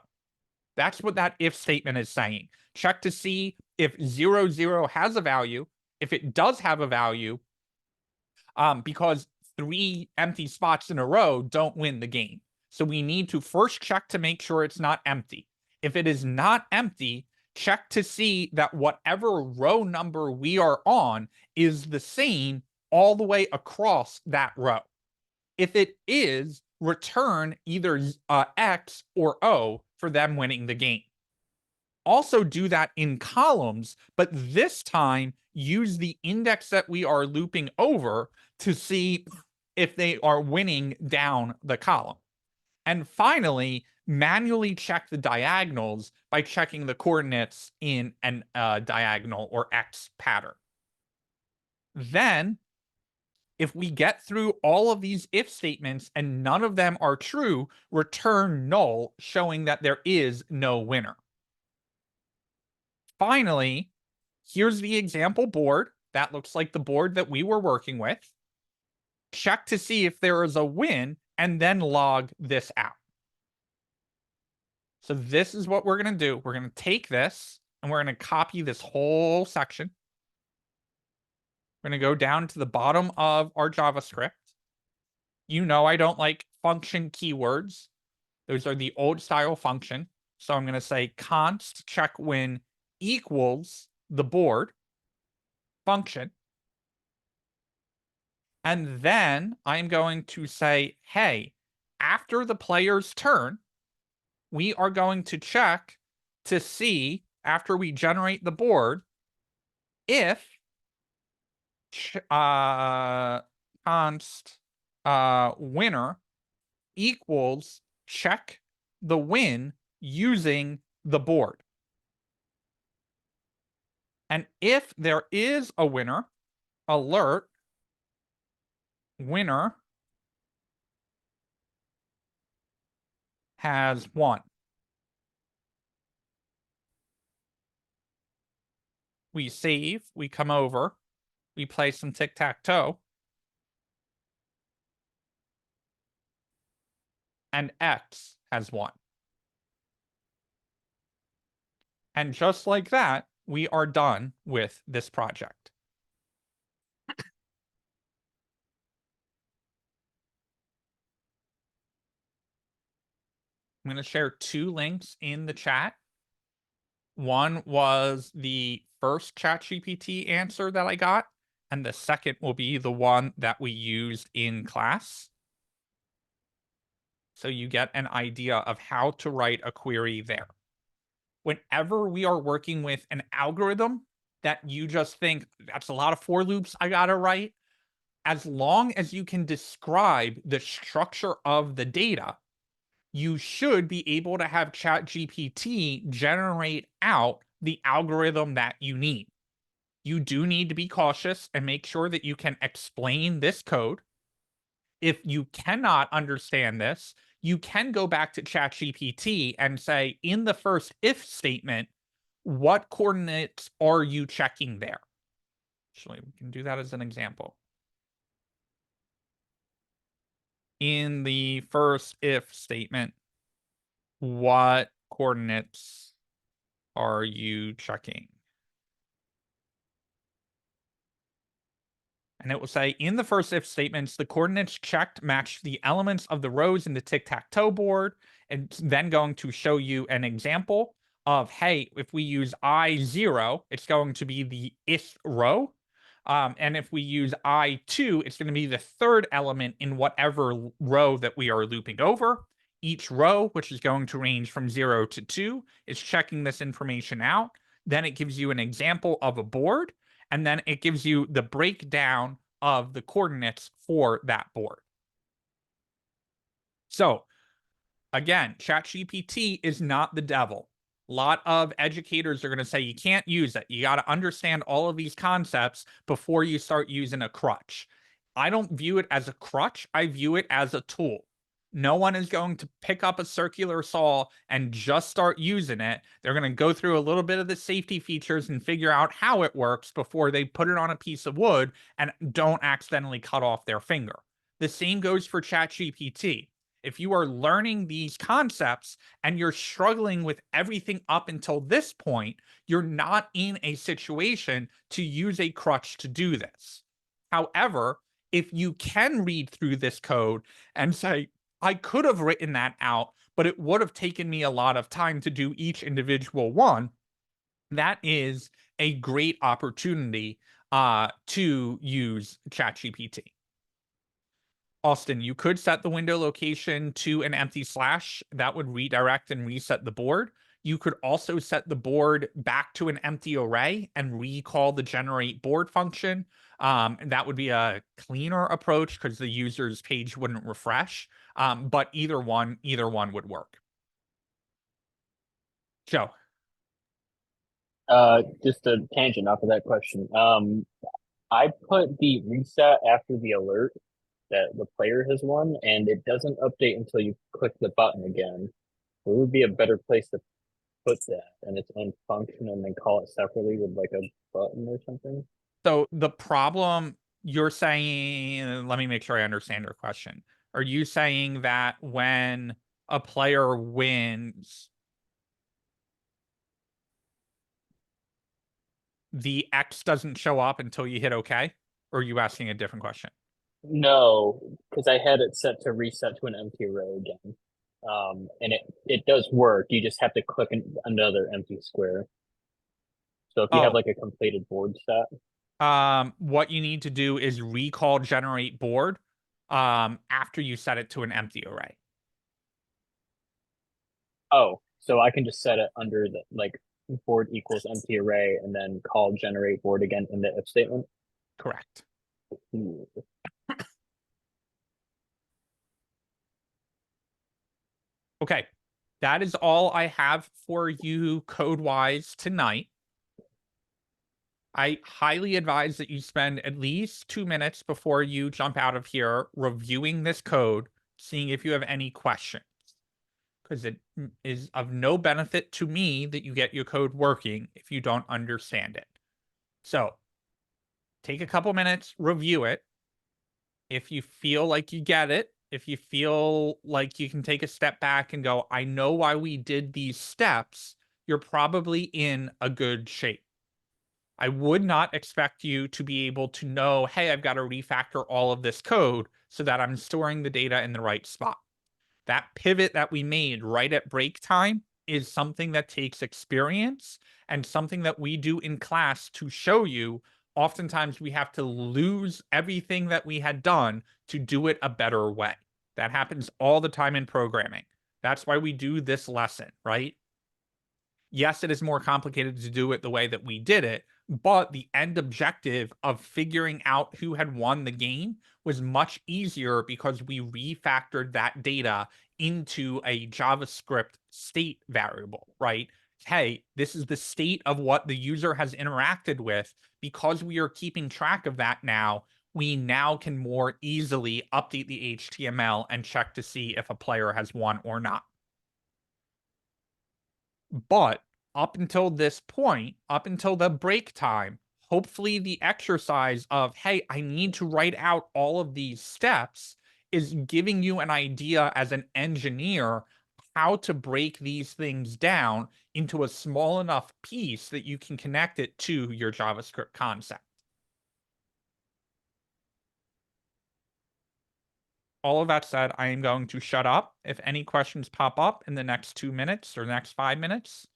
That's what that if statement is saying. Check to see if 0, 0 has a value. If it does have a value, because 3 empty spots in a row don't win the game. So we need to first check to make sure it's not empty. If it is not empty, check to see that whatever row number we are on is the same all the way across that row. If it is, return either X or O for them winning the game. Also do that in columns, but this time use the index that we are looping over to see if they are winning down the column. And finally, manually check the diagonals by checking the coordinates in an diagonal or X pattern. Then, if we get through all of these if statements and none of them are true, return null, showing that there is no winner. Finally, here's the example board. That looks like the board that we were working with. Check to see if there is a win and then log this out. So this is what we're going to do. We're going to take this and we're going to copy this whole section. We're going to go down to the bottom of our JavaScript. You know I don't like function keywords. Those are the old style function. So I'm going to say const check win equals the board function. And then I'm going to say, hey, after the player's turn, we are going to check to see, after we generate the board, if const winner equals check the win using the board. And if there is a winner, alert winner has won. we save, we come over, we play some Tic Tac Toe. And X has won. And just like that, we are done with this project. I'm going to share 2 links in the chat. One was the first ChatGPT answer that I got, and the second will be the one that we used in class. So you get an idea of how to write a query there. Whenever we are working with an algorithm that you just think, that's a lot of for loops I gotta write, as long as you can describe the structure of the data, you should be able to have ChatGPT generate out the algorithm that you need. You do need to be cautious and make sure that you can explain this code. If you cannot understand this, you can go back to ChatGPT and say, in the first if statement, what coordinates are you checking there? Actually, we can do that as an example. In the first if statement, what coordinates are you checking? And it will say, in the first if statements, the coordinates checked match the elements of the rows in the tic-tac-toe board. And then going to show you an example of, hey, if we use I0, it's going to be the ith row. And if we use I2, it's going to be the third element in whatever row that we are looping over. Each row, which is going to range from 0 to 2, is checking this information out. Then it gives you an example of a board. And then it gives you the breakdown of the coordinates for that board. So again, ChatGPT is not the devil. A lot of educators are going to say you can't use it. You got to understand all of these concepts before you start using a crutch. I don't view it as a crutch. I view it as a tool. No one is going to pick up a circular saw and just start using it. They're going to go through a little bit of the safety features and figure out how it works before they put it on a piece of wood and don't accidentally cut off their finger. The same goes for ChatGPT. If you are learning these concepts and you're struggling with everything up until this point, you're not in a situation to use a crutch to do this. However, if you can read through this code and say, I could have written that out, but it would have taken me a lot of time to do each individual one, that is a great opportunity to use ChatGPT. Austin, you could set the window location to an empty slash. That would redirect and reset the board. You could also set the board back to an empty array and recall the generate board function. That would be a cleaner approach because the user's page wouldn't refresh. But either one would work. Joe. Just a tangent off of that question. I put the reset after the alert that the player has won, and it doesn't update until you click the button again. What would be a better place to put that in its own function and then call it separately with like a button or something? So the problem you're saying, let me make sure I understand your question. Are you saying that when a player wins, the X doesn't show up until you hit OK? Or are you asking a different question? No, because I had it set to reset to an empty array again. And it does work. You just have to click another empty square. So if you have like a completed board set. What you need to do is recall generate board after you set it to an empty array. Oh, so I can just set it under the like board equals empty array and then call generate board again in the if statement? Correct. Ooh. Okay, that is all I have for you code-wise tonight. I highly advise that you spend at least 2 minutes before you jump out of here reviewing this code, seeing if you have any questions. Because it is of no benefit to me that you get your code working if you don't understand it. So take a couple minutes, review it. If you feel like you get it, if you feel like you can take a step back and go, I know why we did these steps, you're probably in a good shape. I would not expect you to be able to know, hey, I've got to refactor all of this code so that I'm storing the data in the right spot. That pivot that we made right at break time is something that takes experience and something that we do in class to show you. Oftentimes we have to lose everything that we had done to do it a better way. That happens all the time in programming. That's why we do this lesson, right? Yes, it is more complicated to do it the way that we did it, but the end objective of figuring out who had won the game was much easier because we refactored that data into a JavaScript state variable, right? Hey, this is the state of what the user has interacted with. Because we are keeping track of that now, we now can more easily update the HTML and check to see if a player has won or not. But up until this point, up until the break time, hopefully the exercise of, hey, I need to write out all of these steps is giving you an idea as an engineer how to break these things down into a small enough piece that you can connect it to your JavaScript concept. All of that said, I am going to shut up. If any questions pop up in the next 2 minutes or next 5 minutes,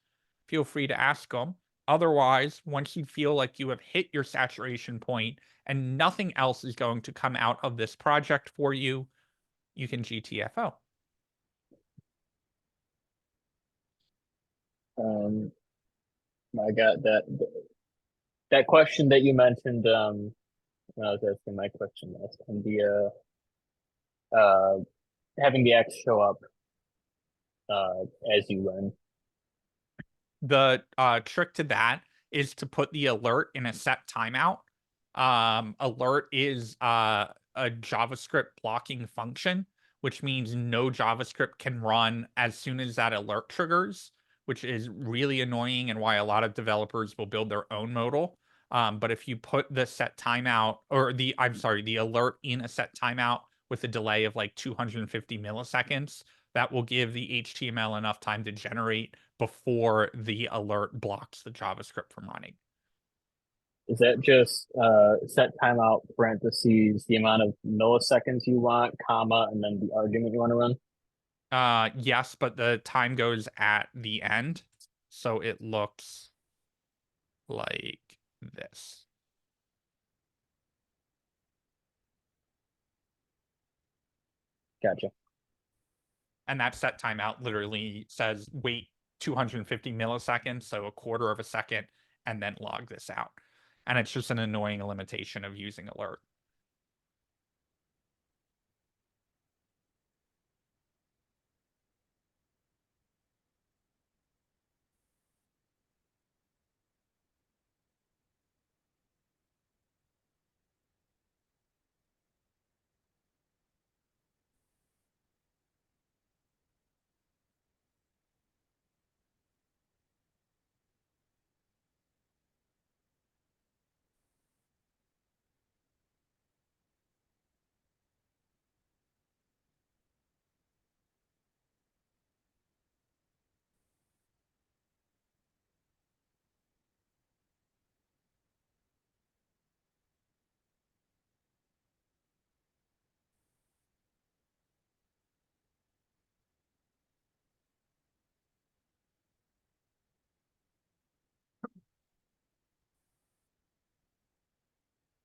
feel free to ask them. Otherwise, once you feel like you have hit your saturation point and nothing else is going to come out of this project for you, you can GTFO. I got that question that you mentioned when I was asking my question last time, the having the X show up as you win. The trick to that is to put the alert in a set timeout. Alert is a JavaScript blocking function, which means no JavaScript can run as soon as that alert triggers, which is really annoying and why a lot of developers will build their own modal. But if you put the set timeout or the alert in a set timeout with a delay of like 250 milliseconds, that will give the HTML enough time to generate before the alert blocks the JavaScript from running. Is that just set timeout parentheses, the amount of milliseconds you want, comma, and then the argument you want to run? Yes, but the time goes at the end, so it looks like this. Gotcha. And that set timeout literally says wait 250 milliseconds, so a quarter of a second, and then log this out. And it's just an annoying limitation of using alert.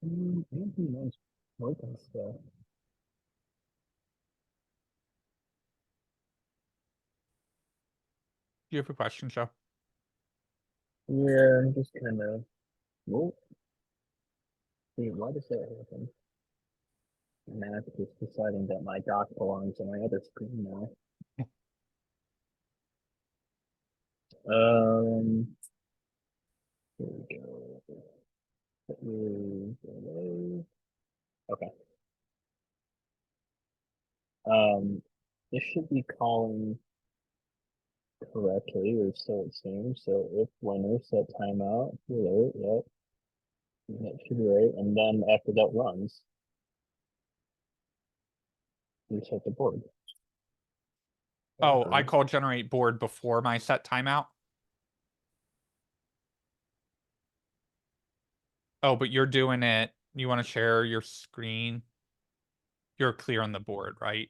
Do you have a question, Joe? Yeah, I'm just kind of. Whoa. Wait, why does that happen? Math is deciding that my dock belongs on my other screen now. Here we go. Okay. This should be calling correctly, or so it seems. So if winner set timeout, alert, yep. That should be right. And then after that runs, reset the board. Oh, I call generate board before my set timeout. Oh, but you're doing it. You want to share your screen? You're clear on the board, right?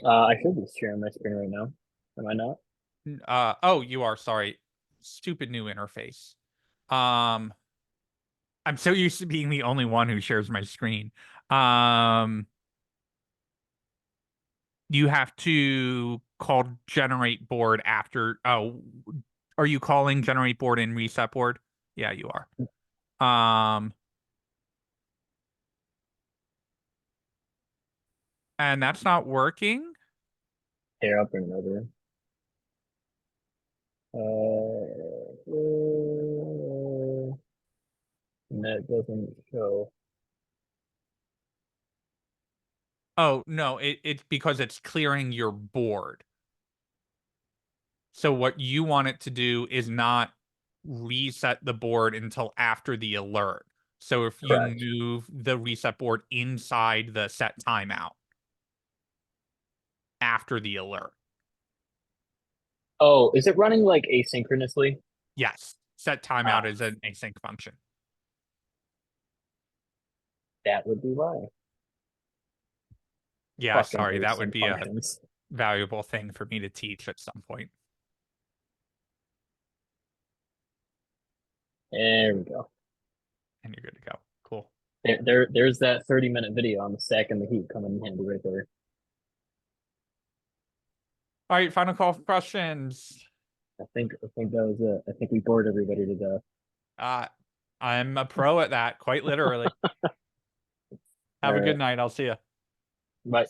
I should be sharing my screen right now. Am I not? Oh, you are. Sorry. Stupid new interface. I'm so used to being the only one who shares my screen. You have to call generate board after. Oh, are you calling generate board in reset board? Yeah, you are. And that's not working. Here, I'll bring it over. And that doesn't show. Oh, no, it's because it's clearing your board. So what you want it to do is not reset the board until after the alert. So if you Correct. move the reset board inside the set timeout after the alert. Oh, is it running like asynchronously? Yes, set timeout is an async function. That would be why. Yeah, Fucking sorry, that would async be a functions. valuable thing for me to teach at some point. There we go. And you're good to go. Cool. There's that 30-minute video on the stack and the heat coming in handy right there. All right, final call for questions. I think that was it. I think we bored everybody to death. I'm a pro at that, quite literally. Have a good night. I'll see you. Bye.